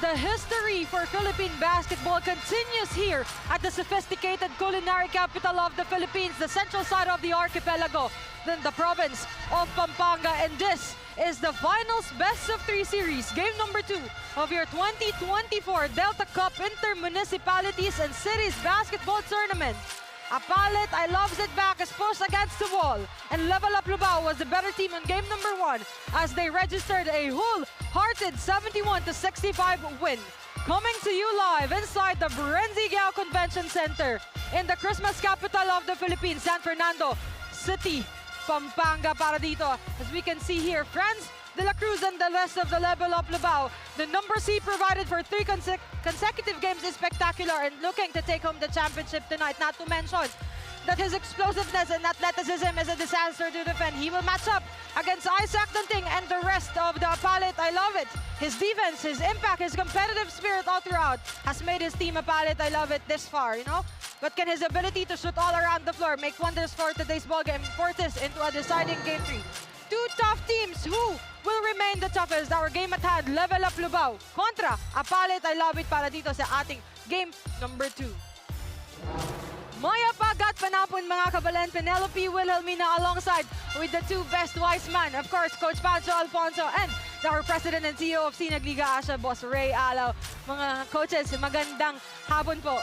The history for Philippine basketball continues here at the sophisticated culinary capital of the Philippines, the central side of the archipelago, then the province of Pampanga. And this is the finals best of 3 series, game number 2 of your 2024 Delta Cup Intermunicipalities and Cities Basketball Tournament. Apalit, I loves it back, is pushed against the wall. And Level Up Lubao was the better team in game number 1 as they registered a wholehearted 71-65 win. Coming to you live inside the Berenzi Giao Convention Center in the Christmas capital of the Philippines, San Fernando City, Pampanga para dito. As we can see here, Franz De La Cruz and the rest of the Level Up Lubao. The number C provided for 3 consecutive games is spectacular and looking to take home the championship tonight. Not to mention that his explosiveness and athleticism is a disaster to defend. He will match up against Isaac Danting and the rest of the Apalit. I love it. His defense, his impact, his competitive spirit all throughout has made his team Apalit. I love it this far, you know? But can his ability to shoot all around the floor make wonders for today's ballgame and force this into a deciding game 3? 2 tough teams who will remain the toughest. Our game at hand, Level Up Lubao kontra Apalit. I love it para dito sa ating game number 2. Maya Pagat Panapon mga kabalen, Penelope Wilhelmina alongside with the 2 best wise man. Of course, Coach Pancho Alfonso and our President and CEO of Sinag Liga Asia, Boss Ray Alaw. Mga coaches, magandang hapon po.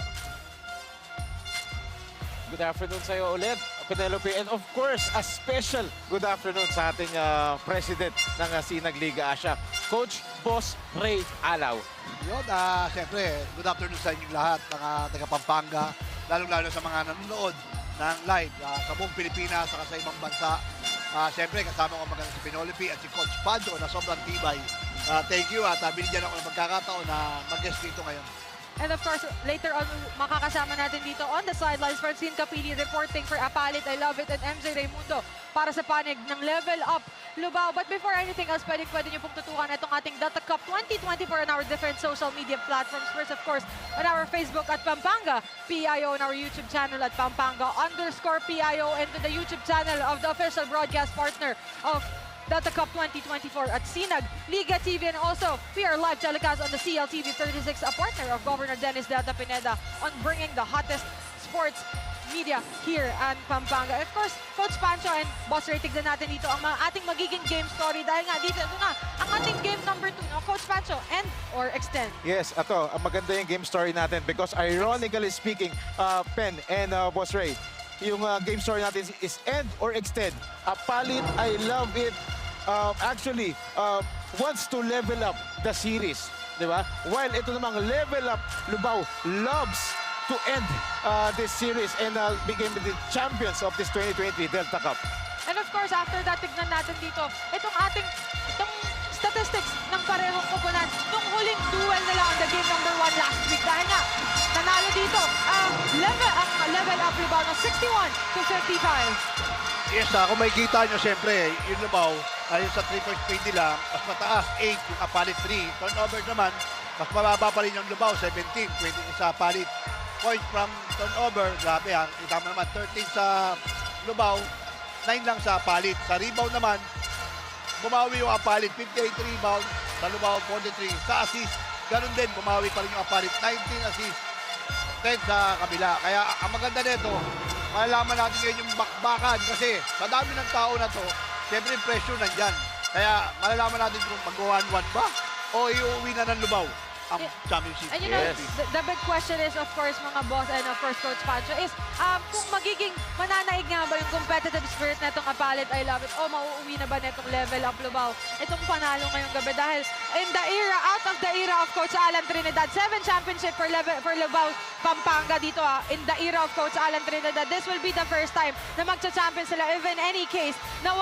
Good afternoon sa iyo ulit, Penelope. And of course, a special good afternoon sa ating President ng Sinag Liga Asia, Coach Boss Ray Alaw. Yun, siyempre, good afternoon sa inyong lahat, mga taga Pampanga, lalong-lalo sa mga nanonood ng live sa buong Pilipinas, saka sa ibang bansa. Siyempre, kasama ko maganda si Penelope at si Coach Pancho na sobrang tibay. Thank you at binigyan ako ng pagkakataon na mag-guest dito ngayon. And of course, later on, makakasama natin dito on the sidelines, Francine Capili reporting for Apalit. I love it. And MJ Raimundo para sa panig ng Level Up Lubao. But before anything else, pwede nyo pong tutukan itong ating Delta Cup 2024 on our different social media platforms. First, of course, on our Facebook at Pampanga PIO, on our YouTube channel at Pampanga_PIO, and to the YouTube channel of the official broadcast partner of Delta Cup 2024 at Sinag Liga TV. And also, we are live telecast on the CLTV 36, a partner of Governor Dennis Delta Pineda on bringing the hottest sports media here at Pampanga. Of course, Coach Pancho and Boss Ray, tignan natin dito ang ating magiging game story dahil nga dito, ito na, ang ating game number 2, no? Coach Pancho, end or extend? Yes, ito, maganda yung game story natin because ironically speaking, Pen and Boss Ray, yung game story natin is end or extend. Apalit, I love it. Actually, wants to level up the series, di ba? While ito namang Level Up Lubao loves to end this series and became the champions of this 2023 Delta Cup. And of course, after that, tignan natin dito, itong statistics ng parehong koponan nung huling duel nila on the game number 1 last week. Dahil nga, nanalo dito ang Level Up Lubao ng 61-55. Yes, kung makikita nyo, siyempre, yung Lubao, ayon sa 3-point speed nila, mas mataas, 8, yung Apalit 3. Turnover naman, mas mababa pa rin yung Lubao, 17, 20 sa Apalit. Points from turnover, grabe ha. Kita mo naman, 13 sa Lubao, 9 lang sa Apalit. Sa rebound naman, bumawi yung Apalit, 58 rebound, sa Lubao, 43. Sa assist, ganun din, bumawi pa rin yung Apalit, 19 assist, 10 sa kabila. Kaya ang maganda nito, malalaman natin ngayon yung bakbakan kasi sa dami ng tao na to, siyempre pressure nandyan. Kaya malalaman natin kung mag-1-1 ba o iuwi na ng Lubao. ang championship. And you know, Yes. the big question is, of course, mga boss and of course, Coach Pancho, is kung magiging mananaig nga ba yung competitive spirit na itong Apalit, I love it, o mauuwi na ba na itong level up Lubao, itong panalo ngayong gabi? Dahil out of the era of Coach Alan Trinidad, 7 championship for Lubao, Pampanga dito in the era of Coach Alan Trinidad, this will be the first time na magcha-champion sila, if in any case, na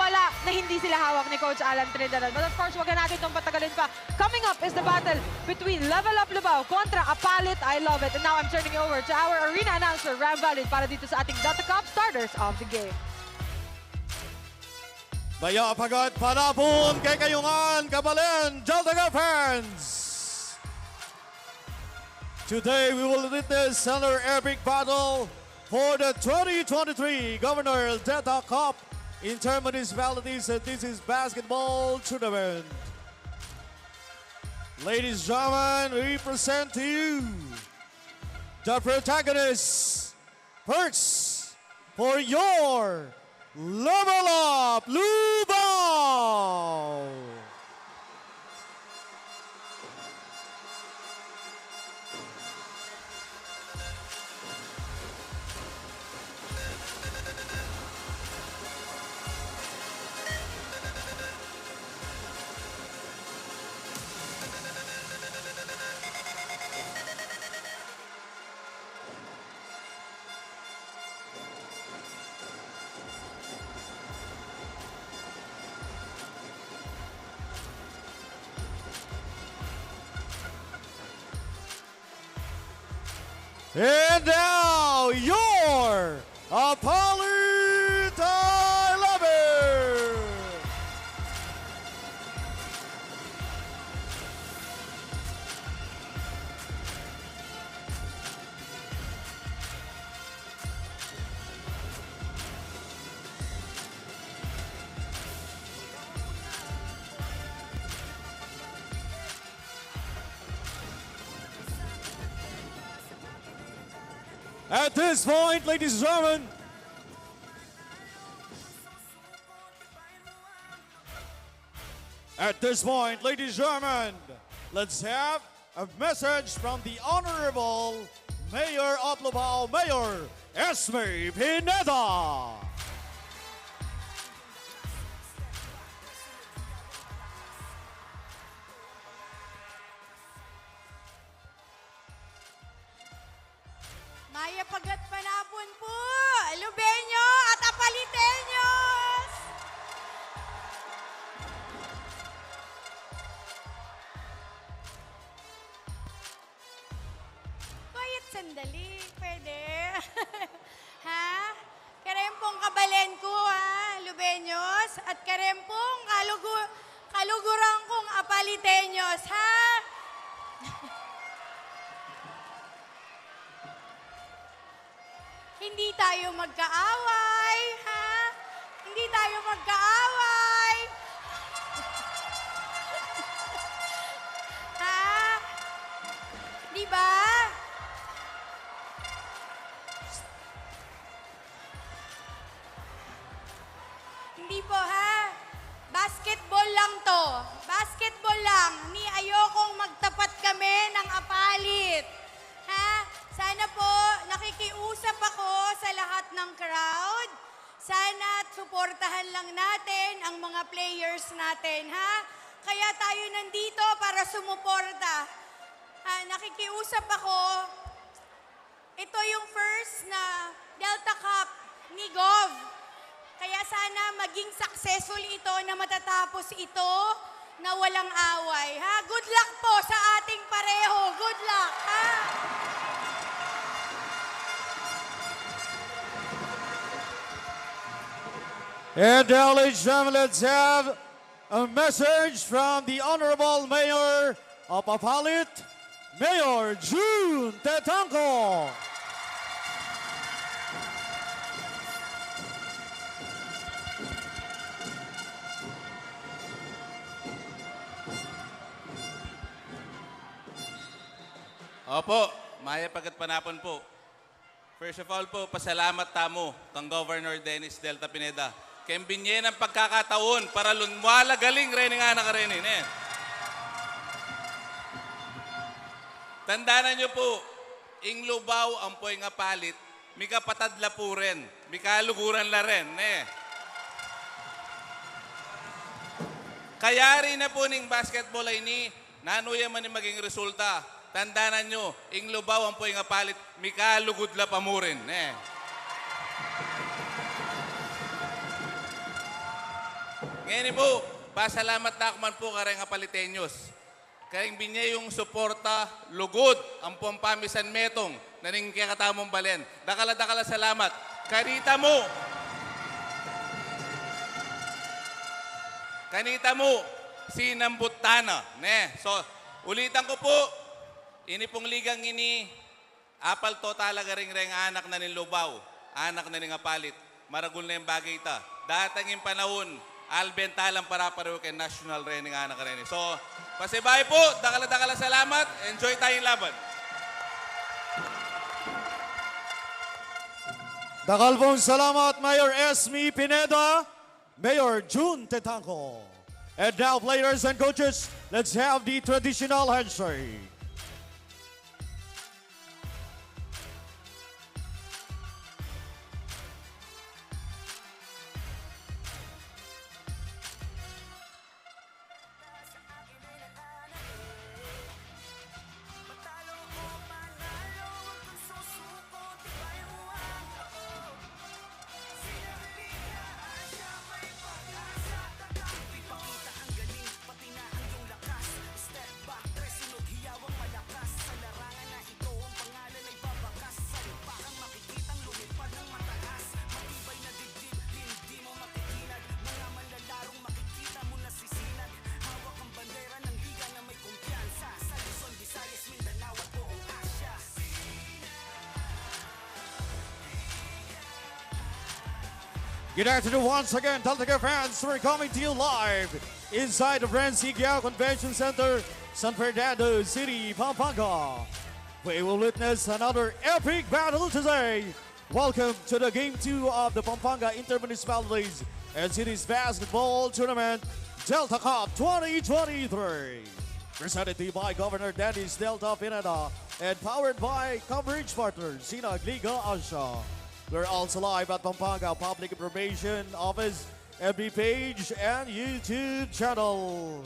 hindi sila hawak ni Coach Alan Trinidad. But of course, wag na natin itong patagalin pa. Coming up is the battle between Level Up Lubao kontra Apalit, I love it. And now I'm turning it over to our arena announcer, Ram Valid, para dito sa ating Data Cup starters of the game. Maya pagod panapon kay Kayungan, Kabalen, Jaltaga fans! Today we will witness another epic battle for the 2023 Governor Data Cup Intermunicipalities, and this is basketball tournament. Ladies and gentlemen, we present to you the protagonists. First, for your Level Up Lubao! And now, your Apalit, I love it! At this point, ladies and gentlemen, let's have a message from the Honorable Mayor of Lubao, Mayor Esme Pineda. Maya Pagat Panapon po, Lubeño at Apaliteños! Quiet sandali, pwede? Ha? Karempong kabalen ko, ha, Lubeños, at karempong kalugurang kong Apaliteños, ha? Hindi tayo magkaaway, ha? Hindi tayo magkaaway. Ha? Di ba? Hindi po, ha? Basketball lang to. Basketball lang. Ni ayokong magtapat kami ng Apalit. Ha? Sana po, nakikiusap ako sa lahat ng crowd. Sana suportahan lang natin ang mga players natin, ha? Kaya tayo nandito para sumuporta. Nakikiusap ako. Ito yung first na Delta Cup ni Gov. Kaya sana maging successful ito na matatapos ito na walang away, ha? Good luck po sa ating pareho. Good luck, ha? And now, ladies and gentlemen, let's have a message from the Honorable Mayor of Apalit, Mayor June Tetanco. Opo, Maya Pagat Panapon po. First of all po, pasalamat tamo kang Governor Dennis Delta Pineda. Kembinye ng pagkakataon para lunwala galing reni nga na kareni. Tandaan nyo po, ing lubaw ang poy nga palit, mi kapatadla po rin, mi kaluguran la rin. Kaya rin na po ning basketball ay ni, nanuya man ni maging resulta. Tandaan nyo, ing lubaw ang poy nga palit, mi kalugod la pa mo rin. Ngayon po, pasalamat na ako man po karang nga palitenyos. Karing binya yung suporta, lugod, ang pumpamisan metong, naning kaya katamong balen. Dakala salamat. Kanita mo, sinambutana. So, ulitan ko po, ini pong ligang ini, apal to talaga ring anak na ni Lubaw, anak na ni nga palit. Maragul na yung bagay ita. Datang yung panahon, albentalang para kay national rin nga anak rin. So, pasibay po, dakala salamat, enjoy tayong laban. Dakal pong salamat, Mayor Esme Pineda, Mayor June Tetanco. And now, players and coaches, let's have the traditional handshake. Good afternoon once again, Delta fans. We're coming to you live inside the Francis Giao Convention Center, San Fernando City, Pampanga. We will witness another epic battle today. Welcome to the Game 2 of the Pampanga Intermunicipalities and Cities Basketball Tournament, Delta Cup 2023. Presented to you by Governor Dennis Delta Pineda and powered by coverage partner Sinag Liga Asia. We're also live at Pampanga Public Information Office, FB page, and YouTube channel.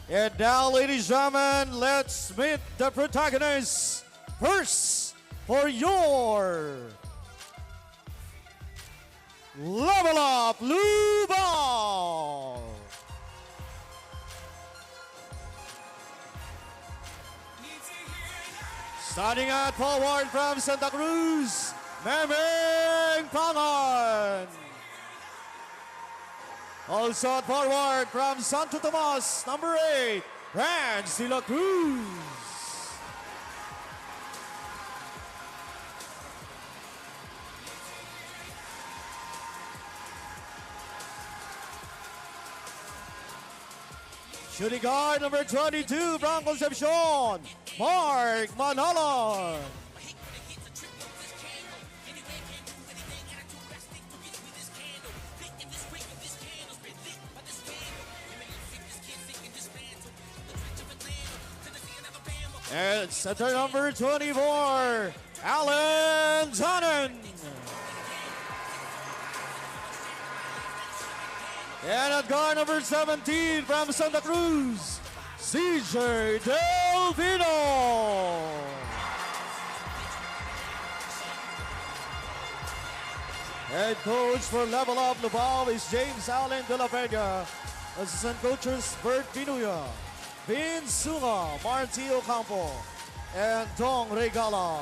And now, ladies and gentlemen, let's meet the protagonists. First, for your Level Up Lubao. Starting at forward from Santa Cruz, Memeng Pangan. Also at forward from Santo Tomas, number 8, Rans de la Cruz. Shooting guard number 22 from Concepcion, Mark Manalan. And center number 24, Alan Zanen. And at guard number 17 from Santa Cruz, CJ Del Vino. Head coach for Level Up Lubao is James Allen de la Vega. Assistant coaches Bert Pinuya, Vince Sunga, Marty Ocampo, and Dong Regala.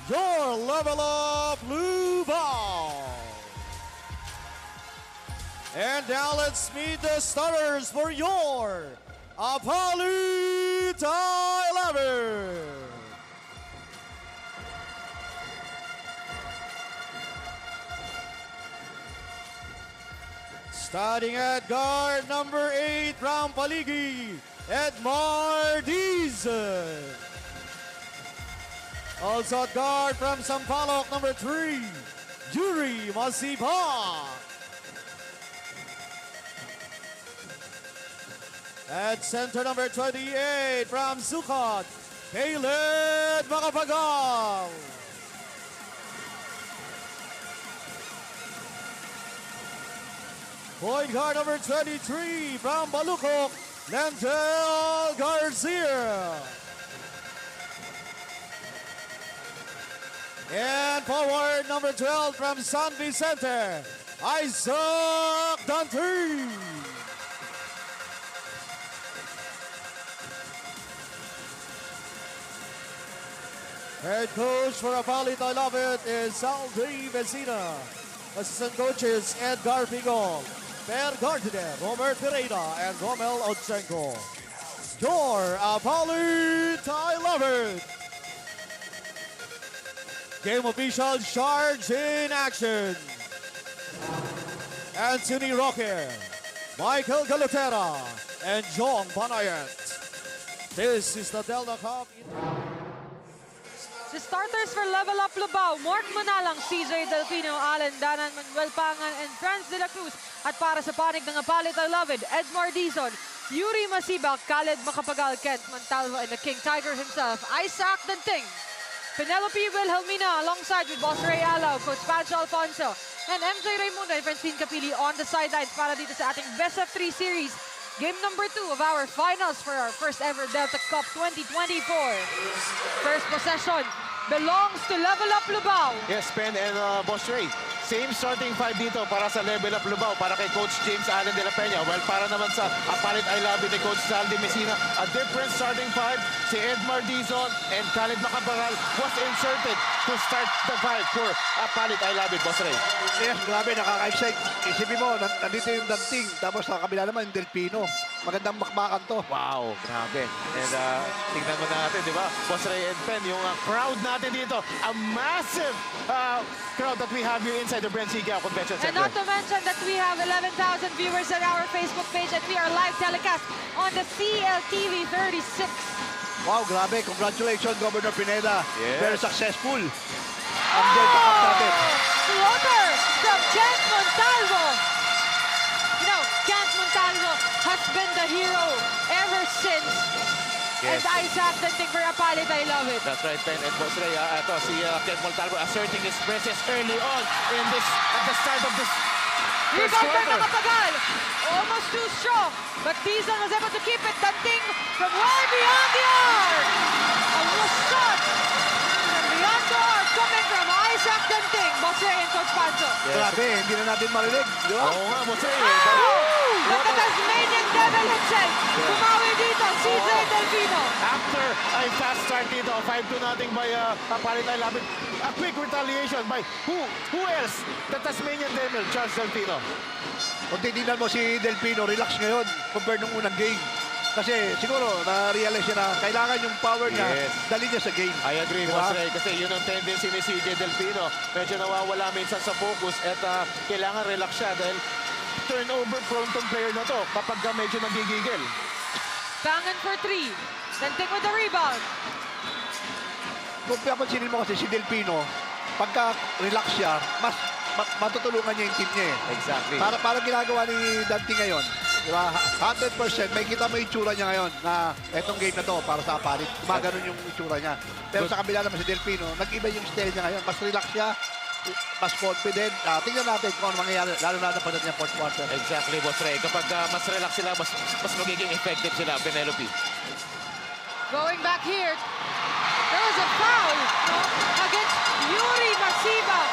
Your Level Up Lubao. And now let's meet the starters for your Apalita 11. Starting at guard number 8 from Paligi, Edmar Diz. Also at guard from Sampaloc, number 3, Yuri Masipa. At center number 28 from Sukat, Caleb Macapagal. Point guard number 23 from Balukok, Lentel Garcia. And forward number 12 from San Vicente, Isaac Dante. Head coach for Apalit, I love it, is Saldi Vecina. Assistant coaches Edgar Pigol, Per Gardiner, Robert Pereira, and Romel Otsenko. Your Apalit, I love it. Game official charge in action. Anthony Roque, Michael Galutera, and John Banayant. This is the Delta Cup. The starters for Level Up Lubao, Mark Manalang, CJ Delfino, Alan Danan, Manuel Pangan, and Franz de la Cruz. At para sa panig ng Apalit, I love it, Edmar Dizon, Yuri Masibak, Khaled Macapagal, Kent Montalvo, and the King Tiger himself, Isaac Danting. Penelope Wilhelmina alongside with Boss Ray Alao, Coach Pancho Alfonso, and MJ Raimundo and Francine Capili on the sidelines para dito sa ating Best of 3 series. Game number 2 of our finals for our first ever Delta Cup 2024. First possession belongs to Level Up Lubao. Yes, Pen and Boss Ray. Same starting 5 dito para sa Level Up Lubao, para kay Coach James Allen de la Peña. While para naman sa Apalit I Love It ni Coach Saldi Messina, a different starting 5. Si Edmar Dizon and Khaled Macapagal was inserted to start the 5 for Apalit I Love It, Boss Ray. Yes, grabe, nakaka-excite. Isipin mo, nandito yung Danting, tapos sa kabila naman yung Delpino. Magandang makmakan to. Wow, grabe. And tingnan mo natin, di ba? Boss Ray and Pen, yung crowd natin dito. A massive crowd that we have here inside the Brent Sigal Convention And Center. not to mention that we have 11,000 viewers on our Facebook page and we are live telecast on the CLTV 36. Wow, grabe. Congratulations, Governor Pineda. Yes. Very successful. Ang Delta Cup natin. Floater from Kent Montalvo. You know, Kent Montalvo has been the hero ever since. Yes. And Isaac Danting for Apalit, I love it. That's right, Pen and Boss Ray. Ito, si Ken Montalvo asserting his presence early on in this, at the start of this first Rebound by quarter. Macapagal. Almost too strong, but Dizon was able to keep it. Danting from way beyond the arc. A shot from beyond the arc coming from Isaac Danting. Boss Ray and Coach Pancho. Grabe, hindi na natin marinig. Di ba? Oo nga, Boss Ray. But the Tasmanian Devil himself, bumawi dito, CJ Delfino. After a fast start dito, 5-2 nating by Apalit I Love It. A quick retaliation by who else? The Tasmanian Devil, Charles Delfino. Kung titignan mo si Delpino, relax ngayon compared nung unang game. Kasi siguro na-realize niya na kailangan yung power niya, Yes. dali niya sa game. I agree, Diba? Boss Ray, kasi yun ang tendency ni CJ Delfino. Medyo nawawala minsan sa focus at kailangan relax siya dahil turnover prone tong player na to kapag medyo nagigigil. Pangan for 3. Danting with the rebound. Kung papansinin mo kasi si Delpino, pagka relax siya, mas matutulungan niya yung team niya eh. Exactly. Para ginagawa ni Dante ngayon, diba? 100%, may kita mo yung itsura niya ngayon na etong game na to para sa Apalit. Gumaganon yung itsura niya. Pero sa kabila naman si Delpino, nag-iba yung style niya ngayon. Mas relax siya, mas confident. Tingnan natin kung ano mangyayari, lalo na pagdating ng fourth quarter. Exactly, Boss Ray. Kapag mas relax sila, mas magiging effective sila, Penelope. Going back here. There was a foul against Yuri Masibak.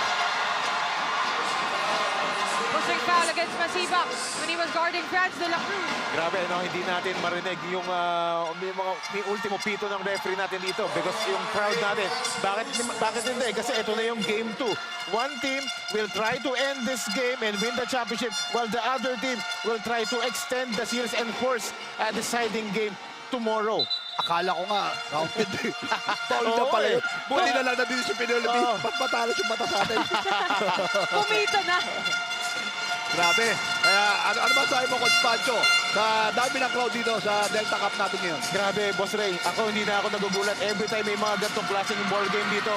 Pushing foul against Masibak when he was guarding Franz de la Cruz. Grabe, no, hindi natin marinig yung may ultimo pito ng referee natin dito because yung crowd natin, bakit hindi? Kasi ito na yung game 2. One team will try to end this game and win the championship while the other team will try to extend the series and force a deciding game tomorrow. Akala ko nga, counted eh. Foul na Oo, pala eh. yun. Buti na lang nabili si Penelope. Oo. Matalas yung mata sa atin. Pumito na. Grabe. Kaya ano ba sabi mo, Coach Pancho? Sa dami ng crowd dito sa Delta Cup natin ngayon. Grabe, Boss Ray. Ako hindi na ako nagugulat. Every time may mga ganitong klaseng ball game dito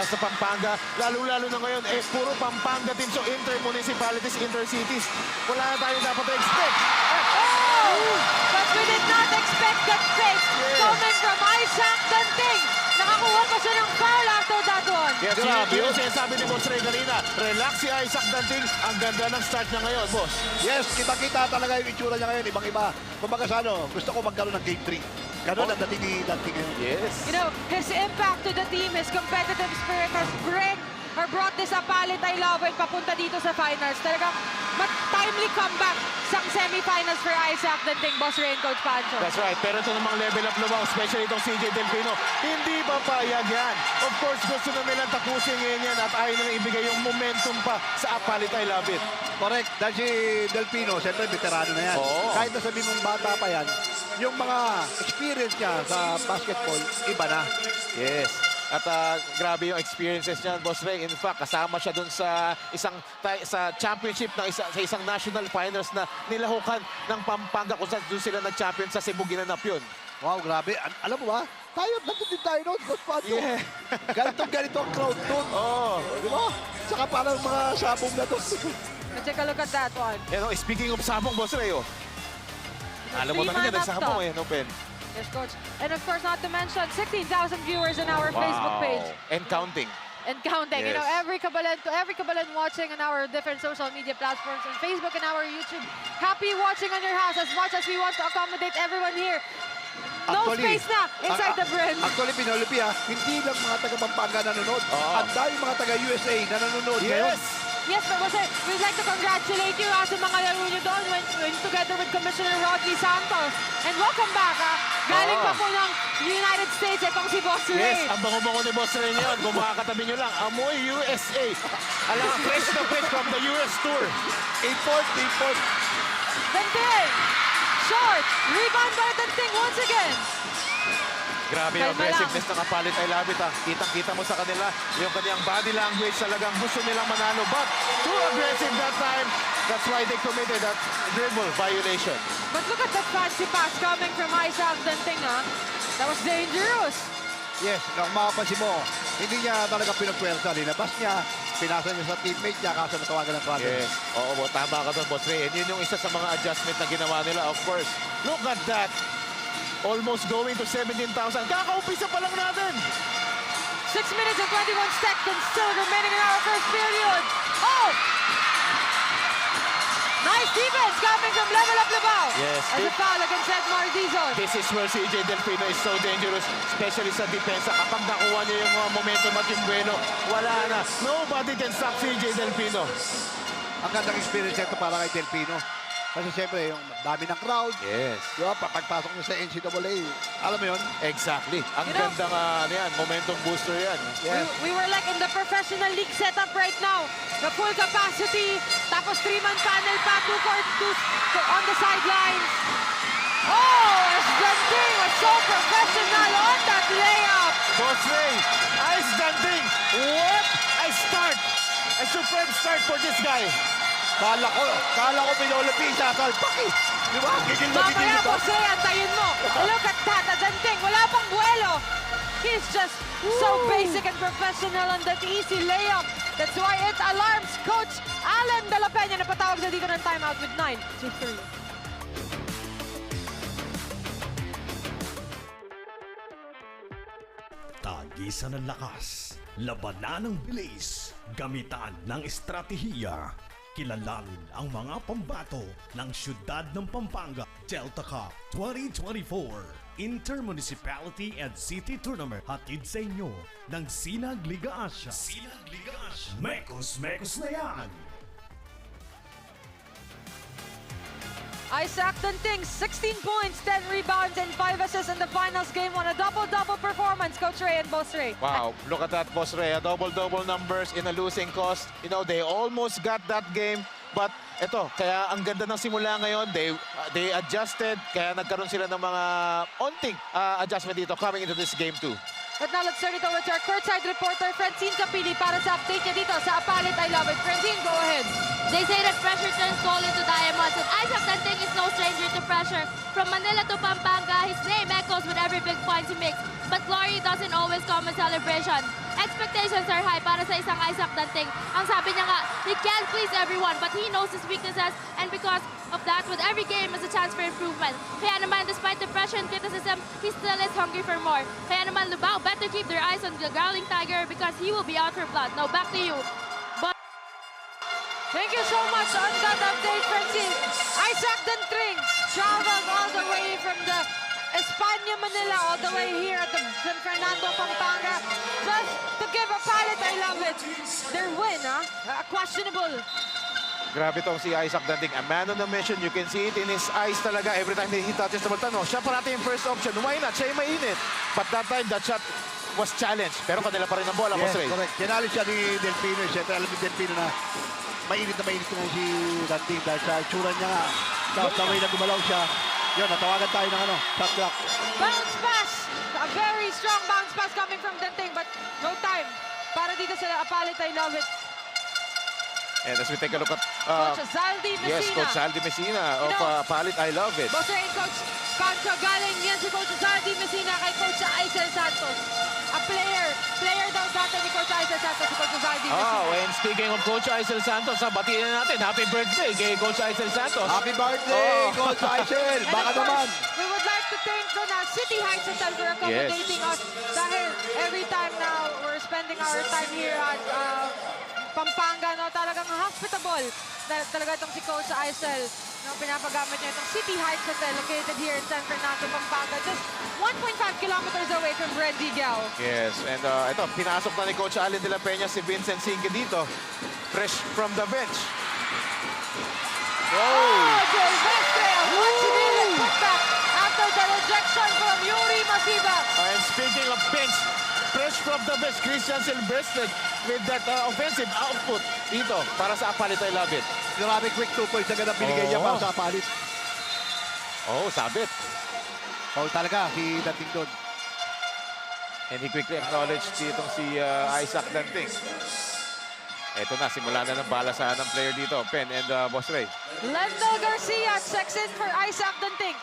sa Pampanga. Lalo-lalo na ngayon, puro Pampanga team. So, inter-municipalities, inter-cities. Wala na tayo dapat expect. But we did not expect that fake coming from Isaac Danting. Nakakuha pa siya ng foul after that one. Yes, Grabe yun yun. yung sinasabi ni Boss Ray kanina. Relax si Isaac Danting. Ang ganda ng start niya ngayon, boss. Yes, kita-kita talaga yung itsura niya ngayon, ibang-iba. Kumbaga sa ano, gusto ko magkaroon ng game 3. Ganon ang dating ni Danting ngayon. Yes. You know, his impact to the team, his competitive spirit has brought this Apalit I Love It papunta dito sa finals. Talagang timely comeback sa semifinals for Isaac Danting, Boss Ray and Coach Pancho. That's right. Pero ito namang level up Lubao, especially itong CJ Delpino, hindi papayag yan. Of course, gusto na nilang tapusin ngayon yan at ayaw nilang ibigay yung momentum pa sa Apalit I Love It. Correct. Dahil si Delpino, siyempre veterano na yan. Oo. Kahit na sabihin mong bata pa yan, yung mga experience niya sa basketball, iba na. Yes. At grabe yung experiences niya, Boss Ray. In fact, kasama siya dun sa sa championship ng sa isang national finals na nilahukan ng Pampanga kung saan dun sila nag-champion sa Cebu. Ginanap yun. Wow, grabe. Alam mo ba? Tayo, nandun din tayo noon, Coach Pancho. Yeah. Ganito ang crowd doon. Oh. Di ba? Saka parang mga sabong na doon. Let's take a look at that one. Speaking of sabong, Boss Ray, oh. Alam mo Three-man talaga, up nagsabong top. eh, no, Pen? Yes, Coach. And of course, not to mention, 16,000 viewers on our Facebook page. And counting. And counting. You know, Yes. every Kabalan watching on our different social media platforms on Facebook and our YouTube. Happy watching on your house as much as we want to accommodate everyone here. No Actually, space na inside the brand. Actually, Pinolipi hindi lang mga taga Pampanga nanonood. Oo. Ang dami mga taga USA na nanonood ngayon. Yes! Yes, but we'd like to congratulate you sa mga laro nyo doon when together with Commissioner Rodney Santos. And welcome back. Galing Oo. pa po ng United States itong si Boss Ray. Yes, ang bango-bango ni Boss Ray ngayon. Kung makakatabi nyo lang, amoy USA. Alam nga, fresh na fresh from the US tour. Import. Danting! Short! Rebound by Danting once again. Grabe yung Kalma aggressiveness ng Apalit I Love It. Kitang-kita mo sa kanila yung kanyang body language talagang gusto nilang manalo. But too aggressive that time. That's why they committed that dribble violation. But look at that fancy pass coming from Isaac Danting, That was dangerous. Yes, kung makapansin mo, hindi niya talaga pinagpwersa. Linabas niya, pinasa niya sa teammate niya, kaso natawagan ng travel. Yes. Oo, tama ka doon, Boss Ray. And yun yung isa sa mga adjustment na ginawa nila, of course. Look at that. Almost going to 17,000. Kakaumpisa pa lang natin. 6 minutes and 21 seconds still remaining in our first period. Oh! Nice defense coming from Level Up Lubao. Yes. As a foul against Edmar Dizon. This is where CJ Delpino is so dangerous, especially sa depensa. Kapag nakuha niya yung momentum at yung buwelo, wala na. Nobody can stop CJ Delpino. Ang gandang experience ito para kay Delpino. Kasi siyempre, yung dami ng crowd. Yes. Di ba, pagpasok niya sa NCAA, alam mo yun? Exactly. Ang You know- gandang momentum booster yan. Yes. We were like in the professional league setup right now. The full capacity, tapos 3-man panel pa, 2-court, 2 on the sidelines. Oh, Danting was so professional on that layup. Boss Ray, Ice Danting, what a start! A superb start for this guy. Kala ko Pinolipi, sasalpak eh. Di ba? Gigil na gigil Mamaya, ito. Jose, antayin mo. Look at that, Danting, wala pang buwelo. He's just so basic and professional on that easy layup. That's why it alarms Coach Alan De La Peña na patawag na dito ng timeout with 9-3. Tagisan ng lakas, labanan ng bilis, gamitan ng estratehiya. Kilalanin ang mga pambato ng siyudad ng Pampanga Delta Cup 2024 Intermunicipality and City Tournament. Hatid sa inyo ng Sinag Liga Asia. Sinag Liga Asia. Mekos na yan! Isaac Danting, 16 points, 10 rebounds, and 5 assists in the finals game. On a double-double performance, Coach Ray and Boss Ray. Wow, look at that, Boss Ray. Double-double numbers in a losing cost. You know, they almost got that game. But ito, kaya ang ganda ng simula ngayon. They adjusted, kaya nagkaroon sila ng mga onting adjustment dito coming into this game too. But now let's turn it over to our courtside reporter, Francine Capili, para sa update niya dito sa Apalit I Love It. Francine, go ahead. They say that pressure turns gold into diamonds, and Isaac Danting is no stranger to pressure. From Manila to Pampanga, his name echoes with every big point he makes. But glory doesn't always come with celebration. expectations are high para sa isang Isaac Danting. Ang sabi niya nga, he can't please everyone, but he knows his weaknesses, and because of that, with every game is a chance for improvement. Kaya naman, despite the pressure and criticism, he still is hungry for more. Kaya naman, Lubao better keep their eyes on the Growling Tiger because he will be out for blood. Now, back to you. Thank you so much on that update, Francine. Isaac Danting traveled all the way from the España, Manila, all the way here at the San Fernando, Pampanga, just to give a Palit, I love it, their win, questionable. Grabe tong si Isaac Danting. A man on a mission. You can see it in his eyes talaga every time he touches the ball. Tanong, siya parati yung first option. Why not? Siya yung mainit. But that time, that shot was challenged. Pero kanila pa rin ang bola, Boss Ray. Correct. Kinali siya ni Delpino. Siyempre, alam ni Delpino na mainit na si Danting dahil sa itsura niya nga. Tapos na way na gumalaw siya. Yun, natawagan tayo ng shot clock. Bounce pass! A very strong bounce pass coming from Danting, but no time para dito sa Palit, I love it. And as we take a look at... Coach Zaldi Messina. yes, Coach Zaldi Messina of Palit, I love it. Boss Ray and Coach Pancho, galing yan si Coach Zaldi Messina kay Coach Aisel Santos. A player daw dati ni Coach Aisel Santos, si Coach Zaldi Messina. Oh, and speaking of Coach Aisel Santos, batiin na natin. Happy birthday kay Coach Aisel Santos. Happy birthday, Coach Aisel! And Baka of course, naman! we would like to thank the City Heights Hotel for accommodating us. Dahil every time now we're spending our time here at Pampanga, no, talagang hospitable. Talaga itong si Coach Aisel. No, pinapagamit niya itong City Heights Hotel located here in San Fernando, Pampanga. Just 1.5 kilometers away from Rendigal. Yes, and ito, pinasok na ni Coach Allen de la Peña si Vincent Sinque dito. Fresh from the bench. Oh, Silvestre, a much-needed putback after the rejection from Yuri Masiba. And speaking of bench, fresh from the bench, Christian Silvestre with that offensive output dito para sa Palit, I love it. Grabe quick 2 points agad ang binigay niya para sa Palit. Oh, sabit. Foul talaga si Danting doon. And he quickly acknowledged ditong si Isaac Danting. Ito na, simula na ng balasahan ng player dito, Pen and Boss Ray. Lendl Garcia checks in for Isaac Danting.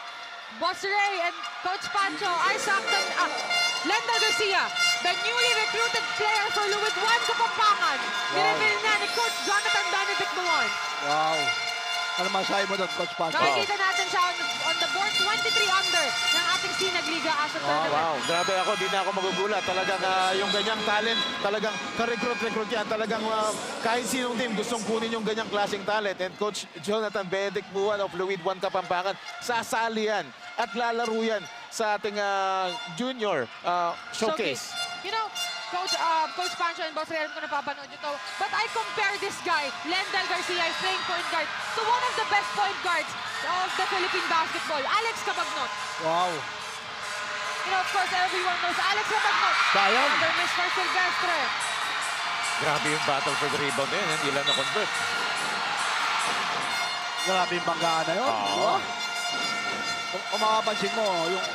Boss Ray and Coach Pancho, Lendl Garcia, the newly recruited player for Luwid 1 Kapampangan. Nireveal na ni Coach Jonathan Benedict Buwan. Wow. Ano masahe mo doon, Coach Pancho? Nakikita natin siya on the board 23 under ng ating Sinag Liga as a tournament. Wow, grabe ako, di na ako magugulat. Talagang yung ganyang talent, talagang ka-recruit yan. Talagang kahit sinong team gustong kunin yung ganyang klaseng talent. And Coach Jonathan Benedict Buwan of Luwid 1 Kapampangan, sasali yan at lalaro yan sa ating junior showcase. You know, Coach Pancho and Boss Ray, alam ko napapanood nyo to, but I compare this guy, Lendl Garcia, is playing point guard, to one of the best point guards of the Philippine basketball, Alex Cabagnot. Wow. You know, of course, everyone knows Alex Cabagnot. Sayang. Under Mr. Silvestre. Grabe yung battle for the rebound yun. Hindi lang na-convert. Grabe yung banggaan na yun. Oo. Kung makapansin mo,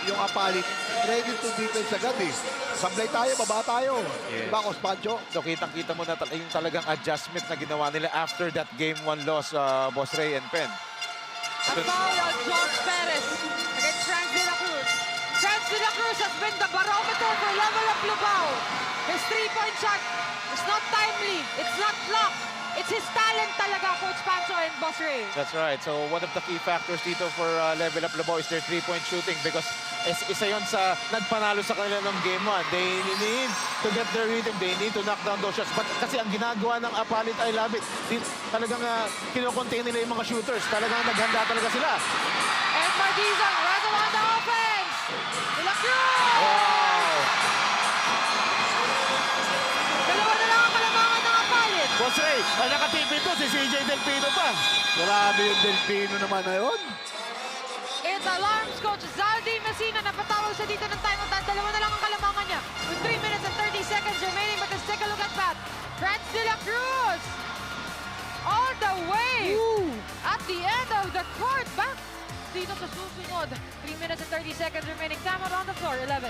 yung Palit, ready to defense agad eh. Sablay tayo, baba tayo. Yes. Diba, Coach Pancho? So kitang-kita mo na yung talagang adjustment na ginawa nila after that Game 1 loss, Boss Ray and Pen. A foul on Josh Perez against Franz de la Cruz. Franz de la Cruz has been the barometer for Level Up Lubao. His three-point shot is not timely. It's not blocked. It's his talent talaga, Coach Pancho and Boss Ray. That's right. So one of the key factors dito for Level Up Lubao is their three-point shooting because isa yon sa nagpanalo sa kanila ng Game 1. They need to get their rhythm. They need to knock down those shots. But kasi ang ginagawa ng Palit, I love it. Talagang kinocontain nila yung mga shooters. Talagang naghanda talaga sila. And Margizan, right on the offense. De la Cruz! Wow! Dalawa na lang ang kalamangan ng Palit. Boss Ray, nakatipid to si CJ Delpino pa. Grabe yung Delpino naman na yun. It alarms Coach Zaldi Messina. Napatawag siya dito ng timeout. Dalawa na lang ang kalamangan niya. With 3 minutes and 30 seconds remaining. But let's take a look at that. Franz de la Cruz. All the way. At the end of the court. Back dito sa susunod. 3 minutes and 30 seconds remaining. Timeout on the floor. 11-9.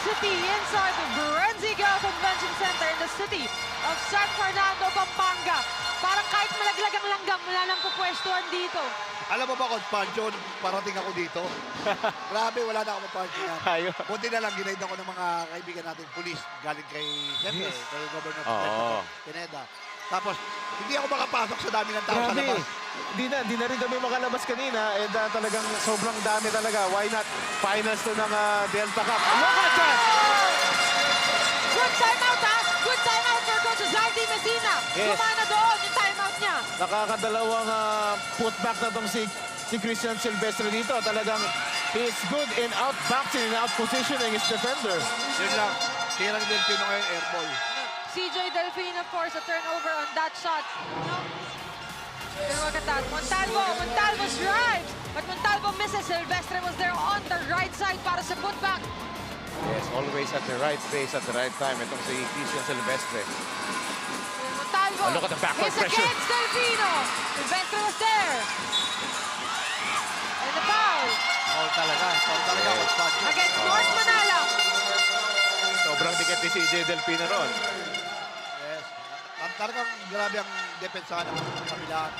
city, inside the Brenziga Convention Center in the city of San Fernando, Pampanga. Parang kahit malaglag ang langgam, wala nang pupwestuhan dito. Alam mo ba, Coach Pancho, nung parating ako dito, grabe, wala na ako maparkingan. Ayun. Buti na lang, ginaid ako ng mga kaibigan natin, police, galing kay, siyempre, kay Governor Oo. Pineda. Tapos, hindi ako makapasok sa dami ng tao sa Grabe. labas. Di na rin kami makalabas kanina and talagang sobrang dami talaga. Why not? Finals to ng Delta Cup. Look at that! Good timeout, ha? Good timeout for Coach Zaldi Messina. Yes. Kumana doon yung timeout niya. Nakakadalawang putback na tong si Christian Silvestre dito. Talagang he's good in outboxing and out-positioning his defender. Yun lang, tirang din Pino ngayon, airball. CJ Delfino, of course, a turnover on that shot. No? Pero look at that. Montalvo's drives. But Montalvo misses. Silvestre was there on the right side para sa putback. Yes, always at the right place at the right time. Itong si Christian Silvestre. Montalvo Oh, look at the backward is pressure. against Delfino. Silvestre was there. And the foul Foul talaga, Coach Pancho. against North Manala. Sobrang dikit ni CJ Delfino ron. Yes. Talagang grabe ang depensa ng kabilaan.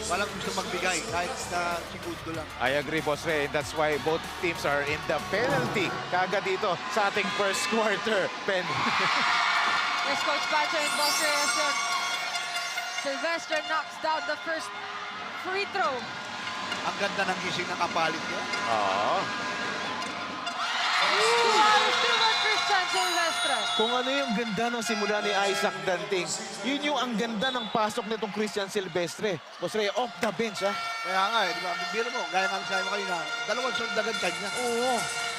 Walang gusto magbigay, kahit na segundo lang. I agree, Boss Ray. That's why both teams are in the penalty. Kaga dito sa ating first quarter. Yes, Coach Pancho and Boss Reyes yun. Silvestre knocks down the first free throw. Ang ganda ng gising ng kapalit niya. Oo. Christian Silvestre. Kung ano yung ganda ng simula ni Isaac Danting, yun yung ang ganda ng pasok nitong Christian Silvestre. Boss Ray, off the bench, ha? Kaya nga, di ba? Biro mo, gaya nga sabi mo kanina, dalawang sundagan kanya. Oo.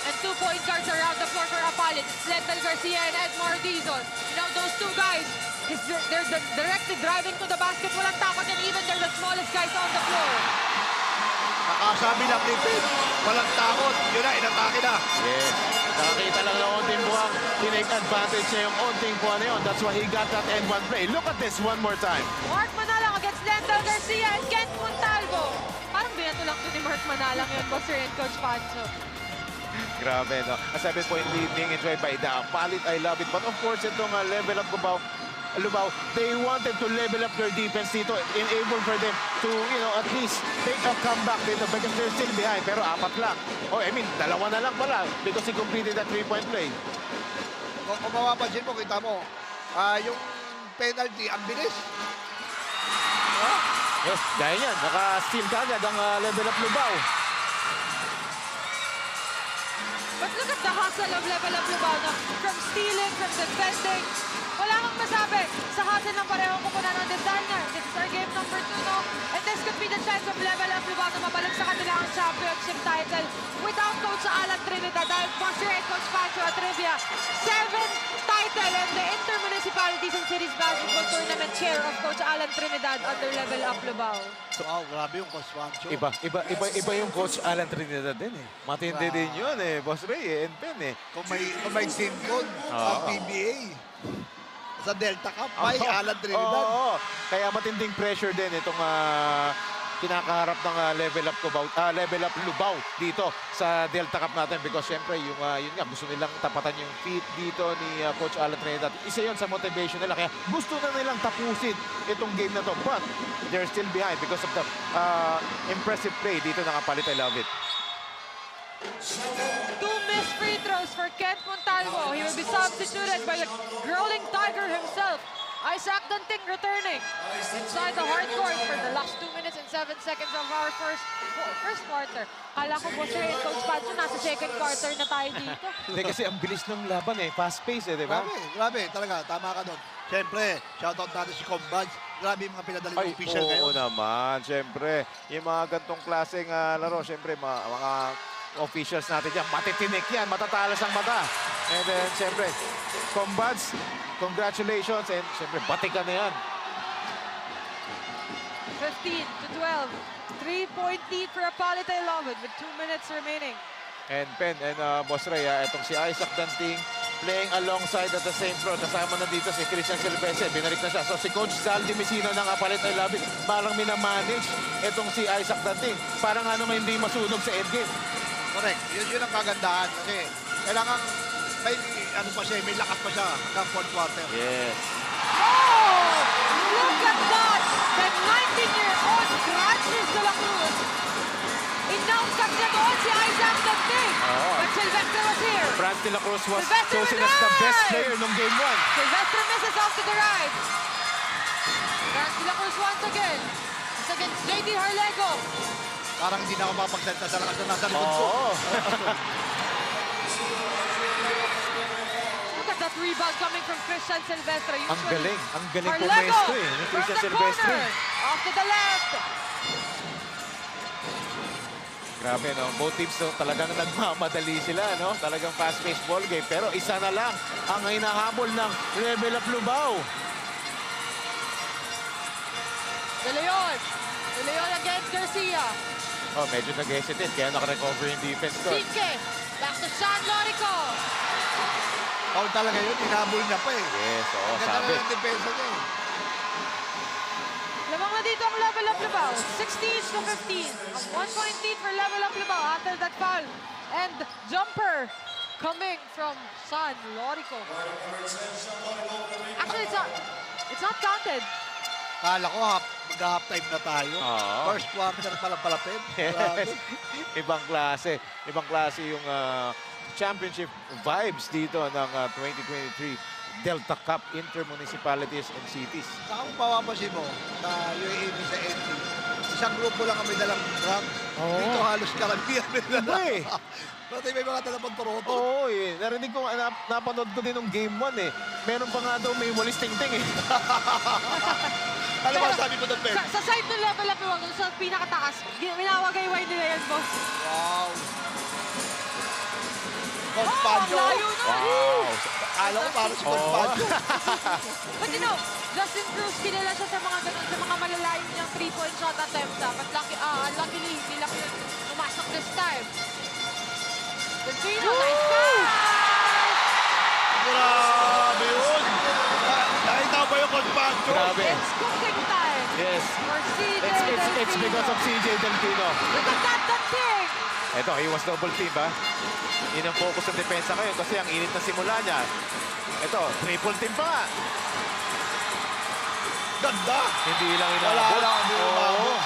And 2 point guards around the floor for Apalit. It's Lentel Garcia and Edmar Dizon. You know, those two guys, they're directly driving to the basket. Walang takot and even they're the smallest guys on the floor. Nakasabi lang ni Pin, walang takot. Yun na, inatake na. Yes. Nakakita lang ng onting buwang. Tinake advantage niya yung onting buwang na yun. That's why he got that end one play. Look at this one more time. Mark Manalang against Lentel Garcia and Kent Montalvo. Parang binato lang to ni Mark Manalang yun, Boss Ray and Coach Pancho. Grabe, no? A 7-point lead being enjoyed by the Palit. I love it. But of course, itong level up Lubao, they wanted to level up their defense dito, enable for them to, you know, at least take a comeback dito because they're still behind. Pero 4 lang. Oh, I mean, 2 na lang pala because he completed that 3-point play. Kung mapapansin mo, kita mo, yung penalty, ang bilis. Yes, gaya yan. Naka-steal kagad ang level up Lubao. But look at the hustle of Level Up Lubao na from stealing, from defending. Wala kang masabi. Sa hustle ng parehong kupunan ng designer. This is our game number 2, no? And this could be the chance of Level Up Lubao na mabalik sa kanila ang championship title without Coach Alan Trinidad. Dahil Boss Ray, Coach Pancho at Trivia, 7 title and the Intermunicipalities and Cities Basketball Tournament chair of Coach Alan Trinidad under Level Up Lubao. Wow, grabe yung Coach Pancho. Iba yung Coach Alan Trinidad din eh. Matindi din yun eh. Boss Ray and Ben eh. Kung may team code, ang PBA. Sa Delta Cup, may Alan Trinidad. Oo. Kaya matinding pressure din itong kinakaharap ng level up Lubao dito sa Delta Cup natin because syempre yung yun nga gusto nilang tapatan yung feet dito ni Coach Alan Trinidad. Isa yun sa motivation nila kaya gusto na nilang tapusin itong game na to but they're still behind because of the impressive play dito ng Kapalit. I love it. 2 missed free throws for Kent Montalvo. He will be substituted by the Growling Tiger himself. Isaac Danting returning inside the hard court for the last 2 minutes and 7 seconds of our first quarter. Kala ko, Boss Ray and Coach Pancho, nasa second quarter na tayo dito. Hindi kasi ang bilis ng laban eh. Fast pace eh, di ba? Grabe, talaga, tama ka doon. Siyempre, shoutout natin si Combads. Grabe yung mga pinadali ng official oo ngayon. naman. Siyempre, yung mga gantong klaseng laro, siyempre, mga officials natin dyan, matitinik yan, matatalas ang mata. And then, siyempre, Combads, congratulations. And siyempre, batikan na yan. 15-12. 3-point lead for Apalit. I love it with 2 minutes remaining. And Pen and Boss Ray, itong si Isaac Danting playing alongside at the same floor. Kasama na dito si Christian Silvestre. Binalik na siya. So si Coach Zaldi Messina ng Apalit, I love it. Parang minamanage itong si Isaac Danting. Parang ano may hindi masunog sa endgame. Correct. Yun ang kagandahan kasi kailangan may, ano pa siya, may lakas pa siya hanggang fourth quarter. Yes. Oh! Look at that! The 19-year-old Francis de la Cruz. Inaungkat niya doon si Isaac Danting. Oo. But Sylvester was here. Franz de la Cruz was Sylvester chosen with as the best drive! player nung game 1. Sylvester misses off to the right. Franz de la Cruz once again. It's against JD Harlego. Parang hindi na ako makapagsalita sa lakas na nasa likod ko. Oo. Look at that rebound coming from Christian Silvestre. Ang galing. Ang galing Harlego pumesto eh. Ni from Christian the Silvestre. corner. Off to the left. Grabe, no? Both teams no, talagang nagmamadali sila, no? Talagang fast-paced ball game. Pero isa na lang ang hinahabol ng Rebel of Lubao. De Leon. De Leon against Garcia. Oh, medyo nag-hesitate. Kaya nakarecover yung defense doon. Sinke. Back to Sean Lorico. Foul talaga yun, inabol niya pa eh. Yes, oo, Ang ganda sabi. na ng depensa niya eh. Lamang na dito ang Level Up Lubao. 16-15. A 1-point lead for Level Up Lubao after that foul. And jumper coming from Sean Lorico. Actually, it's not counted. Kala ko mag-half time na tayo. Oo. First quarter pa lang palapit. Yes. Ibang klase. Ibang klase yung championship vibes dito ng 2023 Delta Cup Intermunicipalities and Cities. Saka kung mapapansin mo, sa UAAP sa NT, isang grupo lang kami dalang drugs. Oo. Dito halos karamihan may dala. Iba eh. Dati may mga dalawang Toronto. Oo eh. Narinig ko, napanood ko din ng game 1 eh. Meron pa nga daw may walis ting-ting eh. Ano ba sabi mo doon, Ben? Sa side ng Level Up Lubao, dun sa pinakataas, minawagayway nila yan, boss. Wow. Coach Oh, ang Pancho. layo na. Wow. Alam ko parang si Coach Oo. Pancho. But you know, Justin Cruz, kilala siya sa mga ganun, sa mga malalayo niyang 3-point shot attempts. But luckily, hindi lang yun pumasok this time. Delfino, nice pass! Grabe yun. Nakita mo ba yung Coach Pancho? Grabe. It's cooking time Yes. for CJ It's because of CJ Delfino. Look at that thing! Ito, he was double team ha. Yun ang focus ng depensa ngayon kasi ang init na simula niya. Ito, triple team pa nga. Ganda. Hindi lang Wala inabot. lang, hindi umabot.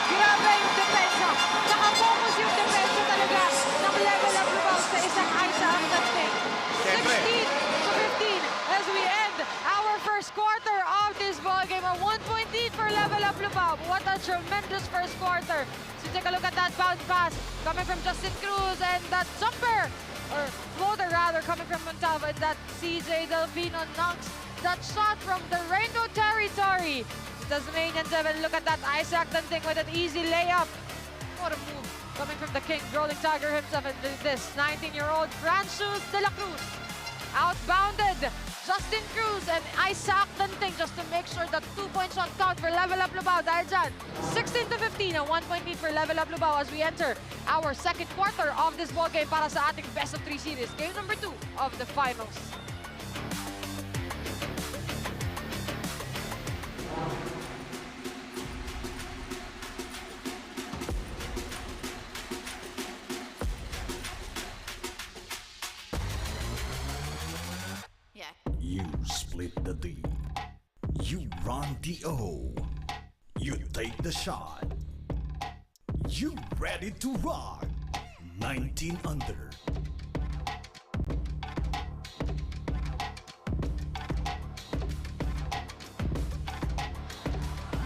Grabe yung depensa. Naka-focus yung depensa talaga ng Level Up Lubao sa isang Isaac Danting. Siyempre. 16-15 as we end our first quarter of this ball game. A 1-point lead for Level Up Lubao. What a tremendous first quarter. So take a look at that bounce pass coming from Justin Cruz and that jumper, or floater rather, coming from Montava, and that CJ Delfino knocks that shot from the Rainbow territory. Tasmanian Devil, look at that. Isaac Danting with an easy layup. What a move coming from the King, Rolling Tiger himself, and this 19-year-old Francis de la Cruz. Outbounded Justin Cruz and Isaac Danting just to make sure that 2-point shot count for Level Up Lubao. Dahil dyan, 16-15, a 1-point lead for Level Up Lubao as we enter our second quarter of this ball game para sa ating best of 3 series. Game number 2 of the finals. You split the D. You run the O. You take the shot. You ready to rock. 19 under.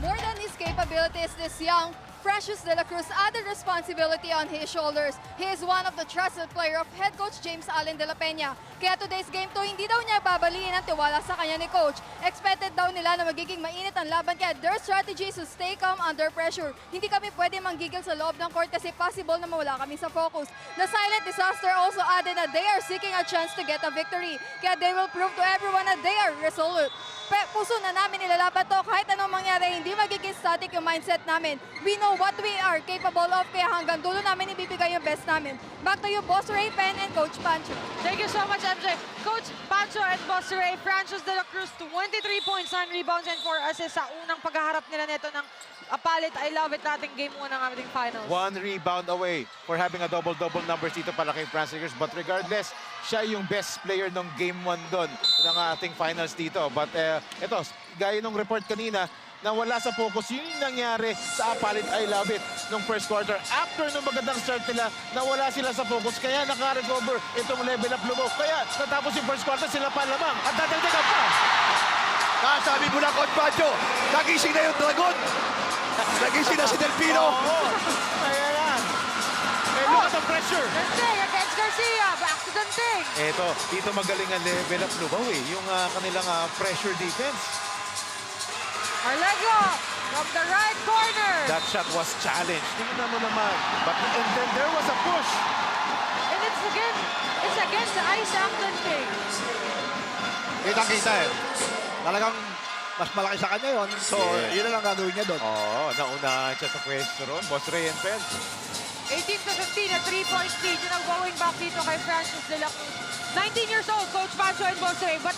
More than his capabilities, this young Francis de la Cruz added responsibility on his shoulders. He is one of the trusted player of head coach James Allen de la Peña. Kaya today's game to, hindi daw niya babaliin ang tiwala sa kanya ni coach. Expected daw nila na magiging mainit ang laban, kaya their strategy is to stay calm under pressure. Hindi kami pwede manggigil sa loob ng court kasi possible na mawala kami sa focus. The silent disaster also added that they are seeking a chance to get a victory. Kaya they will prove to everyone that they are resolute. puso na namin nilalaban to. Kahit anong mangyari, hindi magiging static yung mindset namin. We know what we are capable of, kaya hanggang dulo namin ibibigay yung best namin. Back to you, Boss Ray, Pen, and Coach Pancho. Thank you so much, MJ. Coach Pancho and Boss Ray, Francis de la Cruz, 23 points, 9 rebounds, and 4 assists sa unang paghaharap nila nito ng Apalit. I love it nating game 1 ng ating finals. 1 rebound away for having a double-double numbers dito pala kay Francis Lakers. But regardless, siya yung best player ng game 1 doon ng ating finals dito. But ito, gaya nung report kanina, na wala sa focus yung nangyari sa Apalit. I love it nung first quarter. After nung magandang start nila, nawala sila sa focus. Kaya naka-recover itong level up Lubao. Kaya natapos yung first quarter, sila pa lamang. At dadagdagan pa. Sabi mo na, Coach Pancho, nagising na yung Dragon. Nagising na si Delfino. Oo. Kaya yan. Eh, look at the pressure. Danting against Garcia. Back to Danting. Eto, dito magaling ang level up Lubao eh. Yung kanilang pressure defense. Arlegio from the right corner. That shot was challenged. Tingnan mo naman. But and then there was a push. And it's against the Isaac Danting. Kita eh. Talagang mas malaki sa kanya yun. So, yun na lang gagawin niya doon. Oo, naunahan siya sa pwesto ron. Boss Ray and Pen. 18-15, a 3-point lead. You know, going back dito kay Francis de la Cruz. 19 years old, Coach Pancho and Boss Ray. But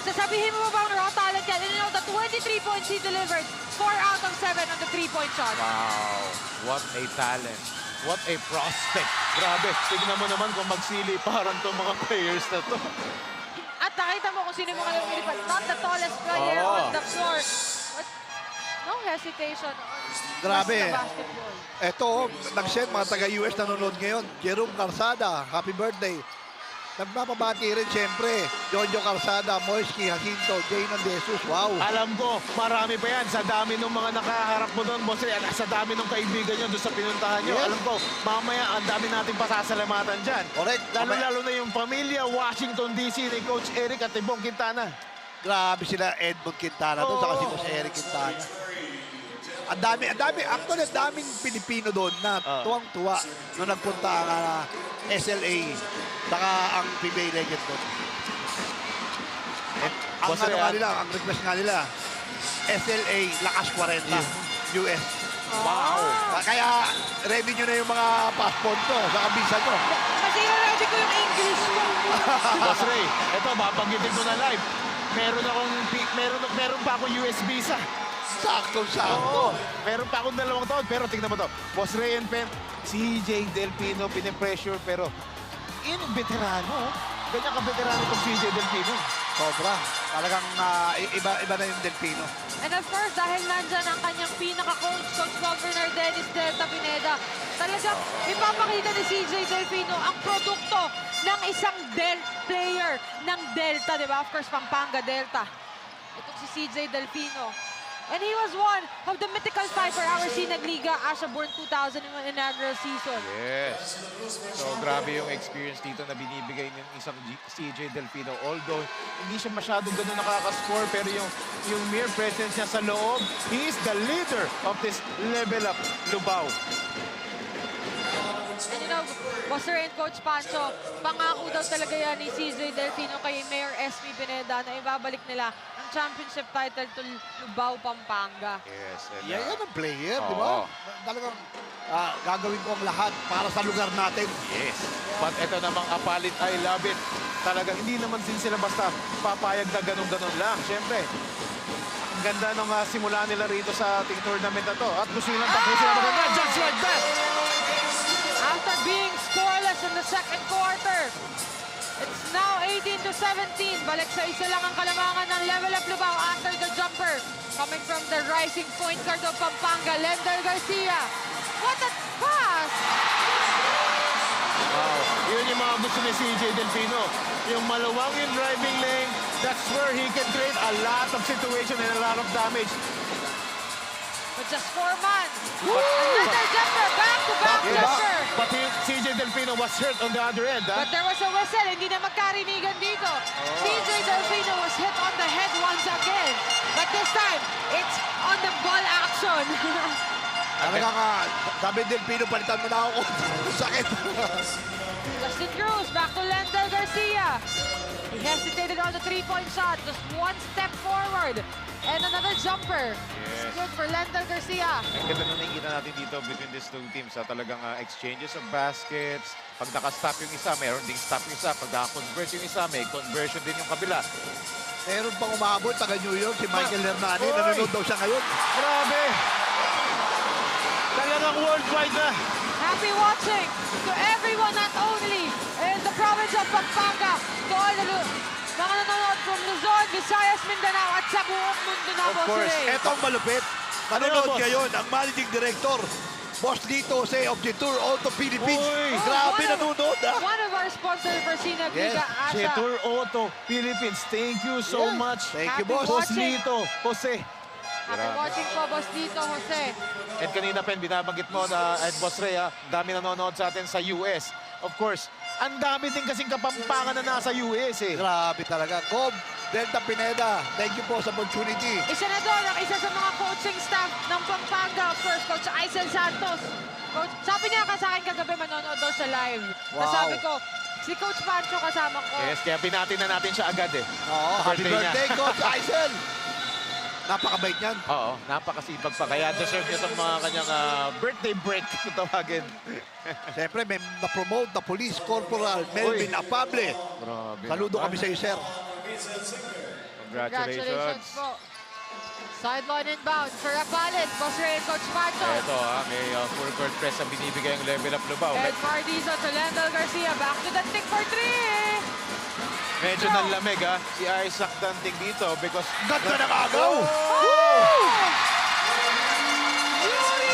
sasabihin mo ba ang raw talent yan? And you know, the 23 points he delivered, 4 out of 7 on the 3-point shot. Wow, what a talent. What a prospect. Grabe, tignan mo naman kung magsili parang itong mga players na to. At nakita mo kung sino yung mga lumilipad. Not the tallest player on the floor. But no hesitation on Grabe. the basketball. Eto, nag-send mga taga-US nanonood ngayon. Jerome Calzada, happy birthday. Nagpapabati rin siyempre. Jojo Calzada, Moisky, Jacinto, Jay Nandesus. Wow. Alam ko, marami pa yan. Sa dami ng mga nakaharap mo doon, Boss Ray. Sa dami ng kaibigan nyo doon sa pinuntahan nyo. Yes. Alam ko, mamaya ang dami nating pasasalamatan dyan. Correct. Lalo-lalo na yung pamilya Washington DC ni Coach Eric at Ibong Quintana. Grabe sila Edmond Quintana doon, saka si Boss Eric Quintana. Ang dami. Actually, ang daming Pilipino doon na tuwang-tuwa nung nagpunta ang SLA, saka ang PBA Legend doon. Ang Boss Ray, ano nga nila, ang request nga nila, SLA, lakas 40, US. Wow. Kaya, ready nyo na yung mga passport ko, saka visa nyo. Kasi ready ko yung English ko. Boss Ray, ito, babanggitin ko na live. Meron pa akong US visa. Sakto-sakto. Meron pa akong 2 taon, pero tingnan mo to. Boss Ray and Pen, CJ Delfino, pinipressure, pero yun yung veterano. Ganyan ka-veterano itong CJ Delfino. Sobra. Talagang iba na yung Delfino. And of course, dahil nandyan ang kanyang pinaka-coach, Coach Governor Dennis Delta Pineda, talagang ipapakita ni CJ Delfino ang produkto ng isang player ng Delta, di ba? Of course, Pampanga Delta. Itong si CJ Delfino. And he was one of the mythical 5-per-hour Sinagliga Ashaborn 2000 inaugural season. Yes. So, grabe yung experience dito na binibigay ng isang CJ Delfino. Although, hindi siya masyadong ganun nakaka-score, pero yung mere presence niya sa loob, he is the leader of this level up Lubao. And you know, Boss Ray and Coach Pancho, pangako daw talaga yan ni CJ Delfino kay Mayor Esme Pineda na ibabalik nila ang championship title to Lubao, Pampanga. Yes. Yan ang player, di ba? Talagang gagawin ko ang lahat para sa lugar natin. Yes. But ito namang Apalit, I love it. Talagang hindi naman din sila basta papayag na ganun-ganun lang. Siyempre, ang ganda nung simula nila rito sa ating tournament na to. At gusto nilang tapusin na maganda. Just like that! After being scoreless in the second quarter, it's now 18-17. Balik sa isa lang ang kalamangan ng level up Lubao after the jumper. Coming from the rising point guard of Pampanga, Lender Garcia. What a pass! Wow. Yun yung mga gusto ni CJ Delfino. Yung maluwang yung driving lane, that's where he can create a lot of situation and a lot of damage. But just 4 man. Another jumper, back-to-back jumper. But CJ Delfino was hurt on the other end. But there was a whistle, hindi na magkarinigan dito. CJ Delfino was hit on the head once again. But this time, it's on the ball action. Talagang sabi Delfino, palitan mo na ako. Sakit. Justin Cruz, back to Lender Garcia. He hesitated on the three-point shot. Just one step forward. And another jumper. Yes. Good for Lendl Garcia. Ang ganda nung nakikita natin dito between these two teams. Talagang exchanges of baskets. Pag naka-stop yung isa, meron ding stop yung isa. Pag naka-convert yung isa, may conversion din yung kabila. Meron pang umabot, taga New York, si Michael Hernani. Oy! Nanonood daw siya ngayon. Grabe! Talagang worldwide na. Happy watching to everyone, not only in the province of Pampanga, to all the mga nanonood from Luzon, Visayas, Mindanao, at sa buong mundo na, Of Boss course, Ray. etong malupit. Nanonood Ano, boss? ngayon ang managing director, Boss Lito Jose of the Tour Auto Philippines. Uy! Grabe, one of- nanonood ah. One of our sponsors for Sinag Yes, Liga, Asa. Jetur Auto Philippines, thank you so Yes. much. Thank you, Happy boss. Boss watching. Lito, Jose. Happy Grabe. watching po, Boss Dito, Jose. And kanina, Pen, binabanggit mo na at Boss Ray, dami nanonood sa atin sa US. Of course, ang dami din kasing Kapampangan na nasa US eh. Grabe talaga. Cobb, Delta Pineda, thank you po sa opportunity. Isa na doon ang isa sa mga coaching staff ng Pampanga. Of course, Coach Aisen Santos. Coach, sabi niya sa akin kagabi, manonood daw siya live. Wow. Sabi ko, si Coach Pancho kasama ko. Yes, kaya binati na natin siya agad eh. Oo, happy Birthday niya. birthday, Coach Aisen. Napakabait niyan. Oo, napakasipag pa. Kaya deserve niya itong mga kanyang birthday break kung tawagin. Siyempre, may na-promote na Police Corporal Melvin Apable. Grabe. Saludo kami sa iyo, sir. Congratulations. po. Sideline inbound for Apales. Boss Ray and Coach Pancho. Ito may full court press ang binibigay ang level up Lubao. And Pardizo to Lendl Garcia. Back to the tick for three. Medyo nanlamig si Isaac Danting dito because... Ganda ng agaw!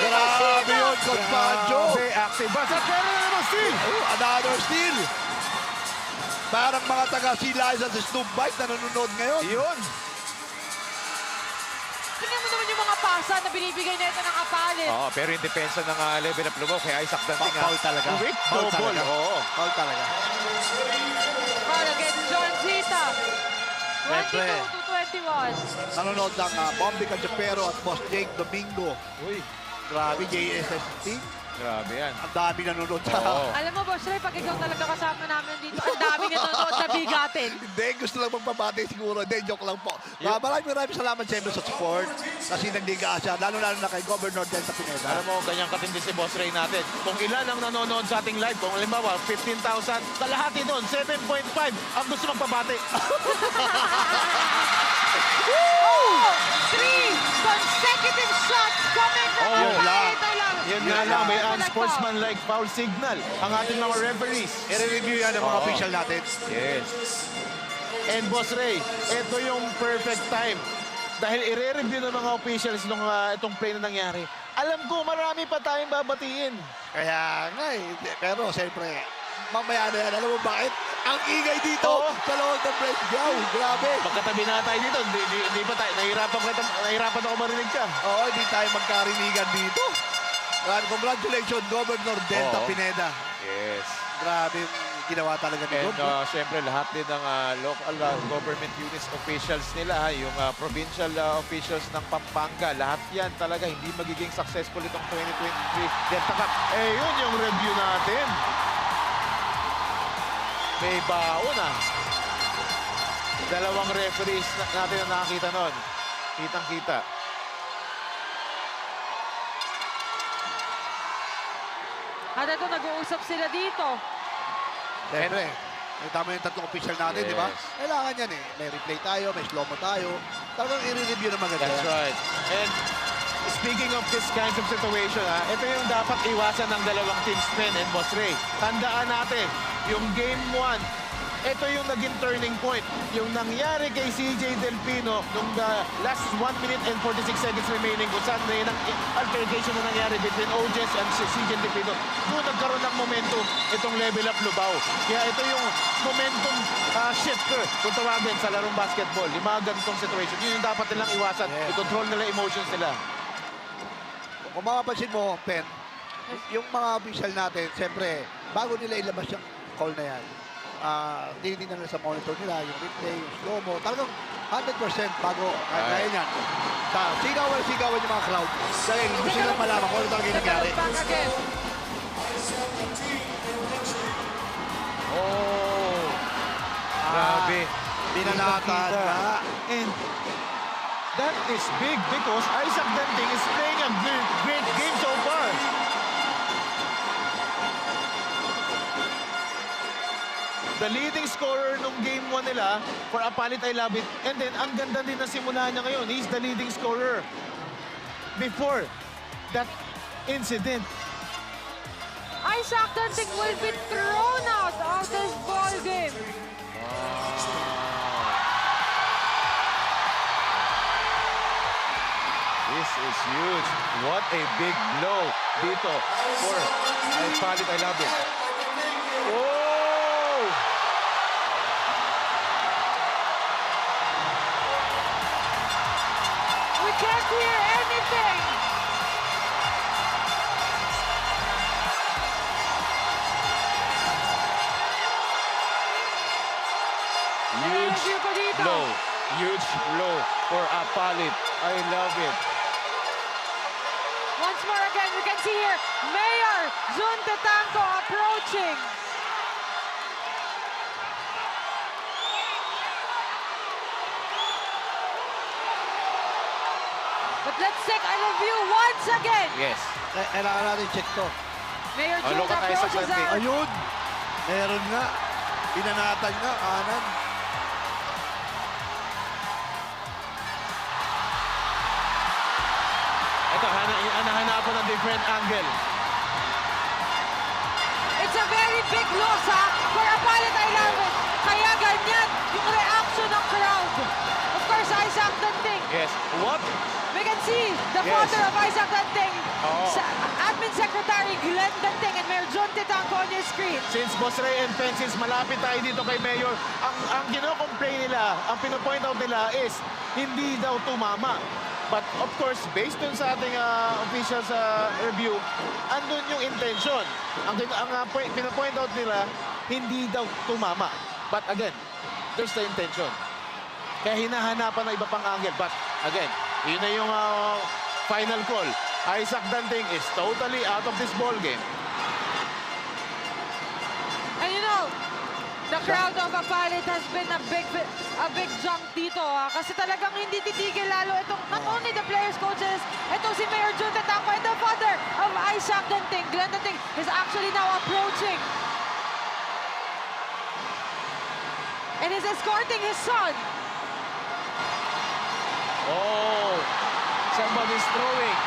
Grabe yun, Coach Pancho. Grabe, active ba? Sa pero na naman steal! Oh, another steal. Parang mga taga-Sea sa Snoop Bite na nanonood ngayon. Yun! Tingnan mo naman yung mga pasa na binibigay nito ng Apales. Oo, pero yung depensa ng level up Lubao kay Isaac Danting. Foul talaga. Quick Foul double. talaga. Oo. Foul talaga. Foul against John Zita. Siyempre. 22 to 21. Nanonood ng Bombi Cachapero at Boss Jake Domingo. Uy, Grabe, JSS team. grabe yan. Ang dami nanonood sa... Oo. Alam mo, Boss Ray, pag ikaw talaga kasama namin dito, ang dami nanonood na bigatin. Hindi, gusto lang magpabati siguro. Hindi, joke lang po. Maraming salamat siyempre sa support. Kasi nagdiga siya, lalo-lalo na kay Governor Delta Pineda. Alam mo, ganyang katindi si Boss Ray natin. Kung ilan ang nanonood sa ating live, kung halimbawa 15,000, kalahati doon, 7.5 ang gusto magpabati. Three consecutive shots coming from Oh, yun lang. Ito lang. Yan nga lang, may unsportsmanlike foul signal ang ating mga referees. I-review yan ng mga Oo. official natin. Yes. And Boss Ray, ito yung perfect time. Dahil i-review ng mga officials nung itong play na nangyari. Alam ko, marami pa tayong babatiin. Kaya nga eh. Pero siyempre, mamaya na yan. Alam mo bakit? Ang ingay dito Oo. sa loob ng press ground. Grabe. Pagkatabi na tayo dito, hindi pa tayo, nahihirapan ako marinig ka. Oo, hindi tayo magkarinigan dito. Grabe, congratulations, Governor Delta Oo. Pineda. Yes. Grabe yung ginawa talaga ni And Governor. siyempre lahat din ng local government units officials nila, yung provincial officials ng Pampanga, lahat yan talaga hindi magiging successful itong 2023 Delta Cup. Eh yun yung review natin. May baon Dalawang referees natin na nakakita nun. Kitang-kita. At ito, nag-uusap sila dito. Siyempre, may tama yung tatlong official natin, di ba? Yes. Kailangan yan eh. May replay tayo, may slow-mo tayo. Talagang i-review na maganda. That's right. And speaking of this kinds of situation, ito yung dapat iwasan ng dalawang teams, Pen and Boss Ray. Tandaan natin, yung game 1, ito yung naging turning point. Yung nangyari kay CJ Del Pino nung last 1 minute and 46 seconds remaining kung saan may altercation na nangyari between Ojes and CJ Del Pino. Doon nagkaroon ng momentum itong level up Lubao. Kaya ito yung momentum shifter kung tawagin sa larong basketball. Yung mga ganitong situation. Yun yung dapat nilang iwasan. Yeah. I-control nila emotions nila. Kung makapansin mo, Pen, yung mga official natin, siyempre, bago nila ilabas yung call na yan, tinitingnan nila sa monitor nila, yung replay, yung slow-mo, talagang 100% bago kaya yan. Sigawan yung mga crowd. Dahil gusto nilang malaman kung ano talaga yung nangyari. Back again. Oh! Grabe. Pinanatan na. And that is big because Isaac Danting is playing a great game so far. The leading scorer nung game 1 nila for Apalit, I love it. And then, ang ganda din na simula niya ngayon. He's the leading scorer. Before that incident, Isaac Danting will be thrown out of this ball game. this is huge. What a big blow dito for Apalit, I love it. Oh! We can't hear anything. Huge Review ko dito. blow. Huge blow for Apalit. I love it. Once more again, we can see here, Mayor Jun Tetanco approaching. But let's take a review once again. Yes. Kailangan natin check to. Mayor Jun look at Isaac approaches Danting. our... Ayun! Meron nga. Pinanatan nga, kanan. Ito, hanapan ng different angle. It's a very big loss, ha? For Apalit, I love it. Kaya ganyan yung reaction ng crowd. Of course, Isaac Danting. Yes. What? We can see the Yes. father of Isaac Danting, Oo. Admin Secretary Glenn Danting and Mayor Jun Tetanco on your screen. Since Boss Ray and Pen, since malapit tayo dito kay Mayor, ang kino-complain nila, ang pino-point out nila is hindi daw tumama. But of course, based dun sa ating officials review, andun yung intention. Ang pino-point out nila, hindi daw tumama. But again, there's the intention. Kaya hinahanapan ng iba pang angle. But again, yun na yung final call. Isaac Danting is totally out of this ball game. And you know, the crowd of Apalit has been a big jump dito, ha? Kasi talagang hindi titigil lalo itong, not only the players, coaches, itong si Mayor Jun Tetanco and the father of Isaac Danting, Glenn Danting, is actually now approaching. And is escorting his son. Oh, somebody's throwing.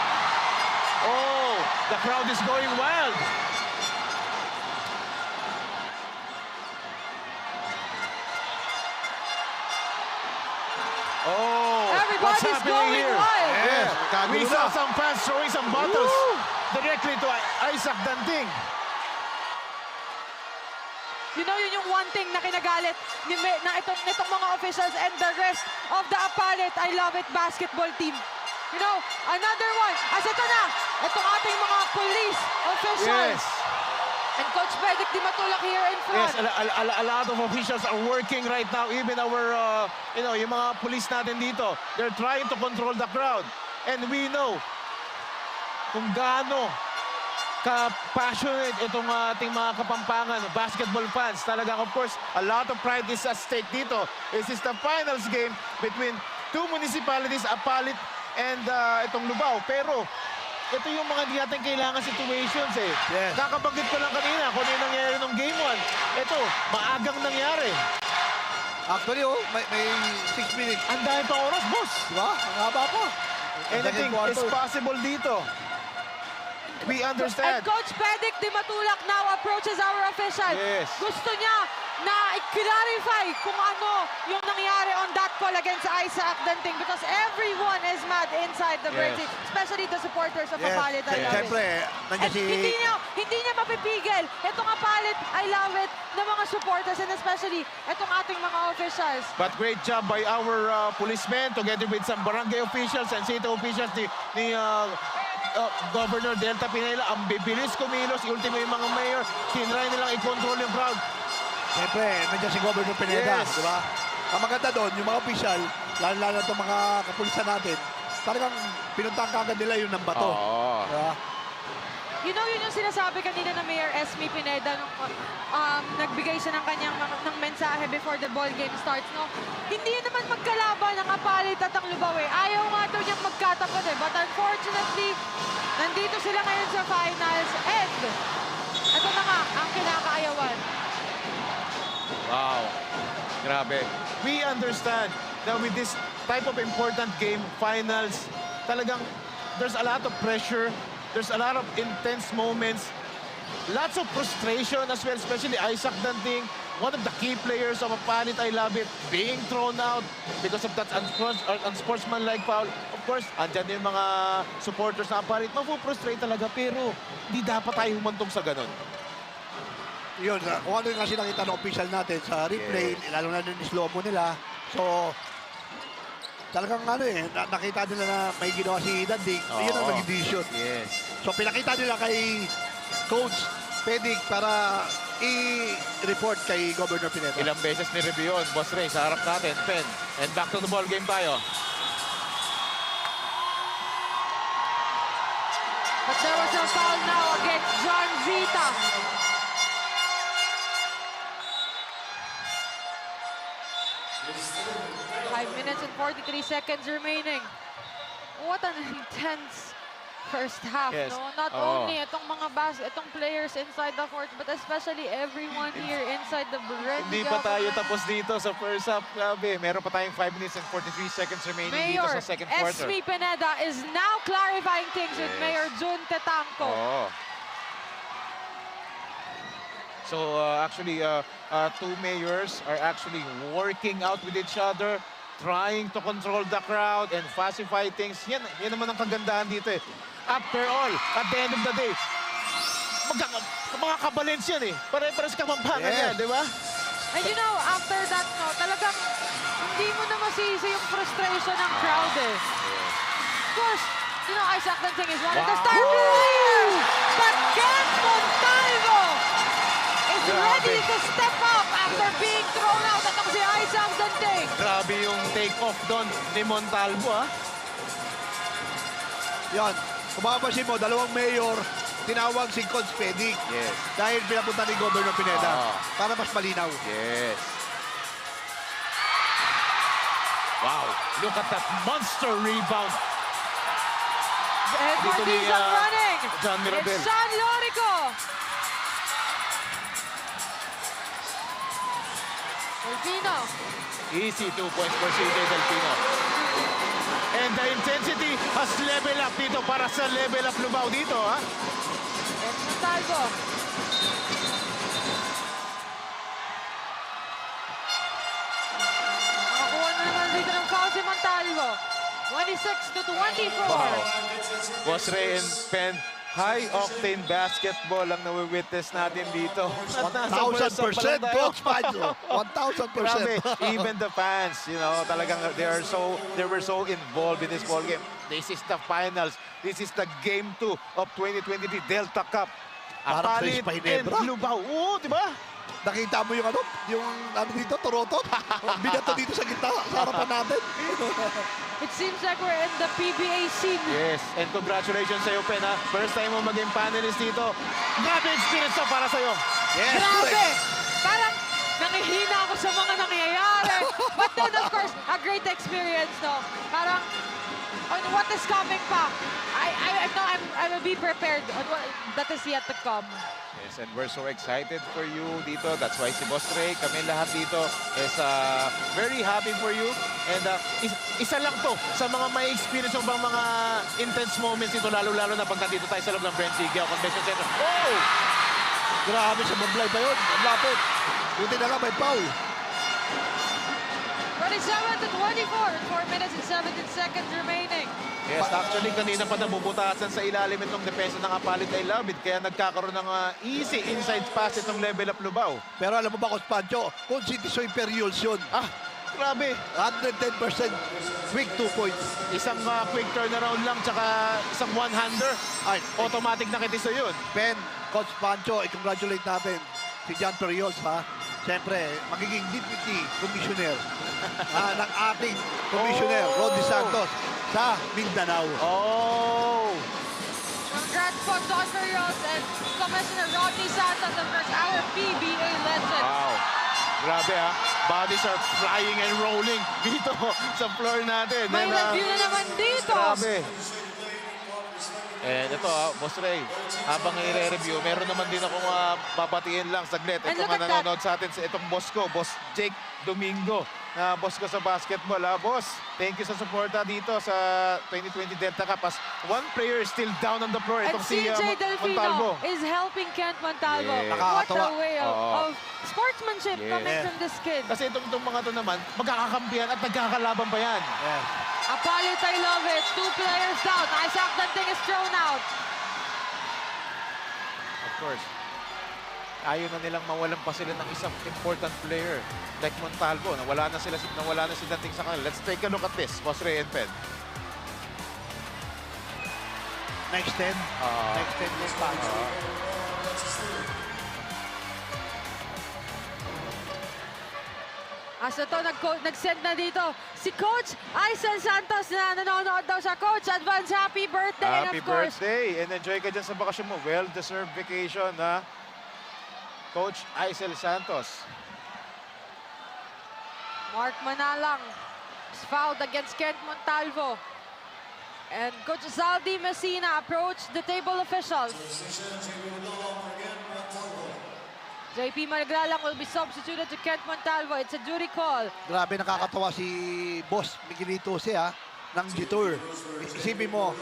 Oh, the crowd is going wild. Oh, what's Everybody's happening going here? wild. Yeah, Kagulo we saw na. some fans throwing some bottles directly to Isaac Danting. You know, yun yung one thing na kinagalit nitong mga officials and the rest of the Apalit, I love it, basketball team. You know, another one. As ito na, itong ating mga police officials. Yes. And Coach Benedict Di Matulak here in front. Yes, a lot of officials are working right now. Even our, yung mga police natin dito, they're trying to control the crowd. And we know kung gaano ka-passionate itong ating mga Kapampangan basketball fans. Talaga, of course, a lot of pride is at stake dito. This is the finals game between two municipalities, Apalit and itong Lubao. Pero ito yung mga hindi natin kailangan situations eh. Yes. Kakabanggit ko lang kanina kung ano yung nangyari nung game 1. Ito, maagang nangyari. Actually, may 6 minutes. Ang dami pang oras, boss. Diba? Ang haba pa. Anything is possible dito. We And understand. Coach Benedict Di Matulak now approaches our official. Yes. Gusto niya na i-clarify kung ano yung nangyari on that call against Isaac Danting because everyone is mad inside the Yes. Brazil, especially the supporters of Apalit. I love it. Siyempre, nandiyan And si... hindi niya mapipigil itong Apalit, I love it, ng mga supporters and especially itong ating mga officials. But great job by our policemen together with some barangay officials and city officials ni Governor Delta Pinela. Ang bibilis kumilos. Ultimo yung mga mayor. Tinry nilang i-control yung crowd. Siyempre, nandiyan si Governor Pineda, Yes. di ba? Ang maganda doon, yung mga opisyal, lalo-lalo itong mga kapulisan natin, talagang pinuntahan kagad nila yung ng bato. Oo. Di ba? You know, yun yung sinasabi kanina na Mayor Esme Pineda nung nagbigay siya ng kanyang ng mensahe before the ball game starts, no? Hindi naman magkalaban ang Apalit at ang Lubao eh. Ayaw nga daw niyang magkatapat eh. But unfortunately, nandito sila ngayon sa finals and ito na nga ang kinakaayawan. Wow. Grabe. We understand that with this type of important game, finals, talagang there's a lot of pressure. There's a lot of intense moments. Lots of frustration as well, especially Isaac Danting, one of the key players of Apalit, I love it, being thrown out because of that unsportsmanlike foul. Of course, andyan yung mga supporters ng Apalit. Mafu-frustrate talaga, pero di dapat tayo humantong sa ganun. Yun, kung ano yung kasi nakita ng official natin sa replay, lalo na yung slow mo nila. So, talagang ano eh, nakita nila na may ginawa si Danting. Yun ang naging decision. Yes. So, pinakita nila kay Coach Pedic para i-report kay Governor Pineda. Ilang beses ni-review yun, Boss Ray, sa harap natin, Pen. And back to the ball game tayo. But there was a foul now against John Zita. Five minutes and 43 seconds remaining. What an intense first half, Yes. no? Not only itong itong players inside the court, but especially everyone here inside the Hindi pa tayo tapos dito sa first half. Grabe, meron pa tayong 5 minutes and 43 seconds remaining dito Mayor sa second quarter. Esme Pineda is now clarifying things with Mayor Jun Tetangco. Oh. So actually, two mayors are actually working out with each other, trying to control the crowd and pacify things. Yan naman ang kagandahan dito eh. After all, at the end of the day, mga kabalens yan eh. Pare-pares Kapampangan yan, di ba? And you know, after that, no, talagang hindi mo na masisi yung frustration ng crowd eh. Of course, you know, Isaac Danting is one of the star players. But Ken Montalvo is ready to step up after being thrown out. At si Isaac Danting. Grabe yung take-off doon ni Montalvo, ah. Yan. Kung mapapansin mo, dalawang mayor, tinawag si Coach Pedic. Yes. Dahil pinapunta ni Governor Pineda. Ah. Para mas malinaw. Yes. Wow, look at that monster rebound. Edward Dito ni, Dizon running. John Mirabel. It's Sean Lorico. Delfino. Easy 2 points for CJ Delfino. And the intensity has level up dito para sa level up Lubao dito, ha? Ken Montalvo. Nakakuha na naman dito ng foul si Montalvo. 26-24. Wow. Boss Ray and Pen, high-octane basketball ang nawi-witness natin dito. At nasa first half pa lang 1,000% tayo. Coach Pancho. 1,000%. Grabe, even the fans, you know, talagang they were so involved in this ball game. This is the finals. This is the game 2 of 2023 Delta Cup. Parang Apalit Chris and Painebra. Lubao. Oo, di ba? Nakita mo yung ano dito, Toronto. Binato dito sa gitna, sa harapan natin. It seems like we're in the PBA scene. Yes, and congratulations sa'yo, Pen, ha? First time mo maging panelist dito. Grabe experience to para sa'yo. Yes, Grabe! correct. Parang nangihina ako sa mga nangyayari. But then, of course, a great experience, no? Parang on what is coming pa. I will be prepared on what that is yet to come. Yes, and we're so excited for you dito. That's why si Boss Ray, kami lahat dito is very happy for you. And isa lang to sa mga may experience yung bang mga intense moments ito, lalo-lalo na pag nandito tayo sa loob ng Brent Sigiao Convention Center. Oh! Grabe, sa Mablay pa yun. Ang lapit. Buti na lang may foul. 27-24. 4 minutes and 17 seconds remaining. Yes, actually kanina pa nabubutasan sa ilalim itong depensa ng Apalit, I love it. Kaya nagkakaroon ng easy inside pass itong level up Lubao. Pero alam mo ba, Coach Pancho, kung si Tisoy Periols yun, Grabe. 110% quick 2 points. Isang quick turnaround lang, tsaka isang one-hander. Ay, Automatic na kitiso yun. Ben, Coach Pancho, i-congratulate natin si John Periols, ha? Siyempre, magiging deputy commissioner ng ating commissioner, Oh! Rodi Santos, sa Mindanao. Oh! Congrats po, Don Ferrios and Commissioner Rodney Santos, of course, our PBA legend. Wow. Grabe ha. Bodies are flying and rolling dito sa floor natin. May And, review na naman dito. Grabe. And ito, Boss Ray, habang i-review, meron naman din akong babatiin lang saglit. And Ito look nga at that. nanonood sa atin, itong boss ko, Boss Jake Domingo, na boss ko sa basketball. Boss, thank you sa suporta dito sa 2020 Delta Cup. As one player is still down on the floor. And Itong si CJ Montalvo. Delfino is helping Kent Montalvo. Yeah. What a Nakakatawa. way Oo. of sportsmanship Yes. coming from this kid. Kasi itong mga to naman, magkakakampihan at nagkakalaban pa yan. Yes. Apalit, I love it. 2 players down. Isaac Danting is thrown out. Of course. Ayaw na nilang mawalan pa sila ng isang important player like Montalvo. Nawala na si Danting sa kanila. Let's take a look at this, Boss Ray and Pen. Next 10. Next 10 yung pass. As ito, nag-send na dito si Coach Aisel Santos na nanonood daw siya. Coach, advance happy birthday. And Happy of course, birthday and enjoy ka dyan sa bakasyon mo. Well-deserved vacation, ha? Coach Aisel Santos. Mark Manalang is fouled against Kent Montalvo. And Coach Zaldi Messina approached the table officials. JP Malaglalang will be substituted to Kent Montalvo. It's a duty call. Grabe, nakakatawa si Boss Miguelito siya ng Jitur. Isipin mo,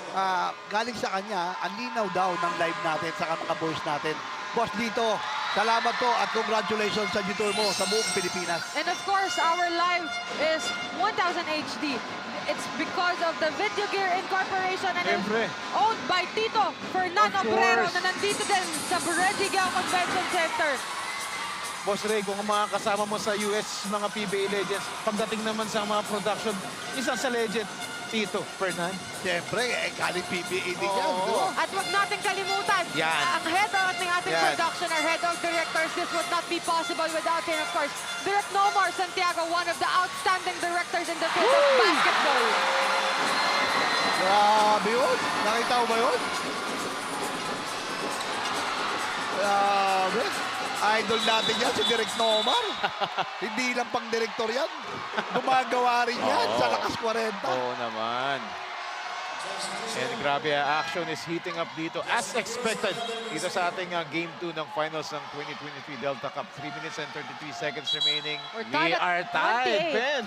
galing sa kanya, ang linaw daw ng live natin sa mga boys natin. Boss dito, salamat po at congratulations sa Jitur mo sa buong Pilipinas. And of course, our live is 1000 HD. It's because of the Video Gear Incorporation and Siyempre. it's owned by Tito Fernando Of Obrero course. na nandito din sa Reggie Convention Center. Boss Ray, kung mga kasama mo sa US, mga PBA legends, pagdating naman sa mga production, isa sa legend, Tito Fernand. Siyempre, galing PBA din yan. Oo. di ba? At wag natin kalimutan, Yan. ang head of ating Yan. production, our head of directors, this would not be possible without him, of course. Direct Nomar Santiago, one of the outstanding directors in the field of basketball. Grabe yun. Nakita mo ba yun? Grabe. Idol natin yan, si Direk Nomar. Hindi lang pang direktor yan. Gumagawa rin yan Oo. sa lakas 40. Oo naman. And grabe, action is heating up dito as expected dito sa ating Game 2 ng finals ng 2023 Delta Cup. 3 minutes and 33 seconds remaining. We're We tied at are tied, 28. Ben.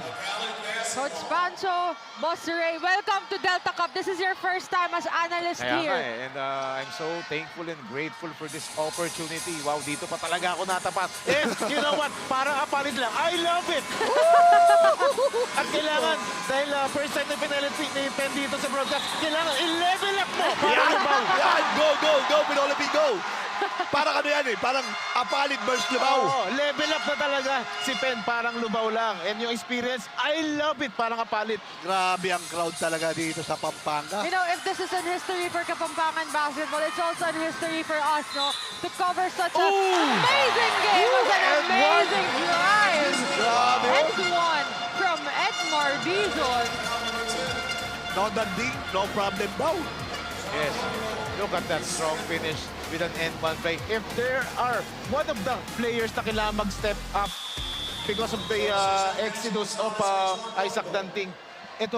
Coach Pancho, Boss Ray, welcome to Delta Cup. This is your first time as analyst Kaya here. nga eh. And I'm so thankful and grateful for this opportunity. Wow, dito pa talaga ako natapat. And you know what? Parang apalit lang. I love it! At kailangan, dahil first time na penalty ni Pen dito sa broadcast, kailangan i-level up mo. Para lubaw. Yan, go, go, go, Pinolipin, go! Parang ano yan eh, parang apalit versus Lubaw. Oo, level up na talaga si Pen. Parang lubaw lang. And yung experience, I love it. Parang apalit. Grabe ang crowd talaga dito sa Pampanga. You know, if this is an history for Kapampangan basketball, it's also an history for us, no? To cover such an amazing game. It was an and amazing drive. Grabe. And one from Edmar Dizon. No danding, no problem daw. Yes. Look at that strong finish with an end-one play. If there are one of the players na kailangan mag-step up because of the exodus of Isaac Danting,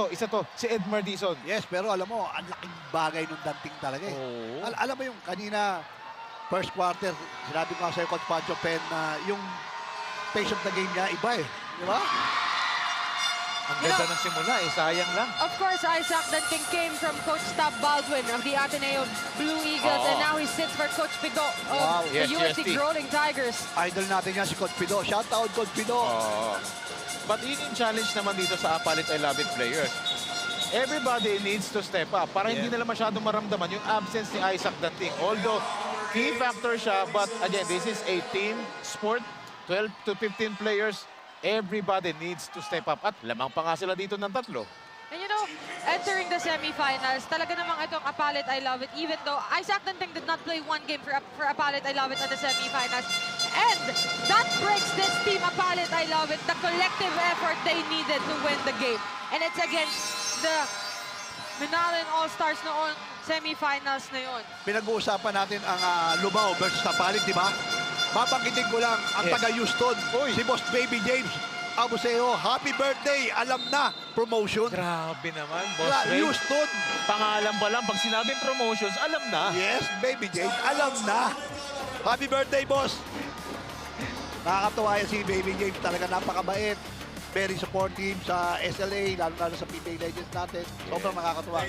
isa to, si Edmar Dizon. Yes, pero alam mo, ang laking bagay nung danting talaga eh. Oo. Alam mo yung kanina, first quarter, sinabi ko nga sa'yo, Coach Pancho Pen, na yung pace of the game niya, iba eh. Di ba? Ang You ganda know- ng simula eh, sayang lang. Of course, Isaac Danting came from Coach Tab Baldwin of the Ateneo Blue Eagles, Oo. and now he sits for Coach Pido of Wow. the Yes, UST UST. Rolling Tigers. Idol natin yan si Coach Pido. Shout out, Coach Pido. Oo. But yun yung challenge naman dito sa Apalit I Love It players. Everybody needs to step up para hindi nila masyadong maramdaman yung absence ni Isaac Danting. Although, key factor siya, but again, this is a team sport, 12 to 15 players. Everybody needs to step up. At lamang pa nga sila dito ng tatlo. And you know, entering the semifinals, talaga namang itong Apalit I Love It, even though Isaac Danting did not play one game for Apalit I Love It in the semifinals. And that breaks this team, Apalit I Love It, the collective effort they needed to win the game. And it's against the Minalin All-Stars noon semifinals na yun. Pinag-uusapan natin ang Lubao versus Tapalit, di ba? Babanggitin ko lang ang Yes. taga-Houston, Uy. si Boss Baby James Abuseo. Happy birthday! Alam na, promotion. Grabe naman, Boss Ray. Houston. Pangalan pa lang, pag sinabing promotions, alam na. Yes, Baby James, alam na. Happy birthday, boss! Nakakatuwa yan si Baby James. Talaga napakabait. Very supportive sa SLA, lalo sa PBA Legends natin. Sobrang nakakatuwa.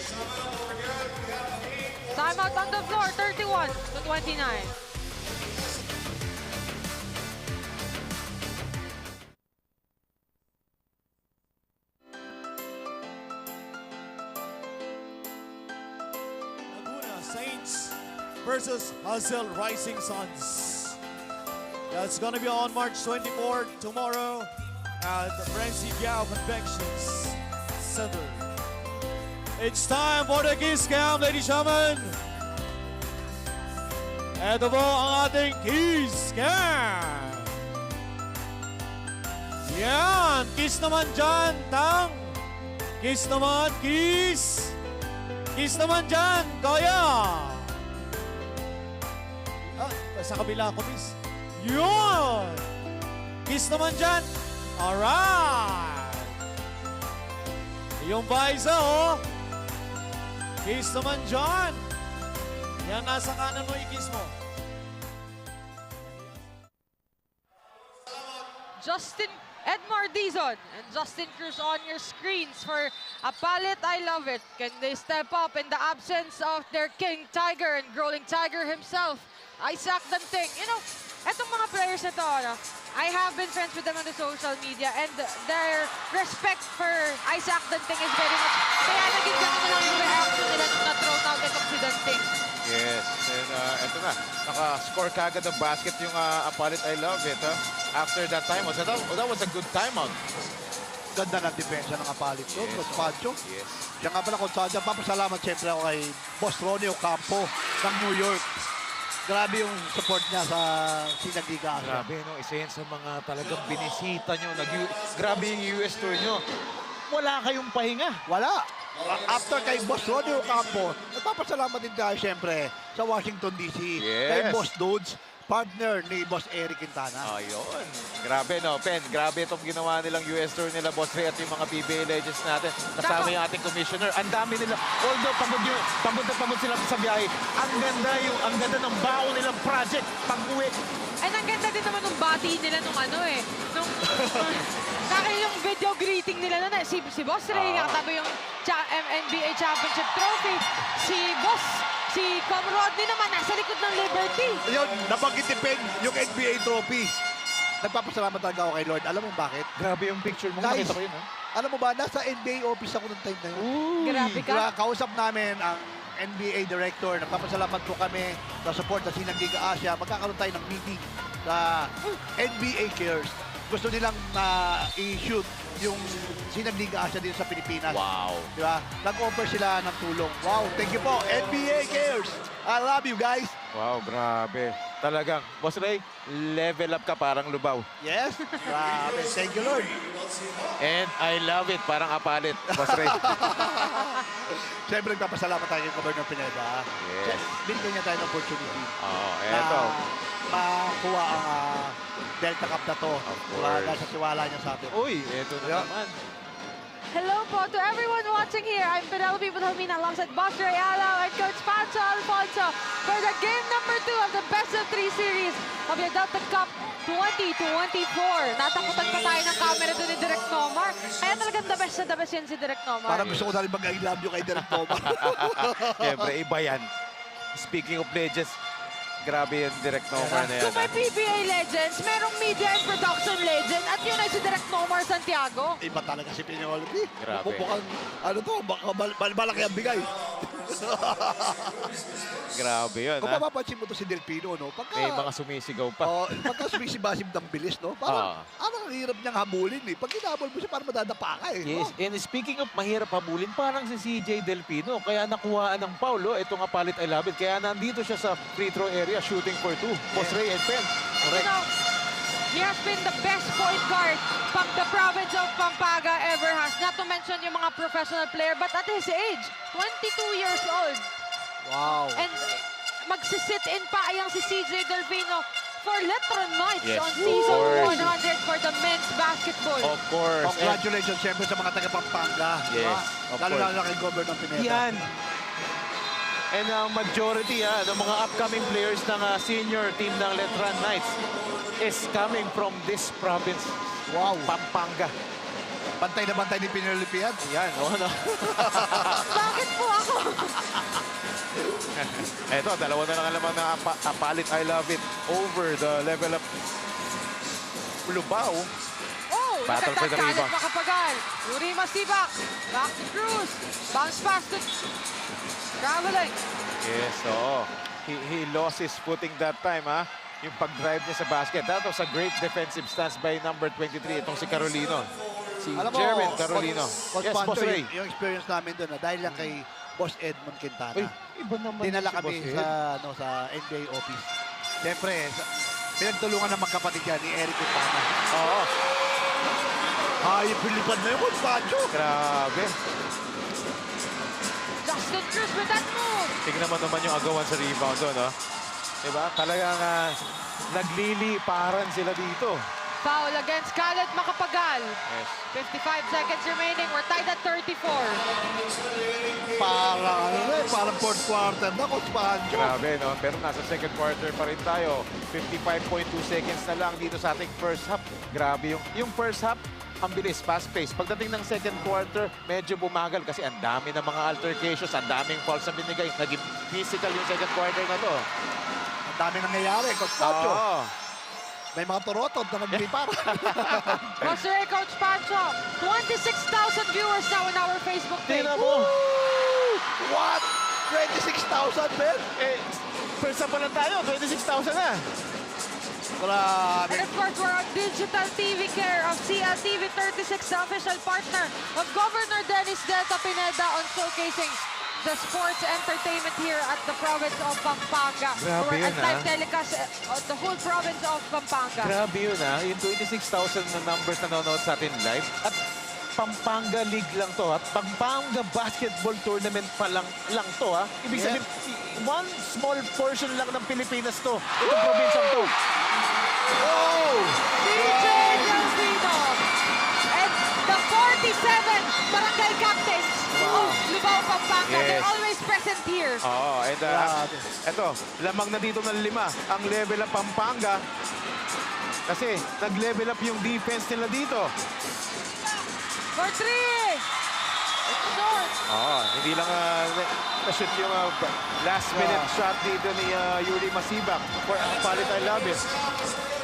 Timeout on the floor, 31-29. Laguna Saints versus Hazel Rising Suns. That's gonna be on March 24 tomorrow at the Francie Gao Conventions Center. It's time for the Kiss Cam, ladies and gentlemen. Ito po ang ating Kiss Cam. Yan, kiss naman dyan, Tang. Kiss naman, kiss. Kiss naman dyan, Kaya. Sa kabila ako, miss. Yun! Kiss naman dyan. Alright! Yung pa isa, oh. Kiss naman dyan. Yan, nasa kanan mo, i-kiss mo. Justin Edmar Dizon and Justin Cruz on your screens for a Palit I Love It. Can they step up in the absence of their King Tiger and Growling Tiger himself, Isaac Danting? You know, etong mga players na to, ano, I have been friends with them on the social media and their respect for Isaac Danting is very much, kaya naging ganun na lang yung reaction nila nung na-throw out itong si Danting. Yes, and eto na. Naka-score kagad ng basket yung Palit I Love It. After that timeout. So that was a good timeout. Ganda ng depensa ng Apalit doon, Coach Pancho. Yes. Siya nga pala, Coach Pancho, papasalamat siyempre ako kay Boss Ronnie Ocampo ng New York. Grabe yung support niya sa Sinagiga. Grabe, no? Isa yan sa mga talagang binisita nyo. Grabe yung US tour nyo. Wala kayong pahinga. Wala. After kay Boss Ronnie Ocampo, nagpapasalamat din tayo siyempre sa Washington DC. Yes. Kay Boss Dudes, partner ni Boss Eric Quintana. Ayun. Grabe, no, Pen. Grabe itong ginawa nilang US tour nila, Boss Ray, at yung mga PBA Legends natin. Kasama yung ating commissioner. Ang dami nila. Although pagod sila sa biyahe, ang ganda ng baon nilang project pag-uwi. And ang ganda din naman nung bati nila nung ano eh. Nung yung video greeting nila nun eh. Si Boss Ray, katabi yung NBA Championship Trophy. Si Com Rodney naman nasa likod ng Liberty. Ayun, nabanggit ni Pen yung NBA trophy. Nagpapasalamat talaga ako kay Lord. Alam mo bakit? Grabe yung picture mo. Guys, Nakita ko yun, ha? alam mo ba, nasa NBA office ako ng time na yun. Grabe ka. Kausap namin ang NBA director. Nagpapasalamat po kami sa support sa Sinangiga Asia. Magkakaroon tayo ng meeting sa NBA Cares. Gusto nilang i-shoot yung Sinangiga Asia dito sa Pilipinas. Wow. Di ba? Nag-offer sila ng tulong. Wow, thank you po. NBA Cares. I love you guys. Wow, grabe. Talagang, Boss Ray, level up ka parang lubaw. Yes. Grabe. Thank you, Lord. And I love it, parang Apalit, Boss Ray. Siyempre, nagpapasalamat tayo kay Governor Pineda. Yes. Binigyan niya tayo ng opportunity. Oh, eto. Makuha ang Delta Cup na to. course. Dahil sa tiwala niya sa atin. Uy, eto na Yeah. naman. Hello po to everyone watching here. I'm Penelope Budhalmina alongside Boss Ray Alaw and Coach Pancho Alfonso for the game number 2 of the best of 3 series of the Delta Cup 2024. Natakutan pa tayo ng camera doon ni Direk Nomar. Kaya talagang the best yan si Direk Nomar. Parang gusto ko na rin mag-I love you kay Derek Toma. Siyempre, iba yan. Speaking of legends, grabe yung Direk Nomar na yan. Kung may PBA Legends, merong media and production legend at yun ay si Direk Nomar Santiago. Iba talaga si Penelope. Grabe. Mukhang, ano to, malaki ang bigay. Grabe yun, Kung ha? mapapansin mo to si Delpino, no? May mga sumisigaw pa. Pagka sumisibasib ng bilis, no? Parang, ang hirap niyang habulin, eh. Pag hinabol mo siya, parang madadapa ka, eh. Yes, and speaking of mahirap habulin, parang si CJ Delpino, kaya nakuhaan ng foul, ito nga Palit I Love It. Kaya nandito siya sa free throw area, shooting for 2. Boss Ray and Pen. You know, he has been the best point guard the province of Pampanga ever has. Not to mention yung mga professional player, but at his age, 22 years old, Wow. And magsisit in pa ayang si CJ Delfino for Letron Knights Yes, on of season course. 100 for the men's basketball. Of course. And Congratulations siyempre sa mga taga Pampanga. Yes, of Lalo course. na kay Governor Pineda. yan. And ang majority ng mga upcoming players ng senior team ng Letran Knights is coming from this province. Wow. Pampanga. Bantay na bantay ni Pinolipian. Yan, oh, no? Bakit po ako? Eto, dalawa na lang alamang na Apalit I Love It over the level up Lubao. Oh, Battle look for at the that rebound. Khaled Macapagal. Yuri Masibak. Back to Cruz. Bounce pass to Traveling. Yes, oo. He lost his footing that time, ha? Yung pag-drive niya sa basket. That was a great defensive stance by number 23, itong si Carolino. Si Alam mo, Jerwin Carolino. Coach Yes, Pancho, Boss Ray. yung experience namin doon, dahil lang kay Boss Edmond Quintana. Uy, iba naman Dinala si kami Boss Ed. sa NBA office. Siyempre, pinagtulungan ng magkapatid yan ni Eric Quintana. Oo, Ay, pilipad na yun, Coach Pancho. grabe. Justin Cruz with that move. Tignan mo naman yung agawan sa rebound doon, no? Diba? Talagang nagliliparan sila dito. Foul against Khaled Macapagal. Yes. 55 seconds remaining. We're tied at 34. Parang fourth quarter na, Coach Pancho. Grabe, no? Pero nasa second quarter pa rin tayo. 55.2 seconds na lang dito sa ating first half. Grabe yung first half, ang bilis, fast-paced. Pagdating ng second quarter, medyo bumagal kasi ang dami ng mga altercations, ang daming fouls na binigay. Naging physical yung second quarter na to. Ang dami nangyayari, Coach Pancho. Oo. May mga turotod na naglipar. Boss Ray, Coach Pancho. 26,000 viewers now on our Facebook page. Tingnan mo. What? 26,000, Ben? Eh, first half pa lang tayo, 26,000 na. Grabe. And of course, we're on Digital TV Care of CLTV 36, the official partner of Governor Dennis Delta Pineda on showcasing the sports entertainment here at the province of Pampanga. Grabe We're yun, at live telecast of the whole province of Pampanga. Grabe yun, ha? Yung 26,000 na numbers na nanonood sa atin live. At Pampanga League lang to, ha? Pampanga Basketball Tournament pa lang to, ha? Ibig sabihin, one small portion lang ng Pilipinas to. Itong probinsya to. Oh! DJ Delfino and the 47 barangay captains of Lubao, Pampanga. They're Yes. always present here. Oo, and Grabe. eto, lamang na dito ng 5 ang level up Pampanga. Kasi nag-level up yung defense nila dito. For 3! It's short. Oo, hindi lang na-shoot yung last minute shot dito ni Yuri Masibak for Apalit I Love It.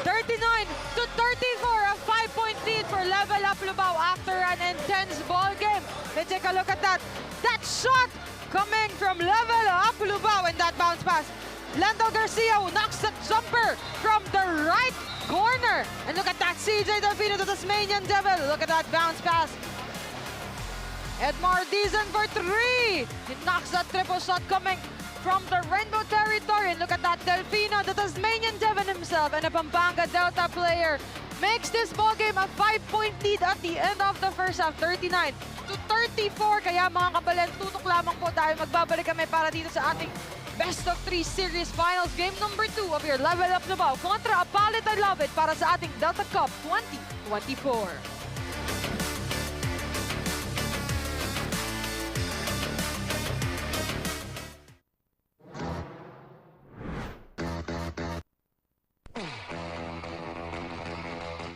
39 to 34, a 5-point lead for Level Up Lubao after an intense ball game. Let's take a look at that. That shot coming from Level Up Lubao and that bounce pass. Lando Garcia who knocks the jumper from the right corner. And look at that, CJ Delfino, the Tasmanian Devil. Look at that bounce pass. Edmar Dizon for 3. He knocks that triple shot coming from the Rainbow Territory. And look at that, Delfino, the Tasmanian Devil himself, and a Pampanga Delta player, makes this ball game a 5-point lead at the end of the first half, 39 to 34. Kaya mga kabalen, tutok lamang po tayo. Magbabalik kami para dito sa ating Best of 3 Series Finals, game number 2 of your Level Up Lubao kontra Apalit I Love It para sa ating Delta Cup 2024.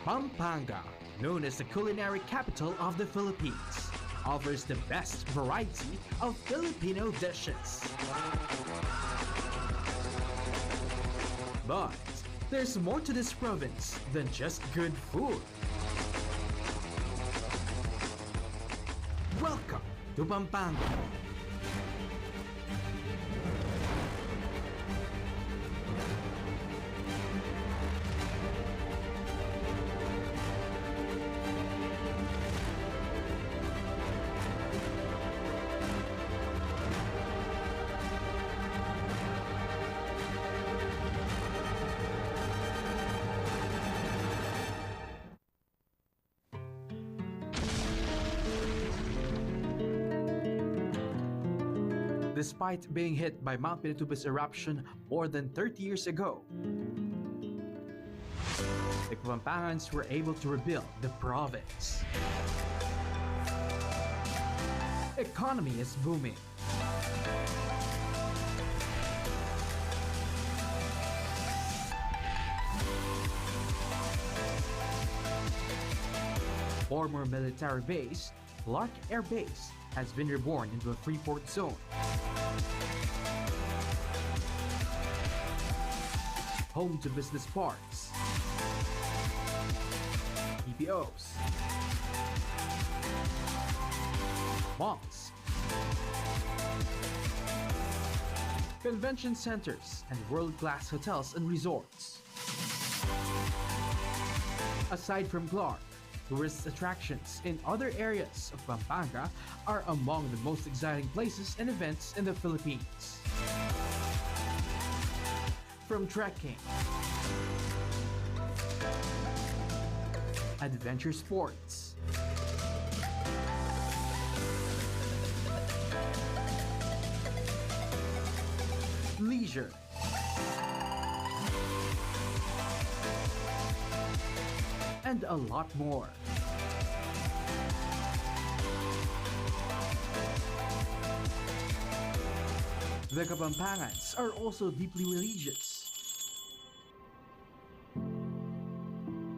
Pampanga, known as the culinary capital of the Philippines, offers the best variety of Filipino dishes. But there's more to this province than just good food. Welcome to Pampanga. Despite being hit by Mount Pinatubo's eruption more than 30 years ago, the Kapampangans were able to rebuild the province. Economy is booming. Former military base, Clark Air Base, has been reborn into a free-port zone. Home to business parks, PPOs, malls, convention centers, and world-class hotels and resorts. Aside from Clark, tourist attractions in other areas of Pampanga are among the most exciting places and events in the Philippines. From trekking, adventure sports, leisure, and a lot more. The Kapampangans are also deeply religious.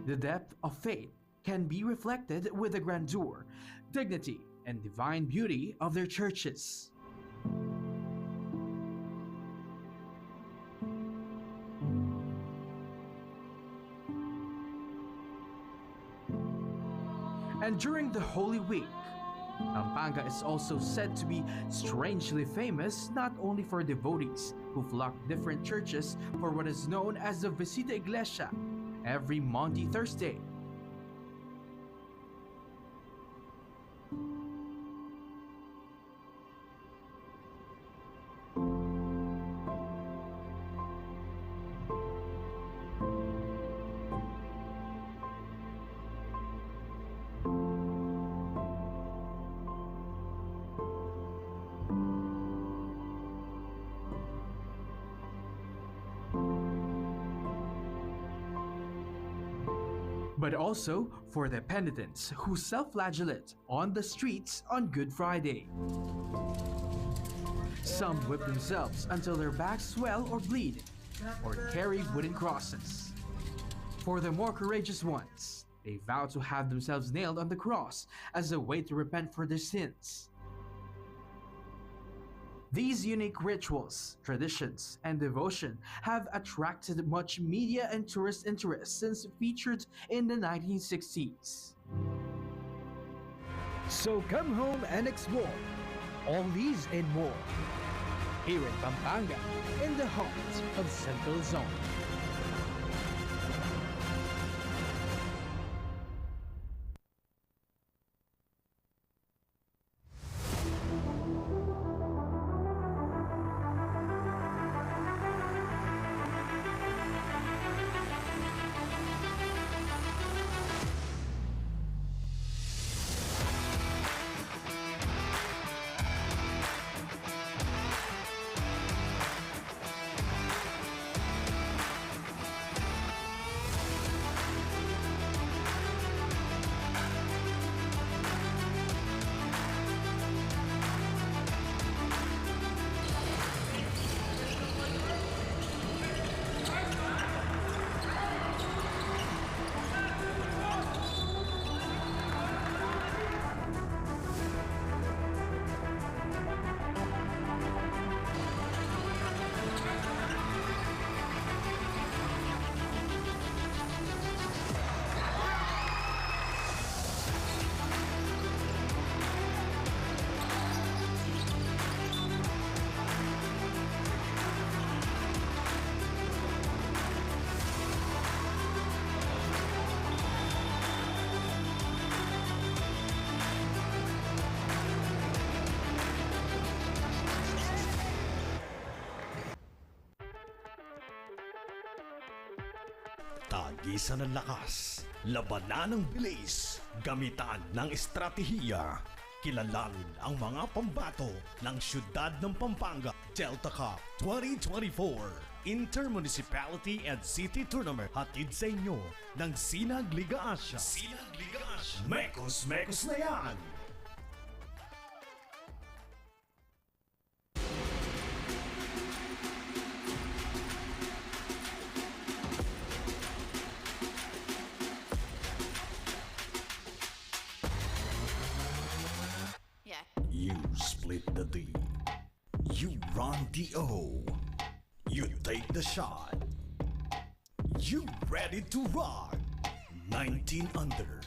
The depth of faith can be reflected with the grandeur, dignity, and divine beauty of their churches. And during the Holy Week, Pampanga is also said to be strangely famous not only for devotees who flock different churches for what is known as the Visita Iglesia every Maundy Thursday. But also for the penitents who self-flagellate on the streets on Good Friday. Some whip themselves until their backs swell or bleed, or carry wooden crosses. For the more courageous ones, they vow to have themselves nailed on the cross as a way to repent for their sins. These unique rituals, traditions, and devotion have attracted much media and tourist interest since featured in the 1960s. So come home and explore all these and more here in Pampanga, in the heart of Central Zone. Tagisan ng lakas, labanan ng bilis, gamitan ng estratehiya. Kilalanin ang mga pambato ng siyudad ng Pampanga Delta Cup 2024 Intermunicipality and City Tournament. Hatid sa inyo ng Sinag Liga Asia. Mekos na yan! Yeah. You split the D. You run the O. You take the shot. You ready to rock. 19 under.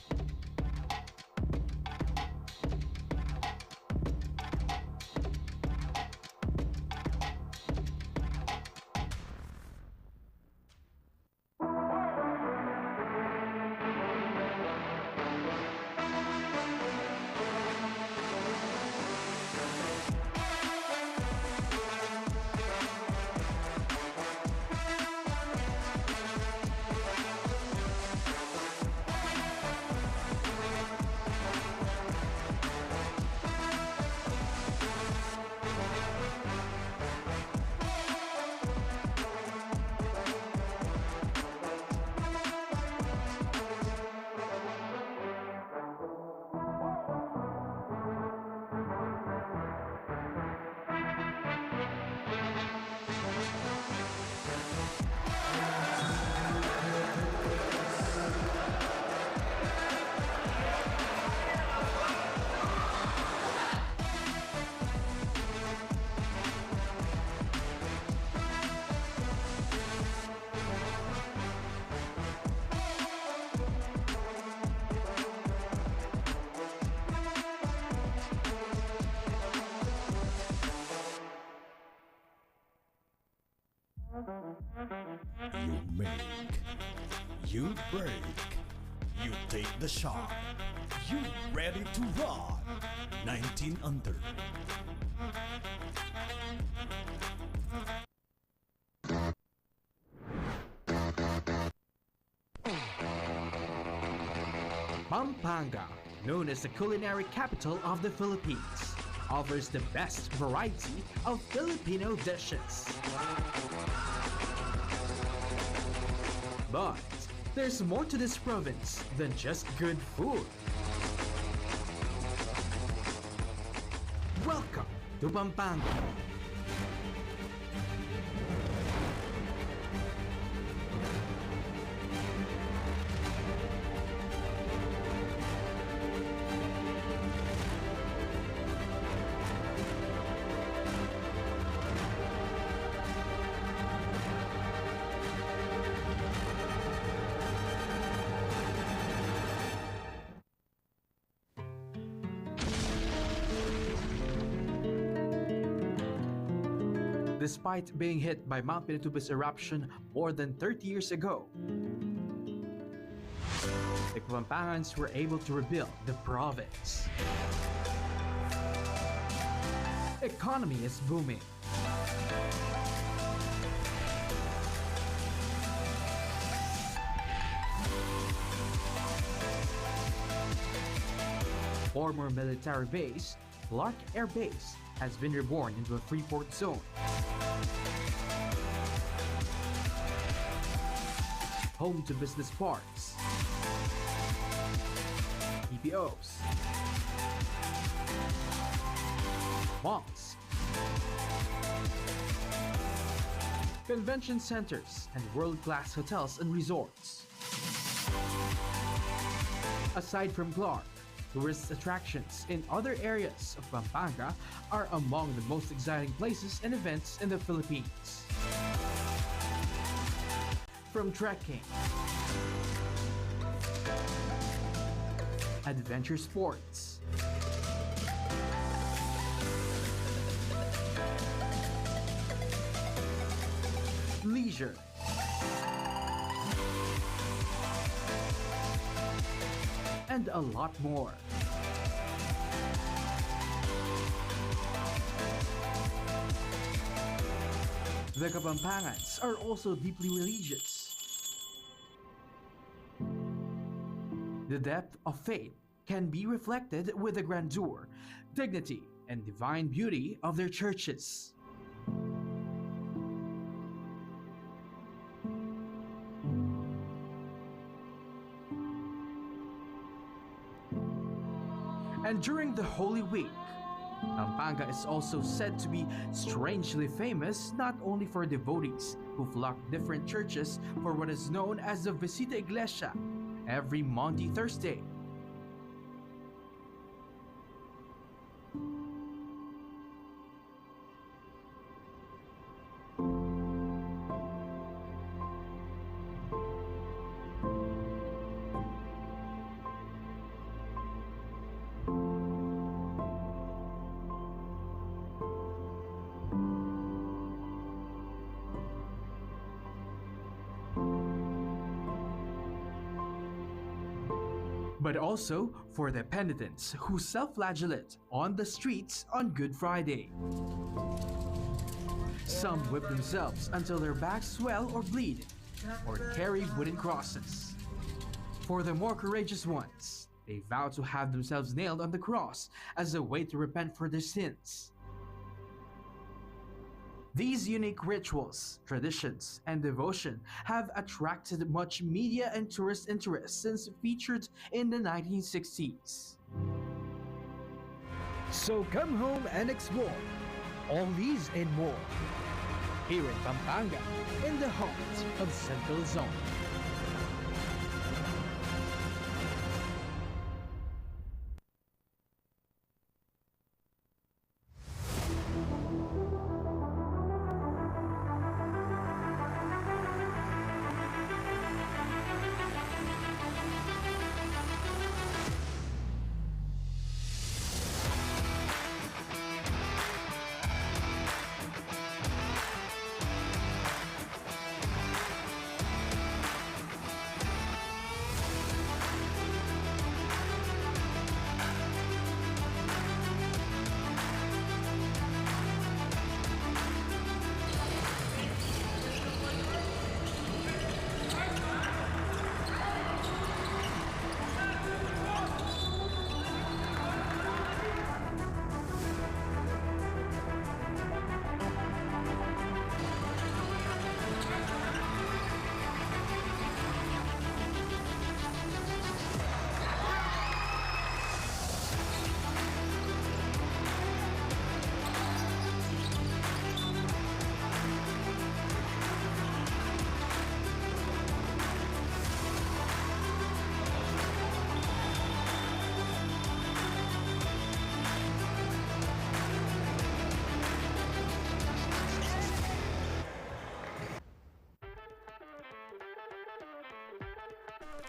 You make, you break, you take the shot, you ready to rock. 19 under. Pampanga, known as the culinary capital of the Philippines, offers the best variety of Filipino dishes. But there's more to this province than just good food. Welcome to Pampanga. Despite being hit by Mount Pinatubo's eruption more than 30 years ago, the Pampangans were able to rebuild the province. Economy is booming. Former military base, Clark Air Base, has been reborn into a Freeport zone. Home to business parks, EPOs, malls, convention centers, and world-class hotels and resorts. Aside from Clark, tourist attractions in other areas of Pampanga are among the most exciting places and events in the Philippines. From trekking, adventure sports, leisure, and a lot more. The Kapampangans are also deeply religious. The depth of faith can be reflected with the grandeur, dignity, and divine beauty of their churches. And during the Holy Week, Pampanga is also said to be strangely famous not only for devotees who flock different churches for what is known as the Visita Iglesia every Maundy Thursday. But also for the penitents who self-flagellate on the streets on Good Friday. Some whip themselves until their backs swell or bleed, or carry wooden crosses. For the more courageous ones, they vow to have themselves nailed on the cross as a way to repent for their sins. These unique rituals, traditions, and devotion have attracted much media and tourist interest since featured in the 1960s. So come home and explore all these and more here in Pampanga, in the heart of Central Zone.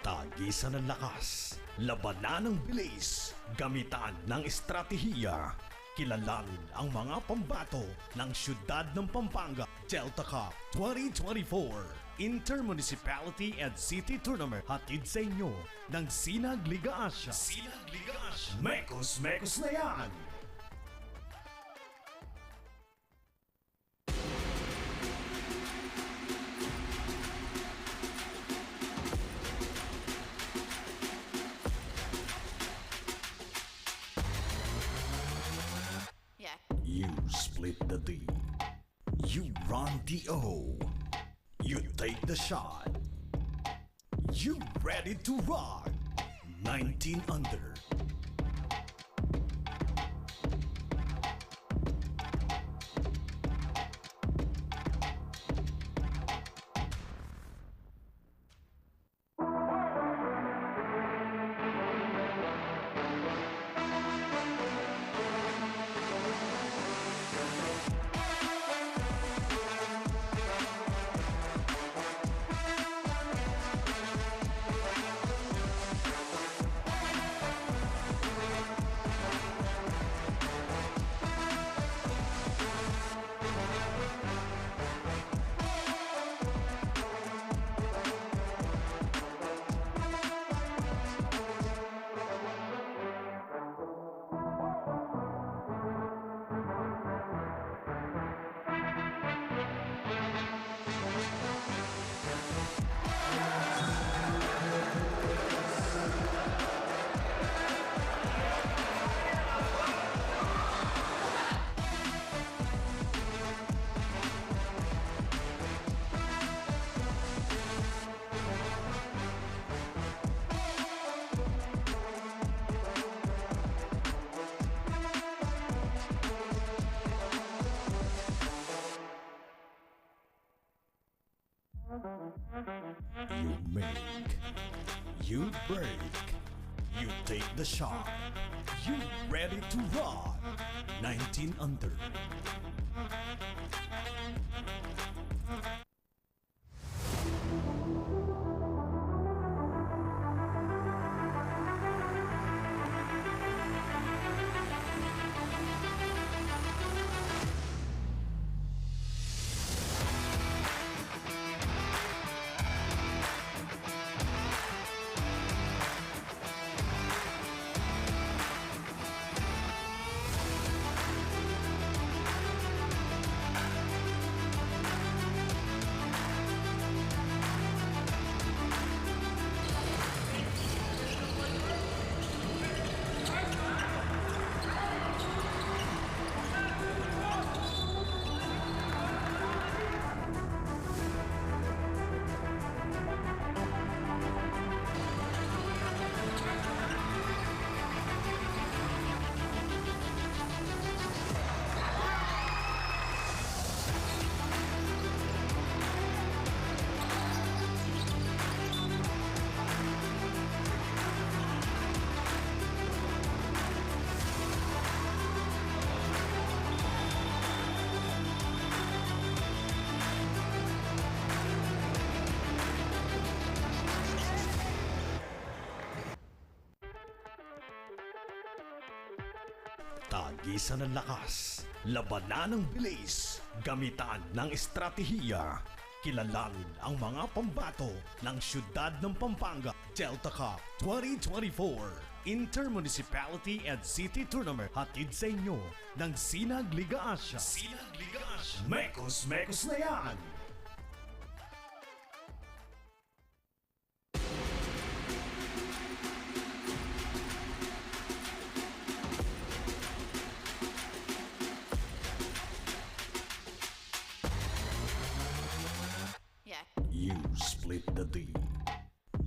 Tagisan ng lakas, labanan ng bilis, gamitan ng estratehiya. Kilalanin ang mga pambato ng siyudad ng Pampanga Delta Cup 2024 Intermunicipality and City Tournament. Hatid sa inyo ng Sinag Liga Asia. Mekos na yan! You split the D. You run the O. You take the shot. You ready to rock. 19 under. You make, you break, you take the shot. You ready to rock? 19 under. Tagisan ng lakas, labanan ng bilis, gamitan ng estratehiya. Kilalanin ang mga pambato ng siyudad ng Pampanga Delta Cup 2024 Intermunicipality and City Tournament, hatid sa inyo ng Sinag Liga Asya. Sinag Liga Asya. Mekos na yan! You split the D.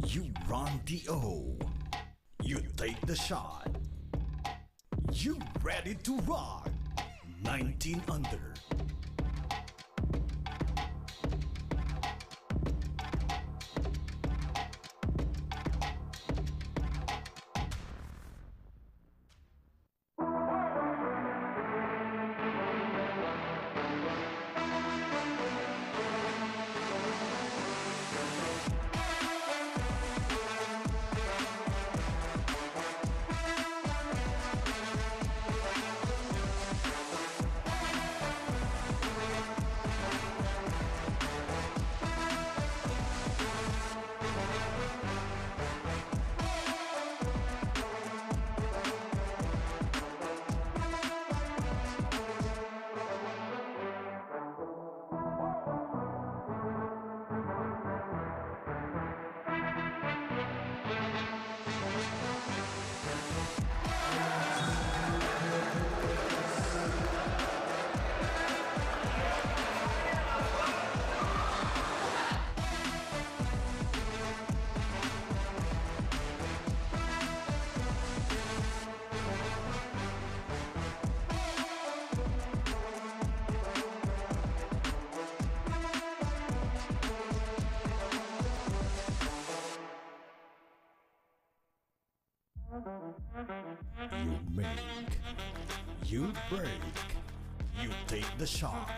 You run the O. You take the shot. You ready to rock? 19 under. You make, you break, you take the shot.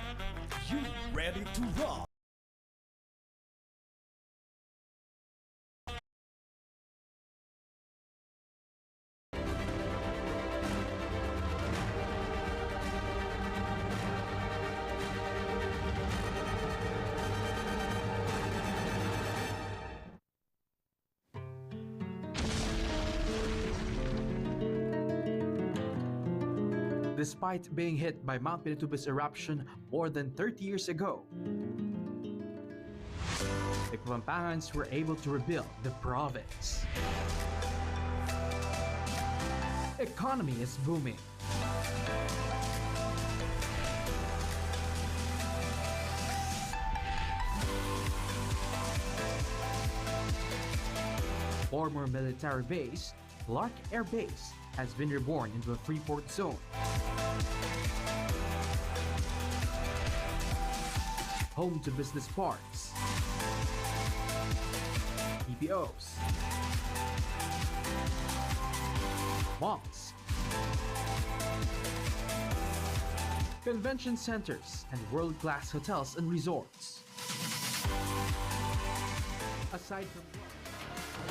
You ready to rock? Despite being hit by Mount Pinatubo's eruption more than 30 years ago, the Kapampangans were able to rebuild the province. Economy is booming. Former military base, Clark Air Base, has been reborn into a Freeport zone. Home to business parks, BPOs, malls, convention centers, and world-class hotels and resorts. Aside from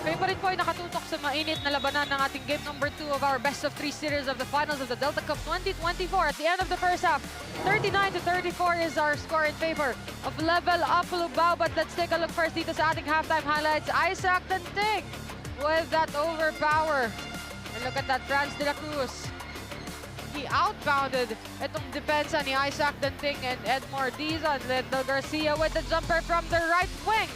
Kayo pa rin po ay nakatutok sa mainit na labanan ng ating game number 2 of our best of 3 series of the finals of the Delta Cup 2024. At the end of the first half, 39-34 is our score in favor of Level Up Lubao. But let's take a look first dito sa ating halftime highlights. Isaac Tanting with that overpower. And look at that, Franz de la Cruz. He outbounded itong depensa ni Isaac Tanting and Edmore Dizon. Lendo Garcia with the jumper from the right wing.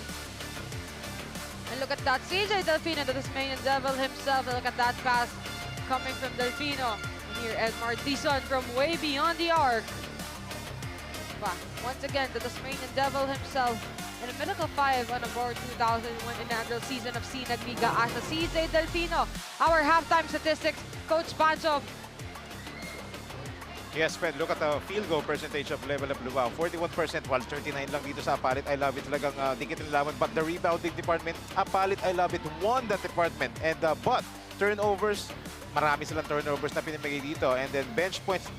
And look at that, CJ Delfino, the Tasmanian Devil himself. And look at that pass coming from Delfino. And here, Edmar Dizon from way beyond the arc. Once again, the Tasmanian Devil himself in a Pinnacle 5 on a board 2001 inaugural season of Sinag Liga Asa. CJ Delfino, our halftime statistics. Coach Pancho. Yes, Ben, look at the field goal percentage of Level Up Lubao. 41% while 39 lang dito sa Apalit. I love it. Talagang dikit ng laban. But the rebounding department, Apalit, I love it, won that department. And but turnovers, marami silang turnovers na pinamigay dito. And then bench points,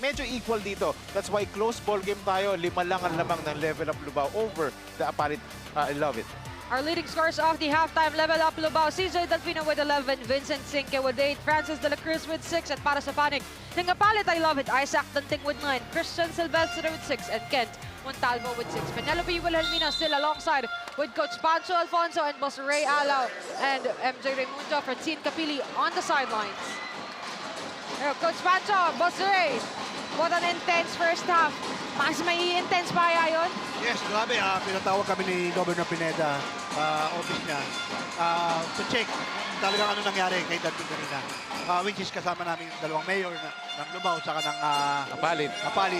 medyo equal dito. That's why close ball game tayo. 5 lang ang lamang ng Level Up Lubao over the Apalit. I love it. Our leading scorers of the halftime, Level Up Lubao, CJ Delfino with 11, Vincent Sinque with 8, Francis de la Cruz with 6, at para sa panig ng Apalit, I love it, Isaac Tanting with 9, Christian Silvestre with 6, and Kent Montalvo with 6. Penelope Wilhelmina still alongside with Coach Pancho Alfonso and Boss Ray Alao and MJ Raimundo, Francine Capili on the sidelines. Here, Coach Pancho, Boss Ray, what an intense first half. Mas may intense pa yun? Yes, grabe. Pinatawag kami ni Governor Pineda, office niya, to check talagang ano nangyari kay Dating kanina. Which is kasama namin yung dalawang mayor ng Lubao saka ng Apalit.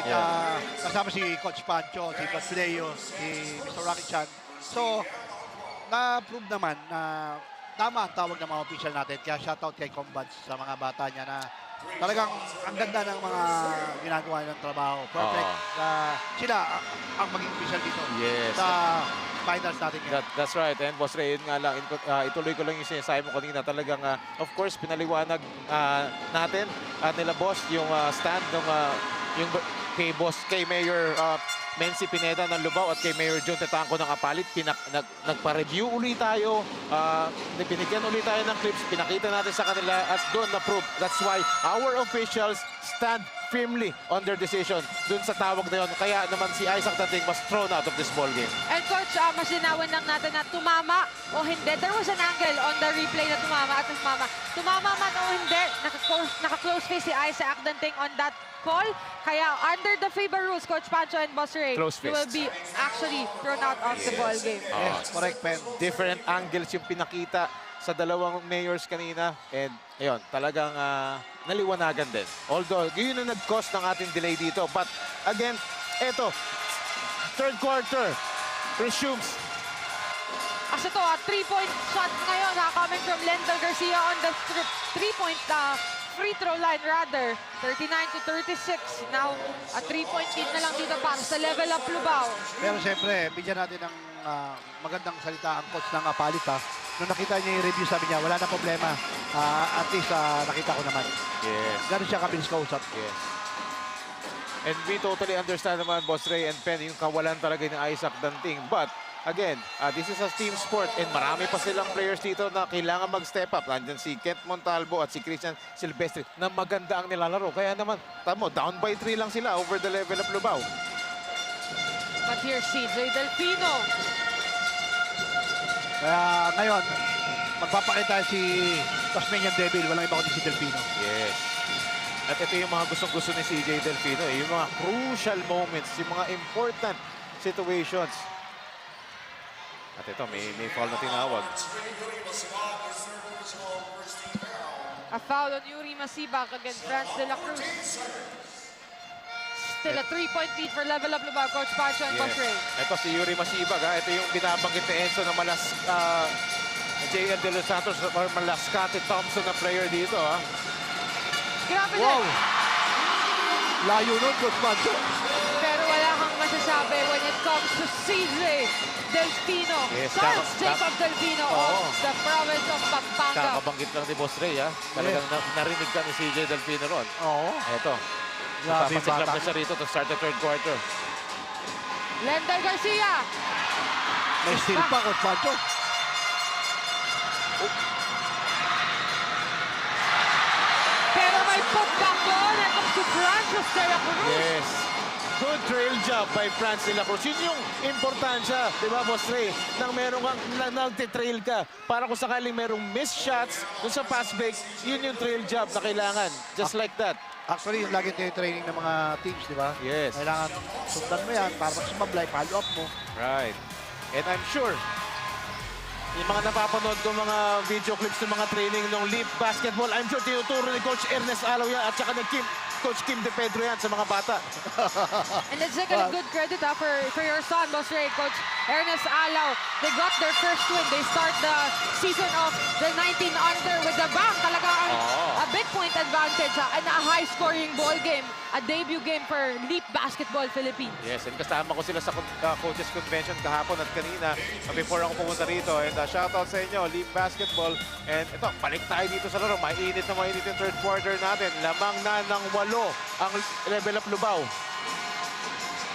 Yeah. Kasama si Coach Pancho, si Patleo, si Mr. Rocky Chan. So, na-prove naman na tama ang tawag ng mga official natin. Kaya shoutout kay Combats sa mga bata niya na talagang ang ganda ng mga ginagawa ng trabaho. Perfect. Sila ang maging official dito. Yes. Sa finals natin ngayon. That's right. And Boss Ray, yun nga lang, ituloy ko lang yung sinasabi mo kanina. Talagang, of course, pinaliwanag natin nila Boss yung stand ng yung kay Boss, kay Mayor Mency Pineda ng Lubao at kay Mayor John Tetanco ng Apalit. Nagpa-review ulit tayo, binigyan ulit tayo ng clips, pinakita natin sa kanila at doon na-prove. That's why our officials stand firmly on their decision dun sa tawag na yun. Kaya naman si Isaac Tanting was thrown out of this ball game. And Coach, mas linawin lang natin na tumama o hindi. There was an angle on the replay na tumama at tumama. Tumama man o hindi, naka-close face si Isaac Tanting on that call. Kaya under the FIBA rules, Coach Pancho and Boss Ray, you will be actually thrown out of the ball game. Yes, correct, Pen. Different angles yung pinakita sa dalawang mayors kanina. And ayun, talagang naliwanagan din. Although, yun ang nag-cause ng ating delay dito. But again, eto, third quarter resumes. As ito, 3-point shot ngayon coming from Lendl Garcia on the three-point free throw line rather. 39-36. Now, a 3-point lead na lang dito para sa Level Up Lubao. Pero siyempre, bigyan natin ng magandang salita ang coach ng Apalit. Nung nakita niya yung review, sabi niya, wala na problema. At least nakita ko naman. Yes. Ganun siya kabilis kausap. Yes. And we totally understand naman, Boss Ray and Pen, yung kawalan talaga ni Isaac Tanting. But, again, this is a team sport and marami pa silang players dito na kailangan mag-step up. Nandiyan si Kent Montalvo at si Christian Silvestre na maganda ang nilalaro. Kaya naman, tamo, down by 3 lang sila over the Level Up Lubao. But here's CJ Delfino. Kaya ngayon, magpapakita si Tasmanian Devil. Walang iba kundi si Delfino. Yes. At ito yung mga gustong-gusto ni CJ Delfino. Yung mga crucial moments, yung mga important situations. At ito, may foul na tinawag. A foul on Yuri Masibak against Franz de la Cruz. Still a 3-point lead for Level Up Lubao, Coach Pancho and Boss Ray. Ito si Yuri Masibag. Ito yung binabanggit ni Enzo na JL De Los Santos or Malascate Thompson na player dito. Grabe Wow! din. Layo nun, Coach Pancho. Pero wala kang masasabi. grabe when it comes to CJ Delfino. Yes, Charles Jacob Delfino Oo. of the province of Pampanga. Kakabanggit lang ni Boss Ray, ha? Talagang narinig ka ni CJ Delfino ron. Oo. Eto. Grabe yung Papasiklap bata. na siya rito to start the third quarter. Lender Garcia. May steal pa, Coach Pancho. Pero may putback doon. Ito si Francis de la Cruz. Yes. Good trail job by Franz de la Cruz. Yun yung importansya, di ba, Boss Ray? Nang meron kang nagtitrail ka, para kung sakaling merong missed shots dun sa pass break, yun yung trail job na kailangan. Just like that. Actually, yung lagi training ng mga teams, di ba? Yes. Kailangan sundan mo yan para pag sumablay, follow up mo. Right. And I'm sure, yung mga napapanood ko mga video clips ng mga training ng Leap Basketball, I'm sure tinuturo ni Coach Ernest Alaw yan at saka ni Coach Kim De Pedro yan sa mga bata. And let's take a good credit for your son, Boss Ray, Coach Ernest Alaw. They got their first win. They start the season of the 19 under with the bang. Talaga a big point advantage and a high-scoring ball game. A debut game for Leap Basketball Philippines. Yes, and kasama ko sila sa Coaches Convention kahapon at kanina before ako pumunta rito. And shoutout sa inyo, Leap Basketball. And ito, balik tayo dito sa laro. Mainit na mainit yung third quarter natin. Lamang na ng 8 ang level up Lubao.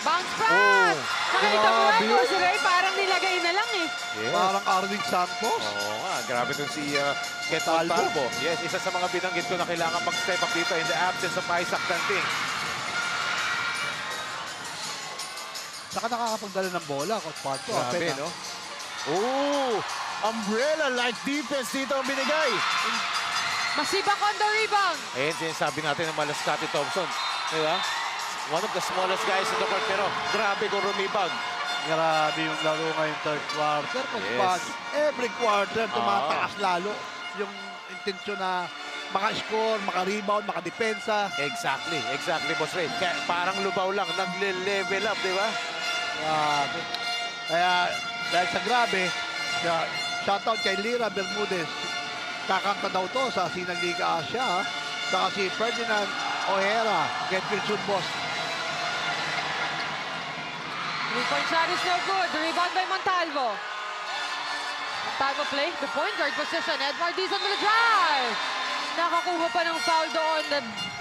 Bounce pass! Nakita mo grabe yan, Boss Ray, parang nilagay na lang eh. Yes. Parang Arvin Santos. Oo nga, grabe itong si Ket Montalvo. Yes, isa sa mga binanggit ko na kailangan mag-step up dito in the absence of Isaac Danting. Saka nakakapagdala ng bola, Coach Pancho. Grabe, no? Oh, umbrella-like defense dito ang binigay. Masibak on the rebound. Ayan, sinasabi natin ng Malascati Thompson. Diba? One of the smallest guys in the court, pero grabe kung rumibag. Grabe yung laro ngayong third quarter, Coach Yes. Pancho. Every quarter, tumataas lalo yung intensyon na maka-score, maka-rebound, maka-depensa. Exactly, Boss Ray. Kaya parang Lubao lang, nagle-level up, di ba? Grabe. Kaya dahil sa grabe, shoutout kay Lira Bermudez. Kakanta daw to sa Sinang Liga Asia. Saka si Ferdinand O'Hara, Get Wilson Boss. 3-point shot is no good. The rebound by Montalvo. Montalvo play the point guard position. Edward Dizon will drive. Nakakuha pa ng foul doon.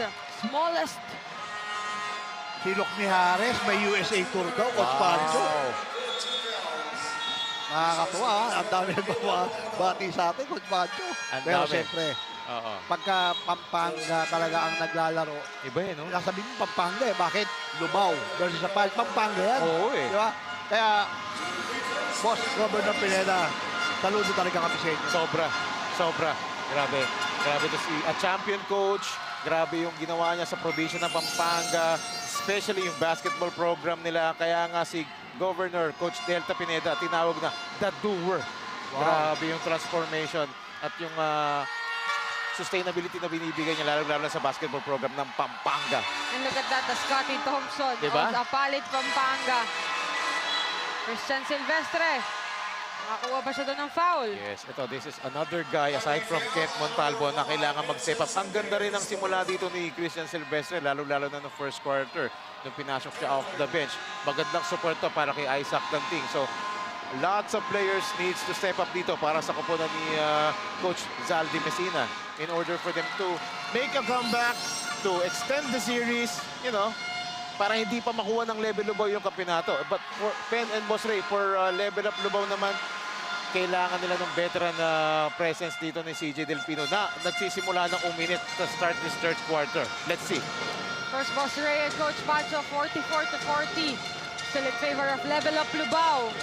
The smallest. Si Lokmi Harris, may USA Tour daw, Coach Pancho. Nakakatuwa, ang dami nagbabati sa atin, Coach Pancho. Ang Pero dami. siyempre, Oo. pagka Pampanga talaga ang naglalaro, Iba eh, no? nasabihin mo Pampanga eh, bakit Lubao versus sa Pampanga yan. Oo eh. Di ba? Kaya, Boss Governor Pineda, saludo talaga kami sa inyo. Sobra. Grabe to si a champion coach. Grabe yung ginawa niya sa provision ng Pampanga, especially yung basketball program nila. Kaya nga si Governor Coach Delta Pineda tinawag na the doer. Grabe yung transformation at yung sustainability na binibigay niya lalo sa basketball program ng Pampanga. And look at that, the Scotty Thompson Diba? of Apalit, Pampanga. Christian Silvestre. Nakakuha pa siya doon ng foul. Yes, this is another guy aside from Ket Montalvo na kailangan mag-step up. Ang ganda rin ang simula dito ni Christian Silvestre, lalo-lalo na no first quarter nung pinasok siya off the bench. Magandang support to para kay Isaac Danting. So, lots of players needs to step up dito para sa koponan ni Coach Zaldi Messina in order for them to make a comeback, to extend the series, para hindi pa makuha ng Level Lubao yung kampyonato. But for Pen and Boss Ray, for Level Up Lubao naman, kailangan nila ng veteran presence dito ni CJ Delfino na nagsisimula ng uminit to start this third quarter. Let's see. First, Boss Ray and Coach Pancho, 44-40. Still in favor of Level Up Lubao.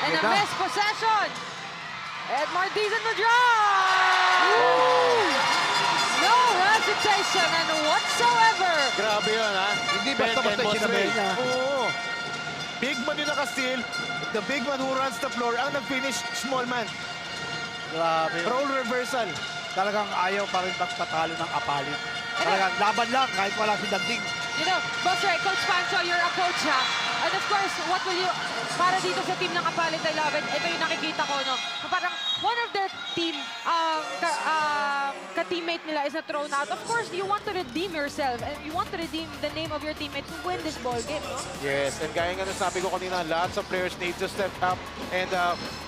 And a missed possession. Ed Martizan the drive! No hesitation and whatsoever. Grabe yun, ha? Hindi Pen basta-basta and Boss sinabi Ray. niya. Oo. Big man yung naka-steal. The big man who runs the floor ang nag-finish small man. Grabe. Role reversal. Talagang ayaw pa rin magpatalo ng Apalit. Talagang laban lang kahit wala si Danting. Boss Ray, Coach Pancho, you're a coach, ha? And of course, what will you, para dito sa team ng Apalit, I love it. Ito yung nakikita ko, no? Parang one of their team ka-teammate nila is na thrown out, of course, you want to redeem yourself and you want to redeem the name of your teammate to win this ball game, no? Yes, and gaya nga sabi ko kanina, lots of players need to step up and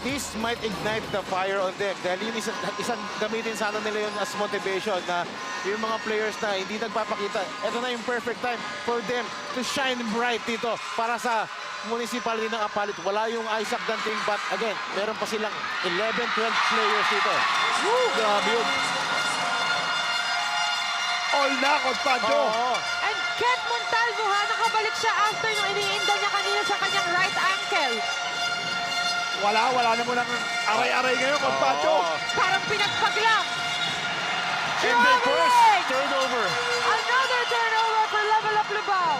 this might ignite the fire on them. Dahil yun isang gamitin sana nila yun as motivation na yung mga players na hindi nagpapakita, ito na yung perfect time for them to shine bright dito para sa municipality ng Apalit. Wala yung Isaac Danting, but again, meron pa silang 11-12 players dito. Woo! Grabe yun. All na, Constancio. Oo. And Ket Montalvo, ha, nakabalik siya after nung iniinda niya kanina sa kanyang right ankle. Wala na mo ng aray-aray ngayon, Constancio. Oo. Parang pinagpag lang. And the first Traveling! turnover. Another turnover for Level Up Lubao.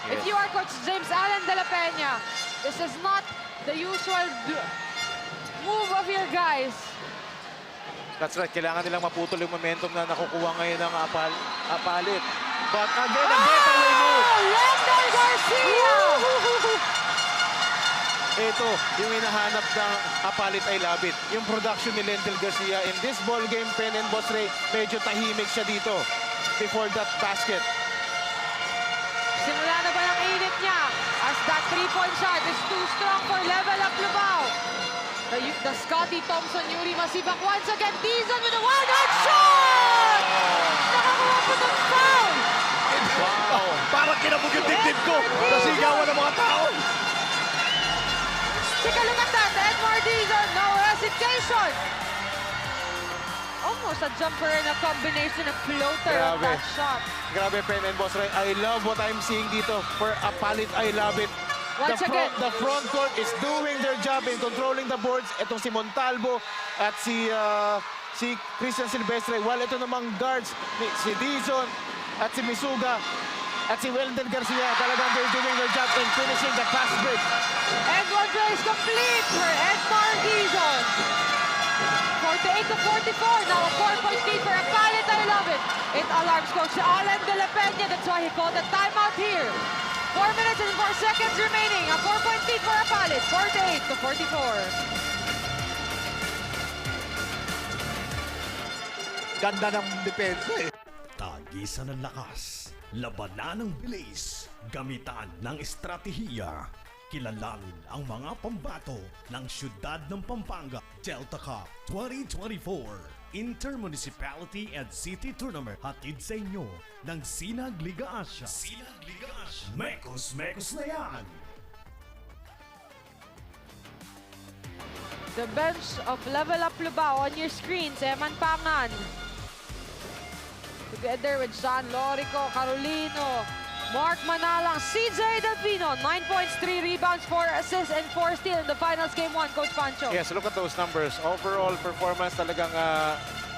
If Yes. you are Coach James Allen de la Peña, this is not the usual move of your guys. That's right, kailangan nilang maputol yung momentum na nakukuha ngayon ng Apalit. But again, a getaway move. Lendel Garcia! Ito, yung hinahanap ng Apalit I love it. Yung production ni Lendel Garcia in this ball game, Pen and Boss Ray, medyo tahimik siya dito before that basket. Simula na ba ng init niya? As that three-point shot is too strong for Level Up Lubao. The Scotty Thompson Yuri Masibak once again. Dizon with a one-hand shot! Nakakuha po ng foul! Wow! Parang kinabog yung dibdib ko. Nasigawan ng mga tao. Take a look at that. Edward Dizon, no hesitation. Almost a jumper and a combination of floater on Grabe. that shot. Grabe, Pen and Boss Ray. I love what I'm seeing dito for Apalit. I love it. Once again. The front court is doing their job in controlling the boards. Itong si Montalvo at si Christian Silvestre. While ito namang guards, si Dizon at si Misuga at si Weldon Garcia, talagang they're doing their job in finishing the fast break. And one play is complete for Edmar Dizon. 48 to 44. Now a 4-point lead for Apalit. I love it. It alarms Coach Allen de la Peña. That's why he called a timeout here. 4 minutes and 4 seconds remaining. A 4-point lead for Apalit. 48 to 44. Ganda ng depensa eh. Tagisan ng lakas, labanan ng bilis, gamitan ng estratehiya. Kilalanin ang mga pambato ng siyudad ng Pampanga. Delta Cup 2024 Intermunicipality and City Tournament. Hatid sa inyo ng Sinag Liga Asya. Sinag Liga Asya. Mekos na yan! The bench of Level Up Lubao on your screens. Eman Pangan. Together with John Lorico, Carolino, Mark Manalang, CJ Delfino, 9 points, 3 rebounds, 4 assists, and 4 steals in the finals game 1, Coach Pancho. Yes, look at those numbers. Overall performance talagang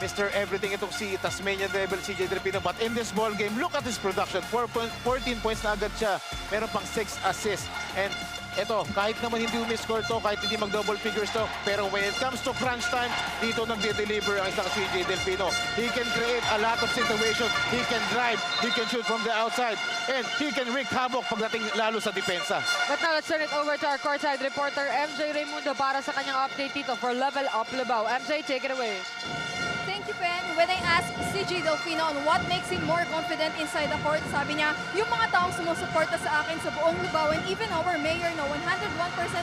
Mr. Everything itong si Tasmanian Devil, CJ Delfino. But in this ball game, look at his production. 14 points na agad siya. Meron pang 6 assists. And ito, kahit naman hindi umiscore to, kahit hindi mag-double figures to, pero when it comes to crunch time, dito nagde-deliver ang isang CJ Delfino. He can create a lot of situations. He can drive. He can shoot from the outside. And he can wreak havoc pagdating lalo sa depensa. But now let's turn it over to our courtside reporter, MJ Raimundo, para sa kanyang update dito for Level Up Lubao. MJ, take it away. Thank you, Pen. When I asked CJ Delfino on what makes him more confident inside the court, sabi niya, yung mga taong sumusuporta sa akin sa buong Lubao and even our mayor, no, 101%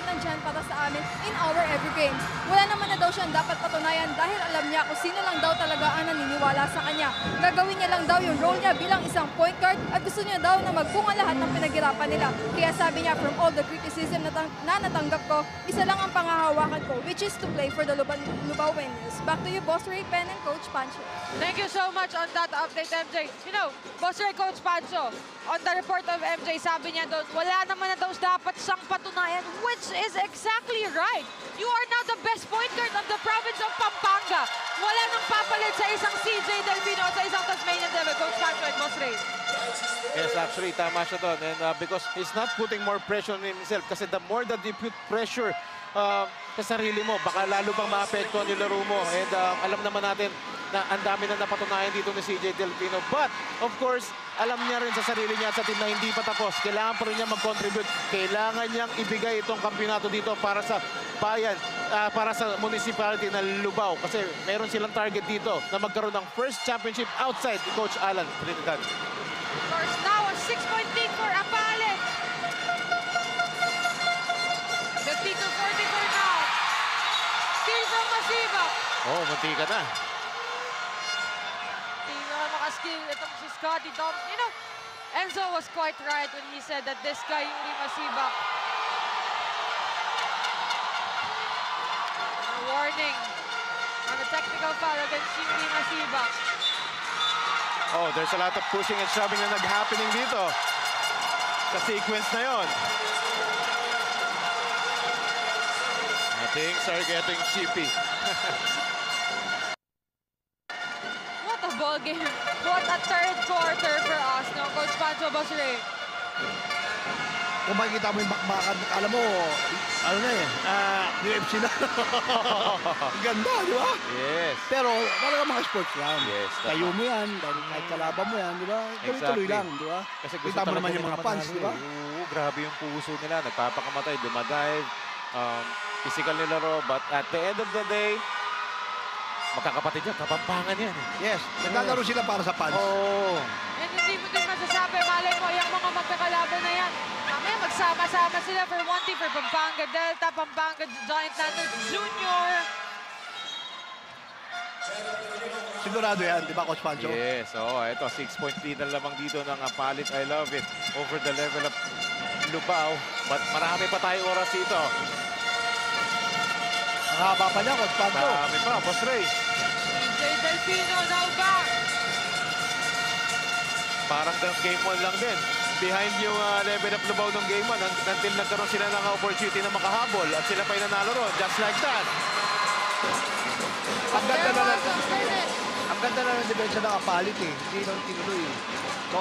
nandyan para sa amin in our every games. Wala naman na daw siyang dapat patunayan dahil alam niya kung sino lang daw talaga ang naniniwala sa kanya. Gagawin niya lang daw yung role niya bilang isang point guard at gusto niya daw na magbunga lahat ng pinaghirapan nila. Kaya sabi niya, from all the criticism na natanggap ko, isa lang ang pangahawakan ko, which is to play for the Lubao Winners. Back to you, Boss Ray, Pen, and Coach Pancho. Thank you so much on that update, MJ. You know, Boss Ray, Coach Pancho, on the report of MJ, sabi niya doon, wala naman na daw dapat siyang patunayan, which is exactly right. You are now the best point guard of the province of Pampanga. Wala nang papalit sa isang CJ Delfino at sa isang Tasmanian Devil, Coach Pancho and Boss Ray. Yes, actually, tama siya doon. And because he's not putting more pressure on himself. Kasi the more that you put pressure sa sarili mo, baka lalo pang maapektuhan yung laro mo. And alam naman natin, na ang dami na napatunayan dito ni CJ Delfino. But, of course, alam niya rin sa sarili niya at sa team na hindi pa tapos. Kailangan pa rin niya mag-contribute. Kailangan niyang ibigay itong kampyonato dito para sa bayan, para sa municipality ng Lubao. Kasi meron silang target dito na magkaroon ng first championship outside ni Coach Alan Trinidad. There's now a 6-point lead for Apalit. 52-44 now. Steal from Masiba. Oh, munti ka na. Makaskill itong si Scotty Thompson. You know, Enzo was quite right when he said that this guy, Yuri Masiba, a warning on a technical foul against Yuri Masiba. Oh, there's a lot of pushing and shoving na nag-happening dito. Sa sequence na yon. Things are getting chippy. What a ball game. What a third quarter for us, no? Coach Pancho Basre. Kung makikita mo yung bakbakan, alam mo, ano na UFC na. Ganda, di ba? Yes. Pero, talaga mga sports lang. Yes, tama. Tayo mo yan, dahil kahit kalaban mo yan, di ba? Tuloy-tuloy lang, di ba? Kasi gusto Kita mo talaga naman yung nila mga fans, manalo di ba? Oo, grabe yung puso nila. Nagpapakamatay, dumadive, physical nilaro. But at the end of the day, magkakapatid yan, kapampangan yan. Yes, naglalaro sila para sa fans. Oh. And hindi mo din masasabi, malay mo, yung mga magkakalaban na yan. Mamaya magsama-sama sila for one team, for Pampanga Delta, Pampanga Giant Lanterns Junior. Sigurado yan, di ba, Coach Pancho? Yes, ito, 6-point lead na lamang dito ng Apalit. I love it. Over the level of Lubao. But marami pa tayong oras dito. Ang haba pa niya, Coach Pancho. Marami pa, Boss Ray. CJ Delfino now back. Parang game 1 lang din. Behind yung level up Lubao ng game 1 until nagkaroon sila ng opportunity na makahabol at sila pa yung nanalo ron. Just like that. Ang ganda There na was lang. a minute. Ang ganda na ng depensa ng Apalit eh. Hindi nang tinuloy. So,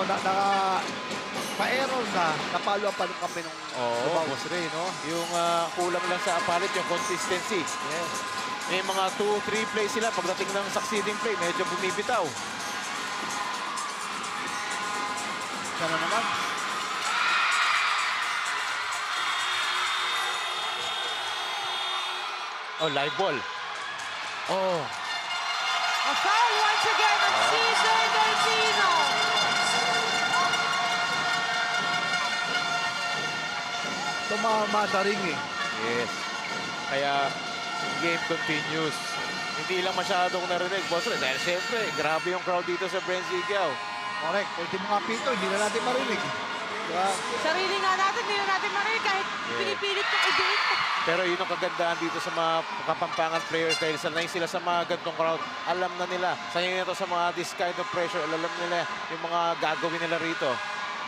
pa-error na, napalo ang palungkapi ng Oo, Boss Ray, no? Yung kulang lang sa Apalit, yung consistency. Yes. May mga 2-3 plays sila. Pagdating ng succeeding play, medyo bumibitaw. Sana naman. Oh, live ball. Oh, A foul once again on CJ Delfino. Tumama sa ring eh. yes. Kaya, game continues. Hindi lang masyadong narinig, Boss Ray. Dahil siyempre, grabe yung crowd dito sa Brent Sigaw. Correct. Pwede mga pito, hindi na natin marinig. Diba? Sarili nga natin, hindi na natin marinig kahit pinipilit yung i-date. Pero yun ang kagandahan dito sa mga Kapampangan players dahil sanay sila sa mga gantong crowd. Alam na nila. Sanay nito sa mga this kind of pressure. Alam nila yung mga gagawin nila rito.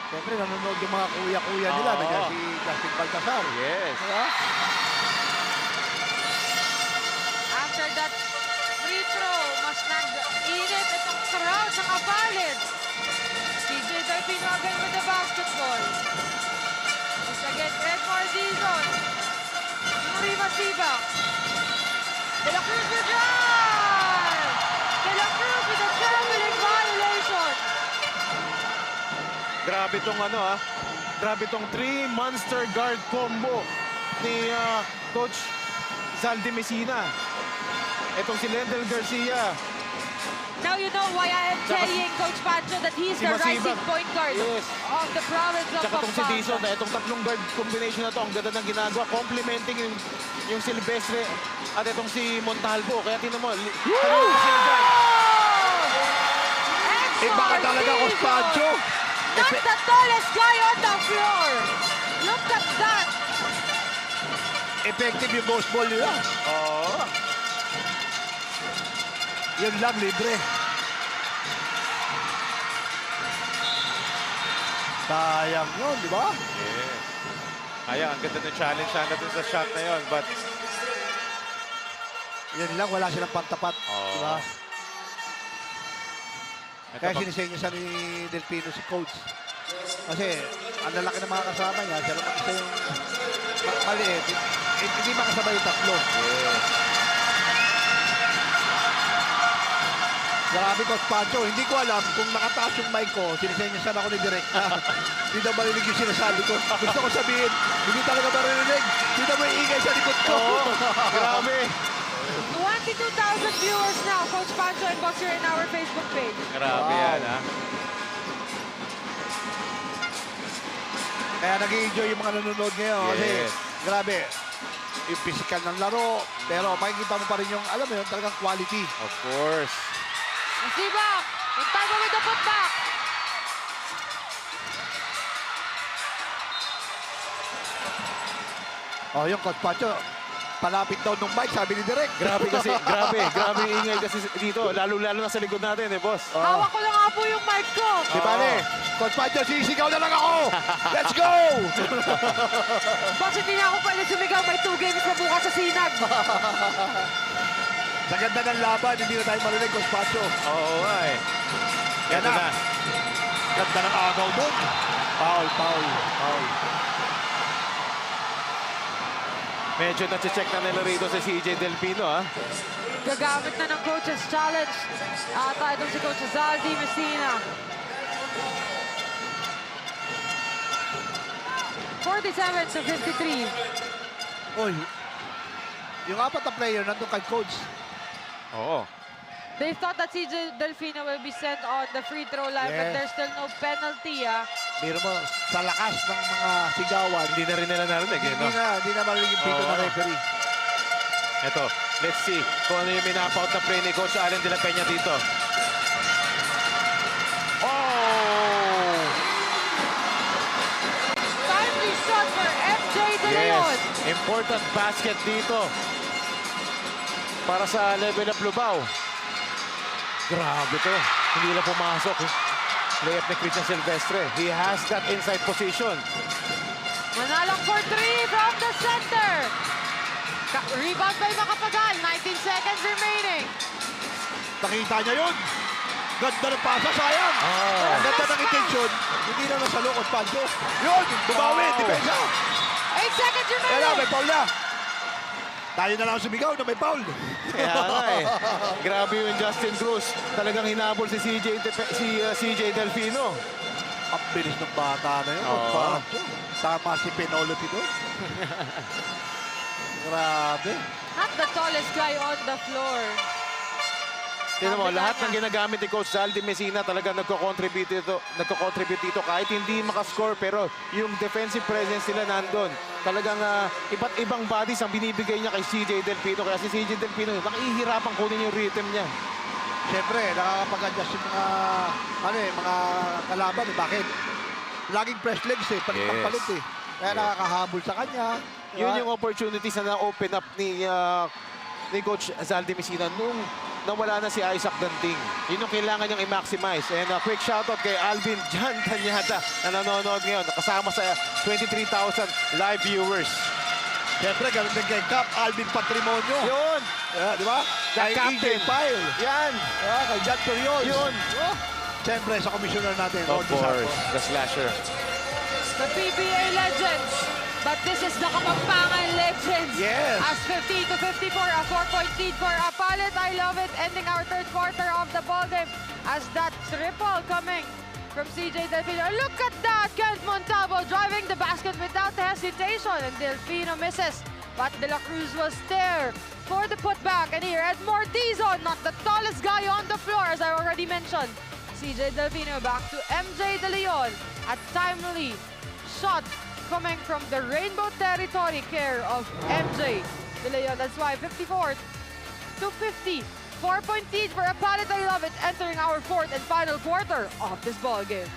Siyempre, nanonood yung mga kuya-kuya nila. Oo. Nandiyan si Justin Baltasar. Yes. Diba? After that free throw, mas nag-init itong crowd ng Apalit. CJ Delfino again with the basketball. Once again, Edmar Dizon. Yuri Masiba. De La Cruz with drive! De La Cruz with a traveling violation. Grabe tong grabe tong 3 monster guard combo ni Coach Zaldi Messina. Itong si Lendel Garcia. Now you know why I am saying, Coach Pancho, that he's Si the Masiba. rising point guard Yes. of the province of Tsaka itong si Dizon, Pampanga. itong tatlong guard combination na to, ang ganda ng ginagawa, complementing yung Silvestre at itong si Montalvo. Kaya tinan mo, kanina sila dyan. Iba ka talaga, Coach Pancho. Not the tallest guy on the floor. Look at that. Effective yung ghost ball nila. Oo. Yun lang, libre. Sayang yun, di ba? Yes. Kaya, ang ganda ng challenge sana dun sa shot na yun. But, Yan lang, wala silang pantapat. Oo. Di ba? ito Kaya pa- sinisenya siya ni Delfino si coach. Kasi ang lalaki ng mga kasama niya, siya lang isa yung maliit. Hindi makasabay yung tatlo. Yes. Grabe, Coach Pancho. Hindi ko alam kung nakataas yung mic ko, sinisenyasan ako ni Direkta. Hindi na marinig yung sinasabi ko. Gusto ko sabihin, hindi talaga marinig. Hindi na may ingay sa likod ko. Grabe. 22,000 viewers now, Coach Pancho and Boss Ray in our Facebook page. Grabe yan, ha? Kaya nag-i-enjoy yung mga nanonood ngayon. Kasi, Yes. grabe, yung physical ng laro. Pero makikita mo pa rin yung, alam mo yun, talagang quality. Of course. Sibak, Montalvo with the putback. Oh, yung Coach Pancho, palapit daw nung mic, sabi ni Direk. Grabe kasi, grabe yung ingay kasi dito. Lalo-lalo na sa likod natin, boss. Hawak ko na nga po yung mic ko. Di ba, Coach Pancho, sisigaw na lang ako! Let's go! Boss, hindi na ako pwede sumigaw. May 2 games na bukas sa Sinag. Sa ganda ng laban, hindi na tayo marinig, Coach Pancho. Oo nga eh. Yan Ito na. Ganda ng agaw doon. Foul. Medyo na-check na nila rito si CJ Delfino, ha? Gagamit na ng coach's challenge. Itong si Coach Zaldi Messina. 47 to 53. Oy, yung apat na player nandun kay Coach. Oo. They thought that CJ Delfino will be sent on the free throw line, but Yes. there's still no penalty. Biro mo, sa lakas ng mga sigawan, Hindi na rin nila narinig, eh, no? hindi na marinig yung pito Oo. ng referee. Ito, let's see kung ano yung minapout na play ni Coach Allen de la Peña dito. Oh! Timely shot for MJ De Leon. Yes, important basket dito para sa level of Lubao. Grabe to. Hindi na pumasok. Layup ni Christian Silvestre. He has that inside position. Manalang for 3 from the center. Rebound by Macapagal. 19 seconds remaining. Nakita niya yun. Ganda ng pasa, sayang. Ganda ng intention. Hindi na nasa Coach Pancho. Yun, bumawi, depensa. 8 seconds Kaya remaining. may foul na. Tayo na lang sumigaw na may foul. Kaya nga eh. Grabe yung Justin Cruz. Talagang hinabol si CJ Delfino. Ang bilis ng bata na yun, Coach Oo. Pancho. Tama si Penoloty doon. Grabe. Not the tallest guy on the floor. Tignan mo, lahat ng ginagamit ni Coach Zaldi Messina talaga nagko-contribute dito kahit hindi makascore pero yung defensive presence nila nandun. Talagang iba't ibang bodies ang binibigay niya kay CJ Delfino kaya si CJ Delfino nakihirapang kunin yung rhythm niya. Siyempre, nakakapag-adjust yung mga kalaban. Bakit? Laging press legs palit eh. Kaya nakakahabol sa kanya. Yun yung opportunities na na-open up ni Coach Zaldi Messina nung nawala na si Isaac Danting. Yun yung kailangan niyang i-maximize. And a quick shoutout kay Alvin Jan Tanyata na nanonood ngayon. Kasama sa 23,000 live viewers. Siyempre, ganun din kay Cap, Alvin Patrimonio. Yun! Di ba? The Kay captain. EJ Pyle. Yan! Kay Jan Period. Yun! Siyempre, sa commissioner natin. Of Ronnie course, Santos. the slasher. The PBA legends. But this is the Kapampangan legends. Yes. As 50 to 54, a 4-point lead for Apalit. I love it. Ending our third quarter of the ballgame as that triple coming from CJ Delfino. Look at that! Kent Montalvo driving the basket without hesitation. And Delfino misses. But De La Cruz was there for the putback. And here, Edmore Dizon, not the tallest guy on the floor, as I already mentioned. CJ Delfino back to MJ De Leon. A timely shot coming from the Rainbow Territory care of MJ De Leon. That's why 54 to 50. 4-point lead for Apalit. I love it. Entering our fourth and final quarter of this ball game.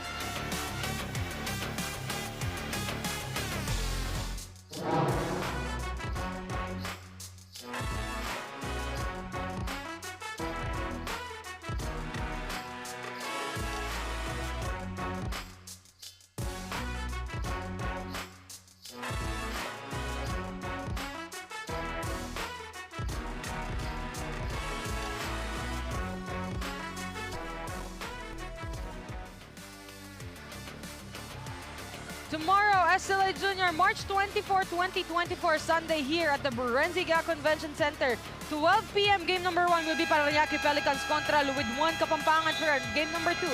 Tomorrow, SLA Junior, March 24, 2024, Sunday here at the Burenziga Convention Center. 12 p.m. game number 1 will be Parañaque Pelicans kontra Luwid 1 Kapampangan for game number 2.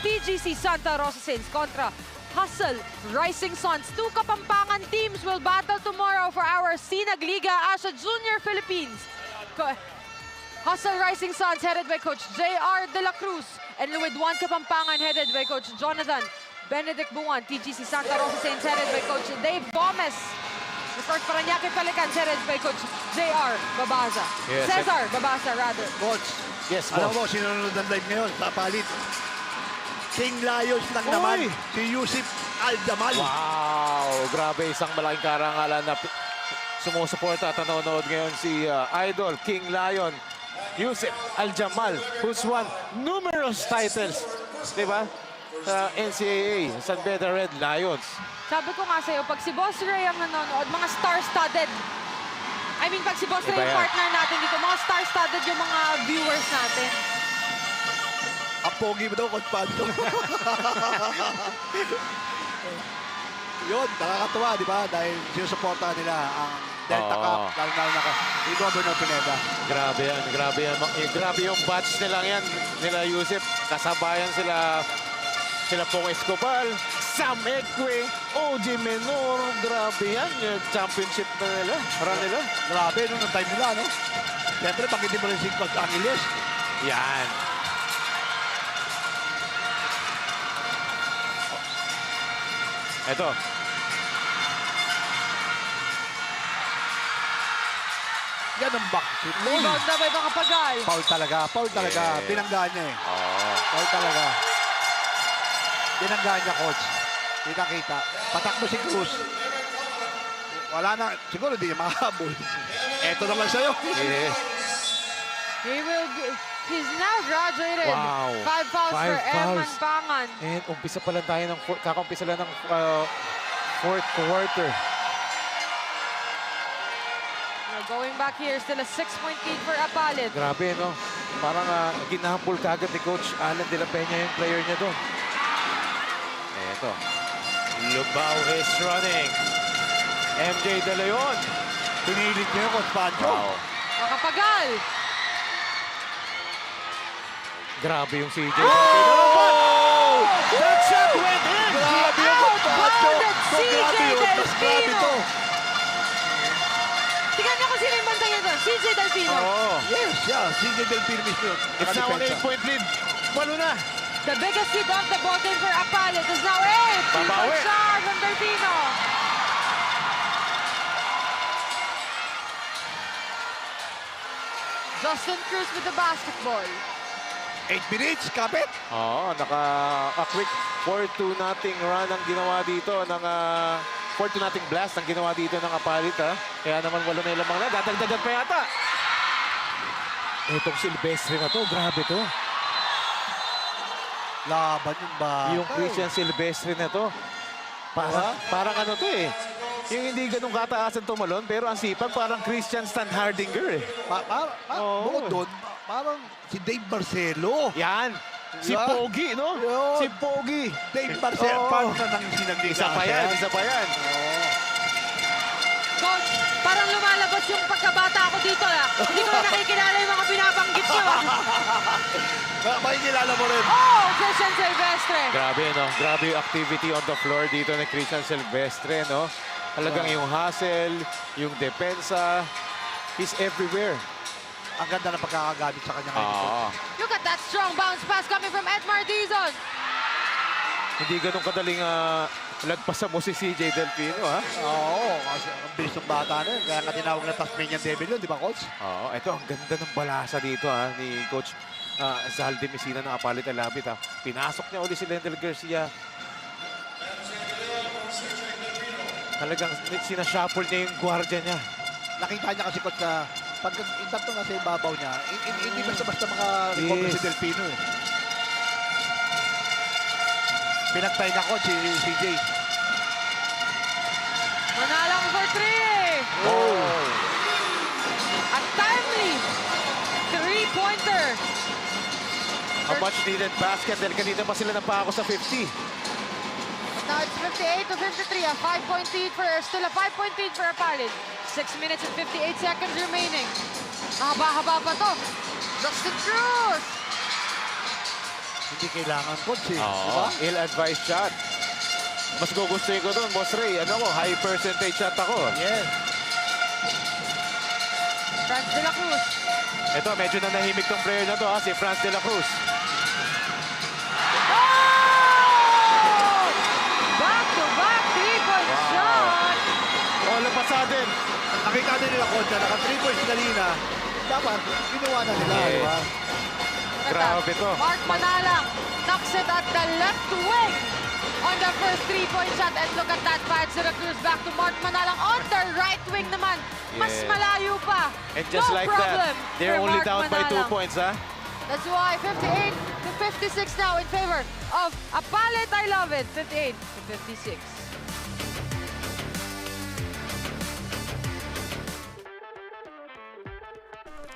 TGC Santa Rosa Saints kontra Hustle Rising Suns. 2 Kapampangan teams will battle tomorrow for our Sinag Liga Asia Junior Philippines. Hustle Rising Suns headed by Coach J.R. De La Cruz and Luwid 1 Kapampangan headed by Coach Jonathan Benedict Buwan. TGC Santa Rosa Saints headed by Coach Dave Gomez. The first Parañaque Pelicans headed by Coach J.R. Babaza. Yes, Cesar Babaza, rather. Coach, Yes, alam boss. mo, sinunod ng live ngayon sa palit. King Lions lang naman, Uy! si Yusuf Al-Jamal. Wow! Grabe, isang malaking karangalan na sumusuporta at nanonood ngayon si Idol, King Lion, Yusuf Al-Jamal, who's won numerous titles, di ba? Sa NCAA, San Beda Red Lions. Sabi ko nga sa'yo, pag si Boss Ray ang nanonood, mga star-studded. I mean, pag si Boss Ray Iba yung yan. partner natin dito, mga star-studded yung mga viewers natin. Ang pogi mo daw, Coach Pancho. Yun, nakakatuwa, di ba? Dahil sinusuporta nila ang Delta Oo. Cup, lalo na ni Governor Pineda. Grabe yan, grabe yan. Grabe yung batch nila yan, nila Yusuf. Kasabayan sila Pong Escopal, Sam Ekwe, OG Menor. Grabe yan, yung championship na nila. Run nila. Grabe, no, nung time nila, no? Siyempre, pag hindi mo rin si Coach Angeles, Yan. Eto. yan ang backstreet. Rebound na by Makapagal. Foul talaga, foul talaga. Yeah. Binanggaan niya eh. Oh. Foul talaga. Binanggaan niya, Coach. Kita-kita. Patakbo si Cruz. Wala na. Siguro hindi niya makahabol. Eto naman sa'yo. Yes. He's now graduated. Wow. 5 fouls Five for Eman fouls. Pangan. And umpisa pa lang tayo ng kakaumpisa lang ng fourth quarter. Going back here, still a 6-point lead for Apalit. Grabe, no? Parang ginahapol kagad ni Coach Alan de la Peña yung player niya doon. Eto. Lubao is running. MJ De Leon. Pinilit niya yung Coach Pancho. Wow. Makapagal. Grabe yung CJ. Oh! That shot went in! Grabe yung Coach Pancho. Outbounded So, CJ grabe yun. Mas grabe Delfino. to. Tingnan niyo kung sino yung bantay niya doon. CJ Delfino. Oh. Yes, yeah. CJ Delfino mismo. It's now an 8-point lead. Walo na. The biggest lead of the ball game for Apalit is now 8. Babawi. Shot from Delfino. Justin Cruz with the basketball. 8 minutes, kapit. Oo, naka-quick 4-2 nating run ang ginawa dito ng 4-2 nating blast ang ginawa dito ng Apalit, ha? Kaya naman wala na ilamang na. Dadagdagan pa yata. Itong Silvestre na to, grabe to. Laban yung ba? Yung Christian Silvestre na to. Parang ano to eh. Yung hindi ganun kataasan tumalon, pero ang sipag parang Christian Stan Hardinger eh. Oo. Bukod doon, parang si Dave Marcelo. Yan. Si Diba? Pogi, no? Yun. Si Pogi. Dave Marcelo. Oo. Paano na nang sinagliga? Isa pa yan, isa pa yan. Coach, parang lumalabas yung pagkabata ko dito. Hindi ko na nakikilala yung mga binabanggit niyo. Makikilala mo rin. Oh, Christian Silvestre. Grabe, no? Grabe yung activity on the floor dito ni Christian Silvestre, no? Talagang yung hustle, yung depensa, he's everywhere. Ang ganda ng pagkakagamit sa kanya ngayon. Oo. Look at that strong bounce pass coming from Edmar Dizon. Hindi ganun kadaling lagpasan mo si CJ Delfino, ha? Oo, kasi ang bilis ng bata na yun. Kaya nga tinawag na Tasmanian Devil yun, di ba, Coach? Oo, ito ang ganda ng balasa dito, ha? Ni Coach Zaldi Mesina ng Apalit Alabit, ha? Pinasok niya ulit si Lendel Garcia. Talagang sinashuffle niya yung gwardiya niya. Nakita niya kasi, Coach, na pag intanto nga sa ibabaw niya, hindi basta-basta maka-recover si Delfino, eh. Pinagtay na, Coach, si CJ. Manalang for 3. Oh! A timely 3-pointer. A much-needed basket dahil kanina pa sila napako sa 50. Now it's 58-53, a 5-point lead for, still a 5-point lead for Apalit. 6 minutes and 58 seconds remaining. Haba-haba pa to. Justin Cruz. Hindi kailangan, coach eh. Oo, Diba? ill-advised shot. Mas gugustuhin ko doon, Boss Ray. Ano ko, high percentage shot ako. Yes. Franz de la Cruz. Ito, medyo nanahimik tong player na to, si Franz de la Cruz. Oh! Back-to-back three-point shot. All of a sudden, Nakita din nila, coach, na naka 3 points kanina. Dapat, ginawa na nila, Yes. diba? grabe to. Mark Manalang knocks it at the left wing on the first three-point shot. And look at that, Franz de la Cruz back to Mark Manalang on the right wing naman. Mas Yeah. malayo pa. And just no like problem that, they're for only Mark down by 2 Manalang. points, ha? That's why 58 to 56 now in favor of Apalit. I love it. 58 to 56.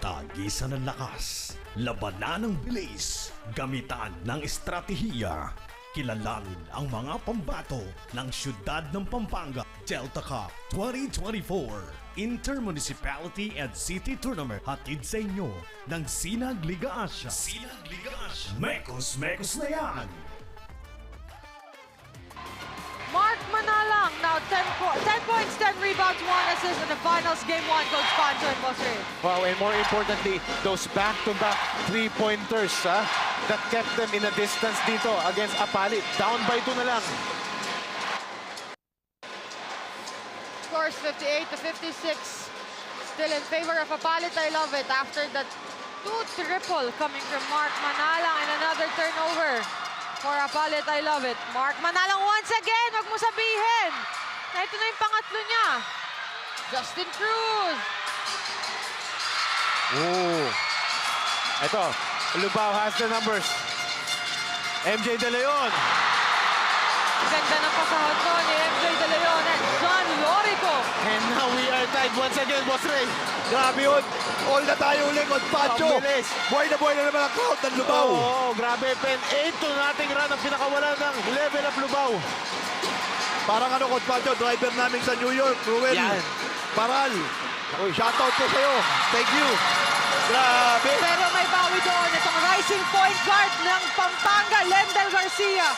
Tagisan ng lakas, labanan ng bilis, gamitan ng estratehiya. Kilalanin ang mga pambato ng siyudad ng Pampanga. Delta Cup 2024 Intermunicipality and City Tournament hatid sa inyo ng Sinag Liga Asia. Sinag Liga Asia. Mekos na yan! Mark Manalang now 10 points, 10 rebounds, 1 assist in the finals. Game 1, Coach Pancho and Boss Ray. Wow, and more importantly, those back-to-back three-pointers, ha? That kept them in a distance dito against Apalit. Down by 2 na lang. Scores 58 to 56. Still in favor of Apalit. I love it. After that 2-triple coming from Mark Manalang and another turnover for Apalit. I love it. Mark Manalang once again. Wag mo sabihin na ito na yung pangatlo niya. Justin Cruz. Ooh. Ito, Lubao has the numbers. MJ De Leon. Ganda ng pasahod ko ni MJ De Leon and John Lorico. And now we are tied once again, Boss Ray. Grabe yun. All na tayo ulit, coach Pancho. Ang bilis. Buhay na naman ang crowd ng Lubao. Oo, grabe, Pen. 8 to nating run ang pinakawalan ng level of Lubao. Parang ano, coach Pancho, driver namin sa New York, Ruel. Yan. Paral. Shoutout po sa'yo. Thank you. Grabe. Pero may bawi doon itong rising point guard ng Pampanga, Lendel Garcia.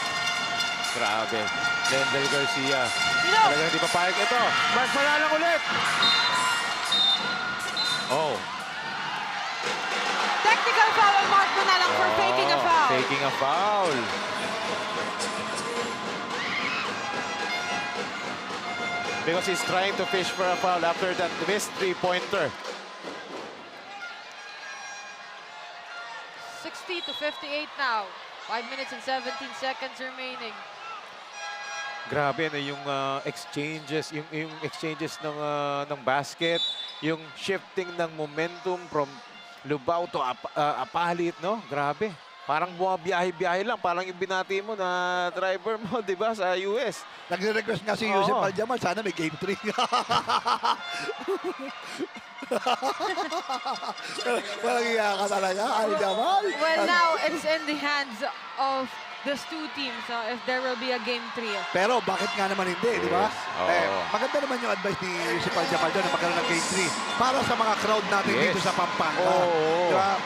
Grabe. Lendel Garcia. You know, Talagang hindi papayag. Ito, Mark Manalang ulit. Oh. technical foul on Mark Manalang for faking a foul. Faking a foul. Because he's trying to fish for a foul after that missed three-pointer. 60 to 58 now. 5 minutes and 17 seconds remaining. Grabe na yung exchanges, yung exchanges ng basket, yung shifting ng momentum from Lubao to Apalit, no? Grabe. Parang bumabiyahe-biyahe lang. Parang yung binati mo na driver mo, di ba, sa US. Nagre-request nga si Oo. Yusef Aljamal, sana may game 3. Walang iya ka talaga, Aljamal. Well, now it's in the hands of these two teams if there will be a game 3. Pero bakit nga naman hindi, di ba? Yes. Oo. Maganda naman yung advice ni Yusef Aljamal doon na magkaroon ng game 3 para sa mga crowd natin Yes. dito sa Pampanga. Oo. Di ba?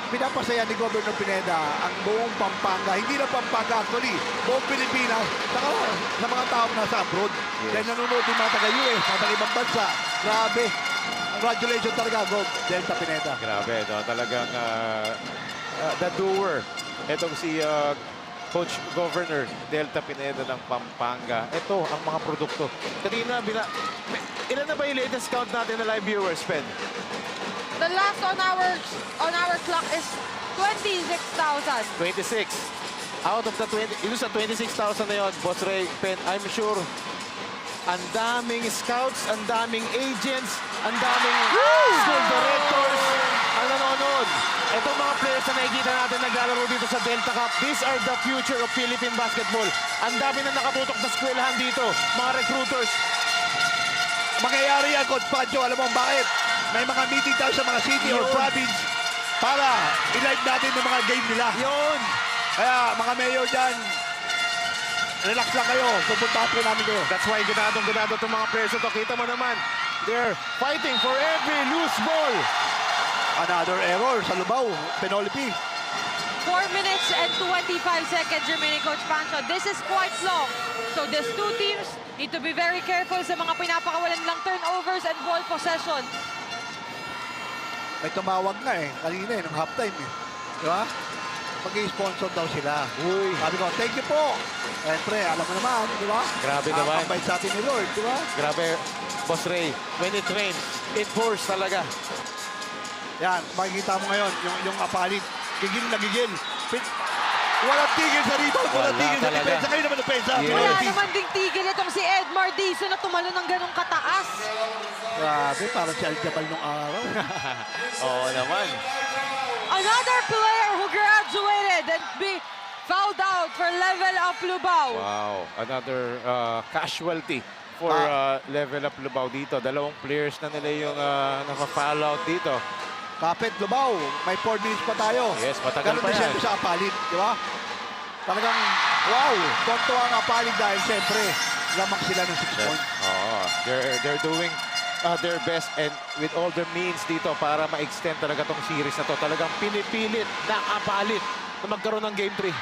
Pinapasaya ni Governor Pineda ang buong Pampanga. Hindi na Pampanga actually, buong Pilipinas, saka sa mga taong nasa abroad. Yes. Dahil nanonood yung mga taga-US, mga taga-ibang bansa. Grabe. Congratulations talaga, Gov. Delta Pineda. Grabe, no? Talagang the doer. Itong si Coach Governor Delta Pineda ng Pampanga. Ito ang mga produkto. Kanina, ilan na ba yung latest count natin na live viewers, Pen? The last on our clock is 26,000. 26. Out of the 20, ito sa 26,000 na yun, Boss Ray, Pen, I'm sure ang daming scouts, ang daming agents, ang daming school directors ang nanonood. Itong mga players na nakikita natin naglalaro dito sa Delta Cup, these are the future of Philippine basketball. Ang dami na nakatutok na eskwelahan dito, mga recruiters. Mangyayari yan, Coach Pancho. Alam mo bakit? May mga meeting tayo sa mga city or Yun. province para i-live natin yung mga game nila. Yun! Kaya mga mayor dyan, relax lang kayo. Pupuntahan po namin kayo. That's why ganadong-ganado itong mga players ito. Kita mo naman, they're fighting for every loose ball. Another error sa Lubao. Penalty. 4 minutes and 25 seconds remaining, Coach Pancho. This is quite long. So these two teams need to be very careful sa mga pinapakawalan nilang turnovers and ball possession. May tumawag na kanina nung halftime Di ba? Mag-i-sponsor daw sila. Uy. Sabi ko, thank you po. Siyempre, alam mo naman, di ba? Grabe naman. Ang sa atin ni Lord, di ba? Grabe, Boss Ray. When it rains, it pours talaga. Yan, makikita mo ngayon, yung apalit. Gigil na gigil. Walang tigil sa rebound, walang Wala tigil sa talaga. depensa. Kayo naman depensa. Yes. Wala Penalty. naman ding tigil itong si Edmar Dizon na tumalo ng ganong kataas. Grabe, parang si Aljabal nung araw. Oo naman. Another player who graduated and be fouled out for Level Up Lubao. Wow, another casualty for Level Up Lubao dito. Dalawang players na nila yung naka-foul out dito. Kapit, Lubao. May 4 minutes pa tayo. Yes, matagal Ganun pa din yan. siyempre sa apalit, di ba? Talagang, wow, tonto ang apalit dahil siyempre, lamang sila ng 6 points. Oh, they're doing their best and with all their means dito para ma-extend talaga tong series na to. Talagang pinipilit ng apalit na magkaroon ng Game 3.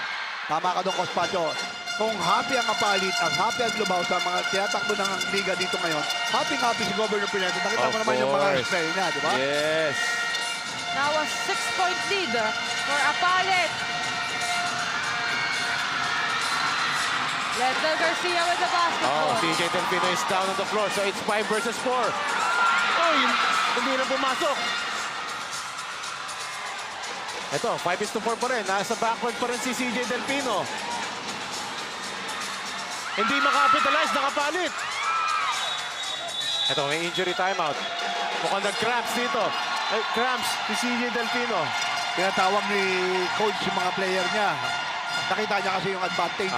Tama ka doon, Coach Pacho. Kung happy ang apalit at happy ang Lubao sa mga tinatakbo ng liga dito ngayon, happy si Governor Pineda. Nakita mo naman yung mga course. spell niya, di ba? Yes. Now a 6-point lead for Apalit. Leto Garcia with the basketball. Oh, CJ Delfino is down on the floor. So it's 5 versus 4. Uy, hindi na pumasok. Ito, 5-4 pa rin. Nasa backward pa rin si CJ Delfino. Hindi makapitalize, nakapalit. Ito, may injury timeout. Mukhang nag-cramps dito. Ay, cramps si CJ Delfino. Tinatawag ni coach yung mga player niya. Nakita niya kasi yung advantage.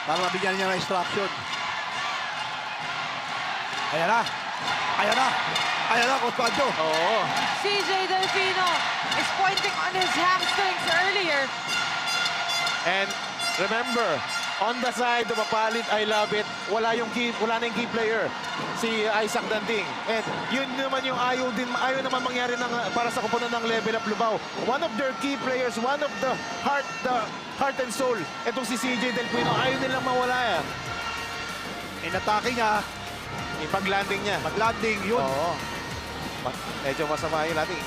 Para mabigyan niya ng instruction. Ayan na. Ayan na. Ayan na, Coach Pancho. Oo. CJ Delfino is pointing on his hamstrings earlier. And remember, on the side of Apalit, I love it. Wala na yung key player, si Isaac Danding. And yun naman yung ayaw naman mangyari para sa kupunan ng Level Up Lubao. One of their key players, one of the heart and soul. Itong si CJ Delfino, ayaw nilang mawala yan. Inatake niya. Ipag-landing niya. Pag-landing, yun. Oo. Medyo masama yung landing.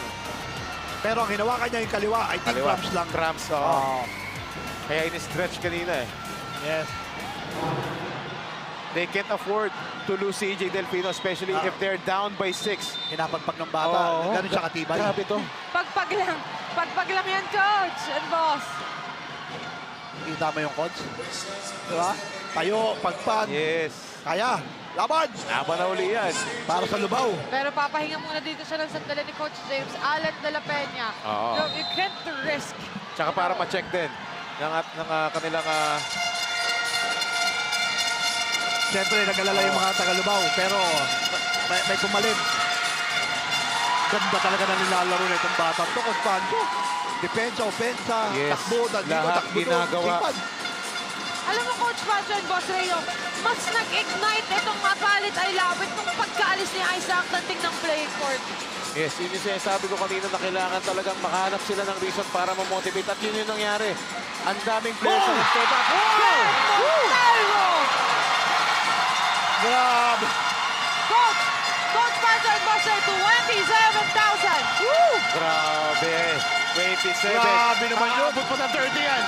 Pero ang hinawakan niya yung kaliwa, I think cramps lang. Cramps, oo. Kaya in-stretch kanina Yes. They can't afford to lose CJ Delfino, especially if they're down by 6. Hinapagpag ng bata. Ganun siya katibay. Grabe to. Pagpag lang yan, coach and boss. Kita mo yung coach? Diba? Tayo, pagpag. Yes. Kaya. Laban! Laban na uli yan. Para sa Lubao. Pero papahinga muna dito siya ng sandali ni Coach James Allen de la Peña. Oo. You can't risk. Tsaka para ma-check din ng kanilang Siyempre, nag-alala yung mga taga-Lubao. Pero may pumalim. Ganda talaga na nilalaro na itong batang to. Coach Pancho. Depensa, opensa, Yes. takbo, Lahat ginagawa. sipad. Alam mo, Coach Pancho and Boss Rayo, mas nag-ignite itong Apalit ay lawit nung pagkaalis ni Isaac Danding ng playing court. Yes, yun yung sinasabi ko kanina na kailangan talagang makahanap sila ng reason para ma-motivate. At yun yung nangyari. Ang daming players na nag-step up. Montalvo! Grabe. Coach Pancho and Boss Rayo, 27,000. Woo! Grabe. 27. Grabe naman yun. Aabot pa ng 30 yan.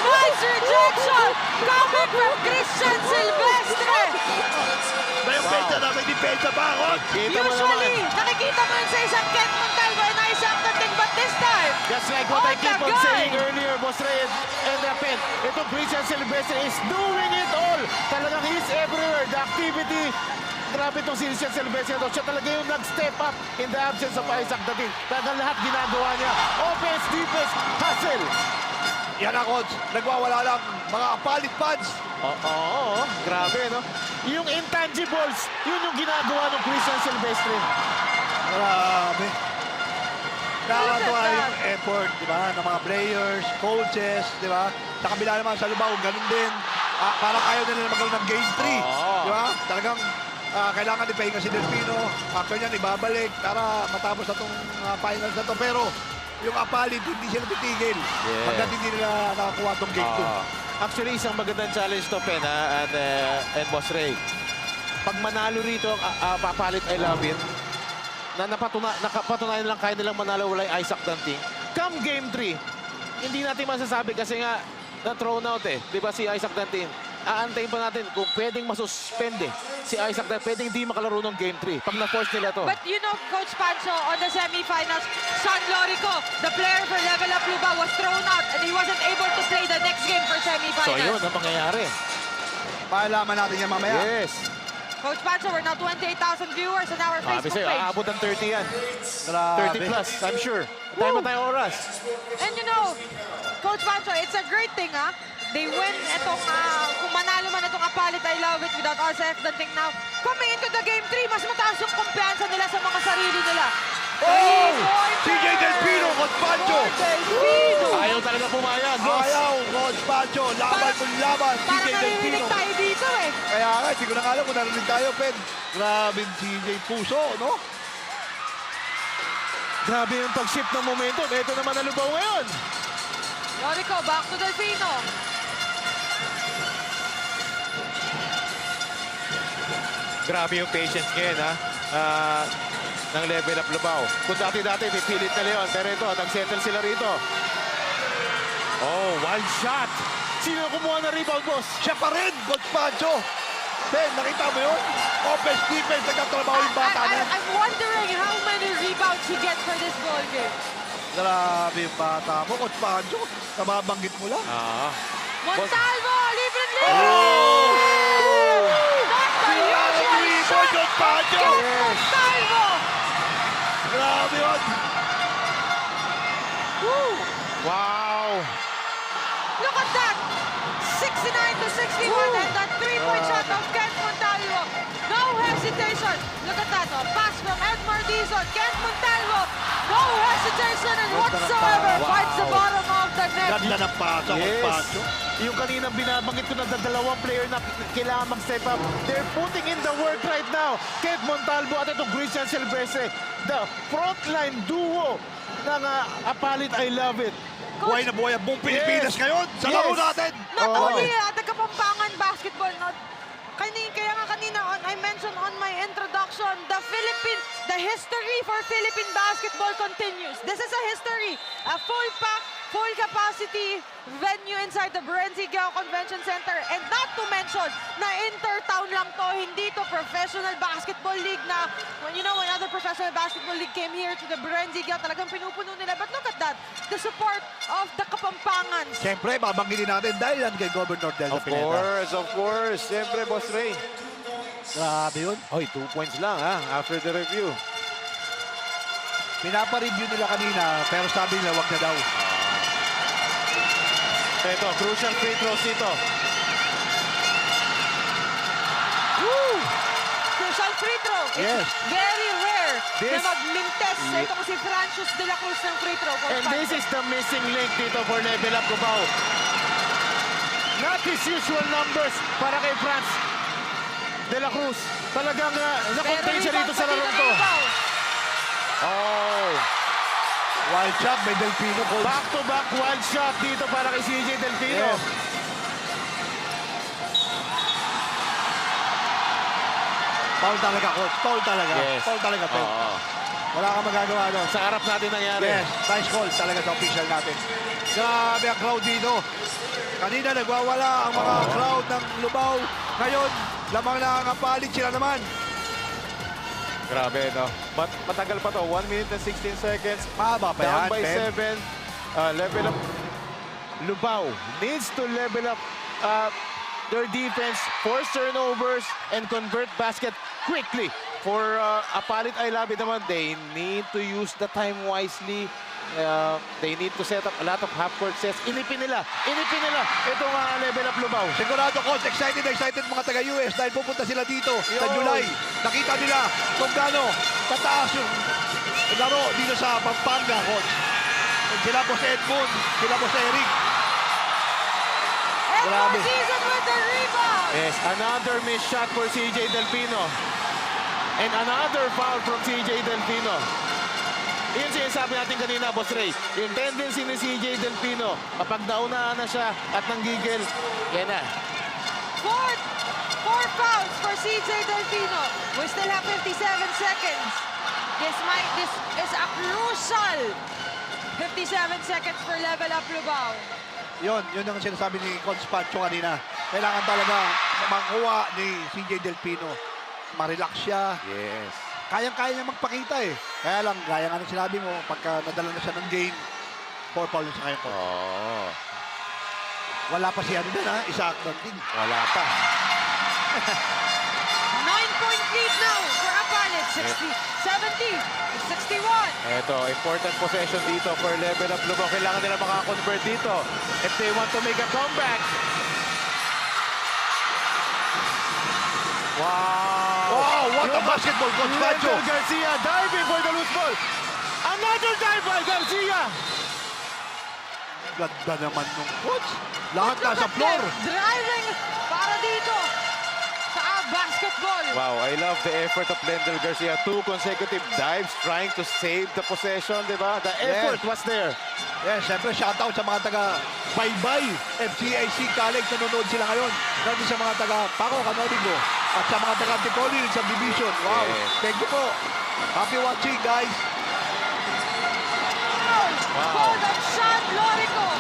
Nice rejection coming from Christian Silvestre. May opensa na, may depensa pa ako. Kita mo naman. Usually, nakikita mo yun sa isang Ken Montalvo and Isaac Danding, but this time, Just like what I on keep the on guy. saying earlier, Boss Ray and Rapen, itong Christian Silvestre is doing it all. Talagang he's everywhere. The activity, grabe itong si Christian Silvestre. Siya talaga yung nag-step up in the absence of Isaac Danding. Talagang lahat ginagawa niya. Offense, defense, hustle. Yan na, coach. Nagwawala lang mga Apalit fans. Oo, grabe, no? Yung intangibles, yun yung ginagawa ng Christian Silvestre. Grabe. Nakakatuwa Look at yung effort, di ba, ng mga players, coaches, di ba? Sa kabila naman sa Lubao, ganun din. Parang ayaw nila magkaroon ng game 3. Oo. Di ba? Talagang kailangan ipahinga si Delpino. After niyan, ibabalik para matapos na itong finals na to. Pero yung Apalit, hindi sila titigil. Yeah. Pagkat hindi nila nakakuha itong game 2. Actually, isang magandang challenge to, Pen, and Boss Ray. Pag manalo rito, Apalit, I love it. Nakapatunayan lang kaya nilang manalo, wala yung Isaac Danting. Come game 3, hindi natin masasabi kasi nga na-thrown out eh. Di ba si Isaac Danting? Aantayin pa natin kung pwedeng masuspende si Isaac Danting, pwedeng hindi makalaro ng game 3 pag na-force nila to. But you know, Coach Pancho, on the semifinals, Sean Lorico, the player for Level Up Lubao, was thrown out and he wasn't able to play the next game for semifinals. So yun ang mangyayari. Maalaman natin yan mamaya. Yes. Coach Pancho, we're now 28,000 viewers on our Sabi Facebook sa'yo, page. aabot ng 30 yan. Grabe. 30 plus, I'm sure. Tayo pa tayong oras. And you know, Coach Pancho, it's a great thing, ha? They win itong, kung manalo man itong Apalit, I love it, without RCF Danting now. Coming into the game 3, mas mataas yung kumpiyansa nila sa mga sarili nila. Oh! CJ Delpino, Coach Pancho! Delpino! Ayaw talaga pumayag, boss. Ayaw, Coach Pancho. Laban kung laban. CJ Parang Delpino. naririnig tayo dito, eh. Kaya nga, hindi ko na alam kung narinig tayo, Pen. Grabe CJ Puso, no? Grabe yung pag-shift ng momentum. Ito naman ang Lubao ngayon. Lorico, back to Delpino. Grabe yung patience ngayon, ha? Ng Level Up Lubao. Kung dati-dati, pipilit na Leon. Pero ito, nag-settle sila rito. Oh, wild shot. Sino kumuha na rebound, boss? Siya pa rin, Coach Pancho. Ben, nakita mo yun? Offense, defense, nagtatrabaho yung bata na yan. I'm wondering how many rebounds he gets for this ball game. Grabe yung bata mo, Coach Pancho. Nababanggit mo lang. Montalvo, libre-libre! Oh! Not the usual Grabe, shot! Coach Pancho! Yes. Montalvo! Grabe yun. Wow. Look at that! 69-61 and that three-point shot of Kent Montalvo. No hesitation. Look at that. Pass from Edmar Dizon. Kent Montalvo. No hesitation and whatsoever. Finds the bottom of the net. Ganda ng pasa, Coach Pancho. Yung kanina binabanggit ko na dalawang player na kailangan mag-step up. They're putting in the work right now. Kent Montalvo at itong Christian Silvestre. The frontline duo ng Apalit, I love it. Buhay na buhay ang buong Pilipinas ngayon sa laro natin. Not only the Kapampangan basketball, kaya nga kanina I mentioned on my introduction, the history for Philippine basketball continues. This is a history, a full pack, full capacity venue inside the Berenzi Giao Convention Center. And not to mention na intertown lang to, hindi to professional basketball league na when other professional basketball league came here to the Berenzi Giao, talagang pinupuno nila. But look at that, the support of the Kapampangans. Siyempre, babanggitin natin dahil yan kay Governor Del Pineda. Of course. Siyempre, Boss Ray. Grabe yun. Oy, 2 points lang, after the review. Pinapa-review nila kanina, pero sabi nila wag na daw. Ito, crucial free throws dito. Crucial free throw. Yes. It's very rare This- na mag-mintes itong si Francis de la Cruz ng free throw. And this is the missing link dito for Level Up Lubao. Not his usual numbers para kay Franz de la Cruz. Talagang na-contain siya dito sa larong to. Oh, Wild shot by Delpino. Coach. back-to-back wild shot dito para kay CJ Delpino. Yes. Foul talaga, Coach. Foul talaga. Yes. Foul talaga, Pel. Oo. Wala kang magagawa doon. Sa harap natin nangyari. Yes, nice call talaga sa official natin. Grabe ang crowd dito. Kanina nagwawala ang mga crowd ng Lubao. Ngayon, lamang na ang Apalit sila naman. Grabe, no? Matagal pa to. 1 minute and 16 seconds. Mahaba pa yan, Down by Pen. 7. Level up. Lubao needs to level up their defense, force turnovers, and convert basket quickly. For Apalit, I love it naman. They need to use the time wisely. They need to set up a lot of half-court sets. Inipin nila itong Level Up Lubao. Sigurado, Coach, excited mga taga-US dahil pupunta sila dito sa July. Nakita nila kung gaano tataas yung laro dito sa Pampanga, Coach. Sila po si Edmund, sila po si Eric. Edmund Dizon with the rebound. Yes, another missed shot for CJ Delpino. And another foul from CJ Delfino. Yun sinasabi natin kanina, Boss Ray. Yung tendency ni CJ Delfino, kapag naunahan na siya at nanggigil, yan na. Four fouls for CJ Delfino. We still have 57 seconds. This is a crucial 57 seconds for Level Up Lubao. Yun ang sinasabi ni Coach Pancho kanina. Kailangan talaga makuha ni CJ Delfino. Ma-relax siya. Yes. Kayang-kaya niya magpakita eh. Kaya lang, gaya nga ng sinabi mo, pagka nadala na siya ng game, 4 foul sa kanya. Oh. Wala pa siya doon ha, Isaac Danting. Wala pa. 9-point lead now for Apalit. 70-61. Ito, important possession dito for Level Up Lubao. Kailangan nila makakonvert dito if they want to make a comeback. Wow! Wow, what a basketball, Coach Pancho! Wendell Garcia diving for the loose ball. Another dive by Garcia! Ganda naman nung coach. Lahat nasa floor. Driving para dito sa basketball. Wow, I love the effort of Wendell Garcia. 2 consecutive dives trying to save the possession, di ba? The effort was there. Yes, siyempre shoutout sa mga taga Baybay FCAC College. Nanonood sila ngayon. Grabe sa mga taga Paco, Canonigo. At sa mga taga Antipoli sa Division. Wow, Yes. thank you po. Happy watching, guys. Hold of Sean Lorico.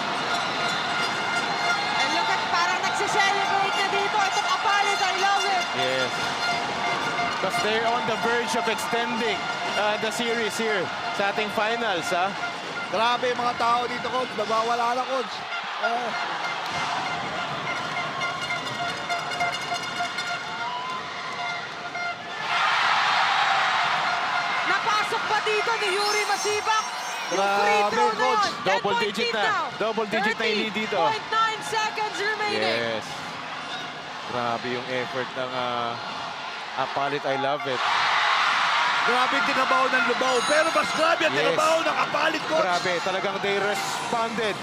And look at, parang nagsiselebrate na dito. Itong Apalit, I love it. Yes. Because they're on the verge of extending the series here sa ating finals, ha? Grabe yung mga tao dito, Coach. Nagwawala na, Coach. Napasok pa dito ni Yuri Masibak. Yung free Grabe, throw na Coach. yun. Double 10-point digit lead na. now. Double digit na yung lead dito. 30.9 seconds remaining. Yes. Grabe yung effort ng Apalit. I love it. Grabe yung tinabaho ng Lubao. Pero mas grabe ang Yes. tinabaho ng Apalit, Coach. Grabe, talagang they responded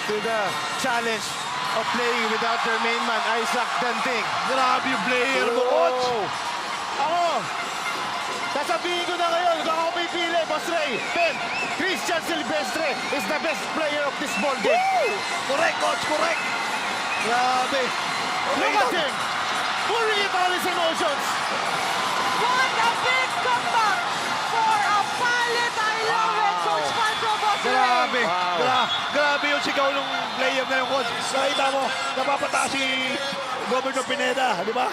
to the challenge of playing without their main man, Isaac Danting. Grabe yung player mo, Coach. Oh. Ako, sasabihin ko na ngayon, kung ako pipili, Boss Ray, Ben, Christian Silvestre is the best player of this ball game. Woo! Correct, Coach. Correct. Grabe. Look at him, pouring it all his emotions. What a big comeback for Apalit. I love it, Coach Pancho Bosre. Grabe. Wow. Grabe yung sigaw ng player na yung Coach. Nakita mo, napapataas si Governor Pineda, di ba?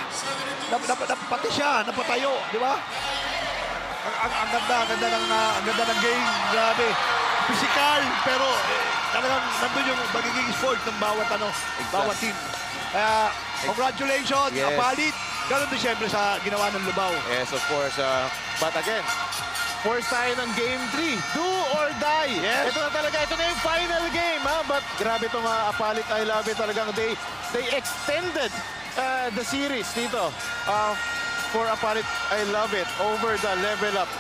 Pati siya, napatayo, di ba? Ang ganda ng game. Grabe. Physical, pero talagang nandun yung magiging sport ng bawat team. Kaya, congratulations, Yes. Apalit. Ganun din siyempre sa ginawa ng Lubao. Yes, of course. But again, force tayo ng Game 3. Do or die. Yes. Ito na talaga. Ito na yung final game. Ha? But grabe itong Apalit. I love it. Talagang they extended the series dito. For Apalit, I love it. Over the Level Up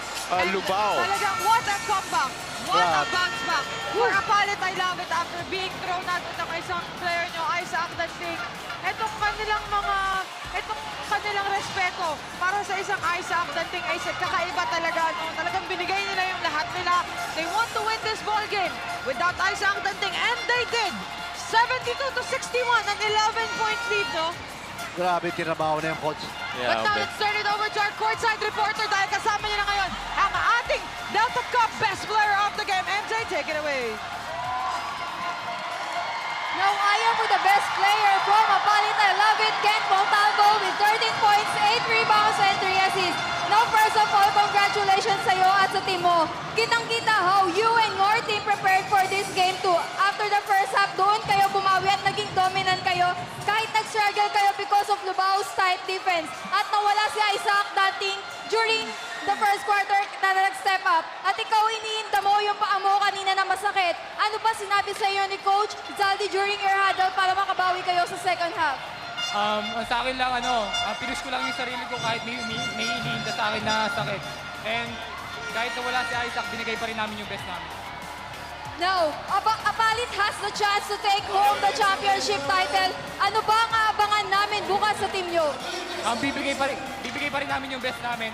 Lubao. Talagang what a comeback. What a bounce back. For Apalit, I love it after being thrown out ng isang player nyo, Isaac Danting. Itong kanilang respeto para sa isang Isaac Danting ay kakaiba talaga. No? Talagang binigay nila yung lahat nila. They want to win this ball game without Isaac Danting, and they did. 72-61, an 11-point lead, no? Grabe, tinabaho na yung Coach. But now let's turn it over to our courtside reporter dahil kasama niya na ngayon ang ating Delta Cup best player of the game. MJ, take it away. Now I am with the best player from Apalit. I love it, Ken Montalvo with 13 points, 8 rebounds, and 3 assists. Now first of all, congratulations sa iyo at sa team mo. Kitang-kita how you and your team prepared for this game too. After the first half, doon kayo bumawi at naging dominant kayo. Kahit nag-struggle kayo because of Lubao's tight defense. At nawala si Isaac Danting during the first quarter na nag-step up. At ikaw iniinda mo yung paa mo kanina na masakit. Ano ba sinabi sa iyo ni Coach Zaldi during your huddle para makabawi kayo sa second half? Sa akin lang, pinush ko lang yung sarili ko kahit may iniinda sa akin na sakit. And kahit nawala si Isaac, binigay pa rin namin yung best namin. Now, Apalit has the chance to take home the championship title. Ano ba ang aabangan namin bukas sa team nyo? Bibigay pa rin namin yung best namin.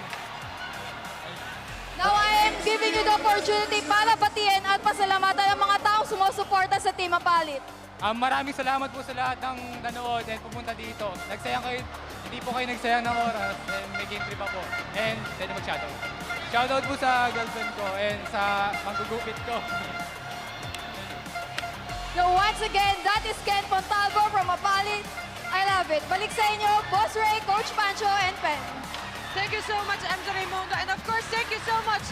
am giving you the opportunity para batiin at pasalamatan ang mga taong sumusuporta sa Team Apalit. Maraming salamat po sa lahat ng nanood and pumunta dito. Nagsayang kayo, hindi po kayo nagsayang ng oras and may game trip pa po. And pwede mag-shoutout. Shoutout po sa girlfriend ko and sa manggugupit ko. So once again, that is Ken Montalvo from Apalit. I love it. Balik sa inyo, Boss Ray, Coach Pancho, and Pen. Thank you so much, MJ Raimundo. And of course, thank you so much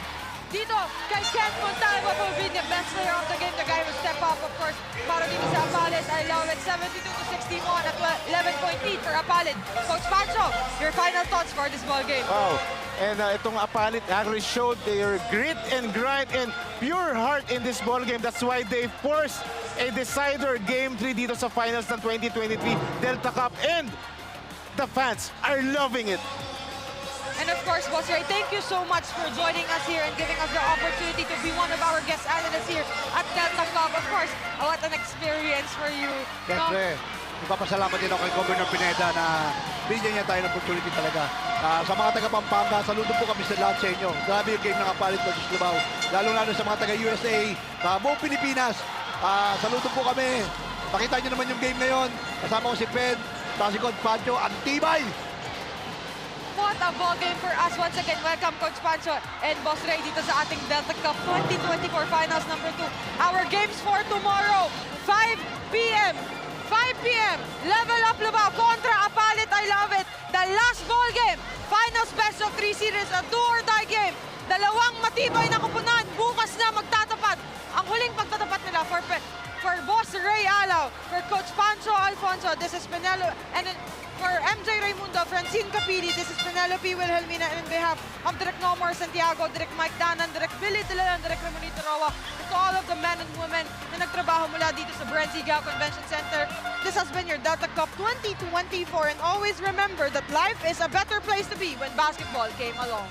dito kay Ken Montalvo for being the best player of the game. The guy will step up, of course, para dito sa Apalit. I love it. 72-61 at 11-point lead for Apalit. Coach Pancho, your final thoughts for this ball game. Wow. And itong Apalit actually showed their grit and grind and pure heart in this ball game. That's why they forced a decider Game 3 dito sa finals ng 2023 Delta Cup. And the fans are loving it. And of course, Boss Ray, thank you so much for joining us here and giving us the opportunity to be one of our guest analysts here at Delta Cup. Of course, what an experience for you. Siyempre, ipapasalamat din ako kay Governor Pineda na binigyan niya tayo ng opportunity talaga. Sa mga taga-Pampanga, saludo po kami sa lahat sa inyo. Grabe yung game ng Apalit versus Lubao. Lalo-lalo sa mga taga-USA, buong Pilipinas. Saludo po kami. Pakita niyo naman yung game ngayon. Kasama ko si Pen, si Coach Pancho, ang tibay! What a ball game for us. Once again, welcome Coach Pancho and Boss Ray dito sa ating Delta Cup 2024 Finals number 2. Our games for tomorrow, 5 p.m. 5 p.m. Level Up Lubao kontra Apalit. I love it. The last ball game, Finals Best of 3 Series, a do-or-die game. Dalawang matibay na kupunan. Bukas na magtatapat. Ang huling pagtatapat nila for Boss Ray Alaw, for Coach Pancho Alfonso, this is Penelope, and then for MJ Raimundo, Francine Capili, this is Penelope Wilhelmina, and on behalf of Direk Nomar Santiago, Direk Mike Danan, Direk Billy Tilalan, Direk Ramonito Roa, and to all of the men and women na nagtrabaho mula dito sa Brent Ziegao Convention Center, this has been your Delta Cup 2024, and always remember that life is a better place to be when basketball came along.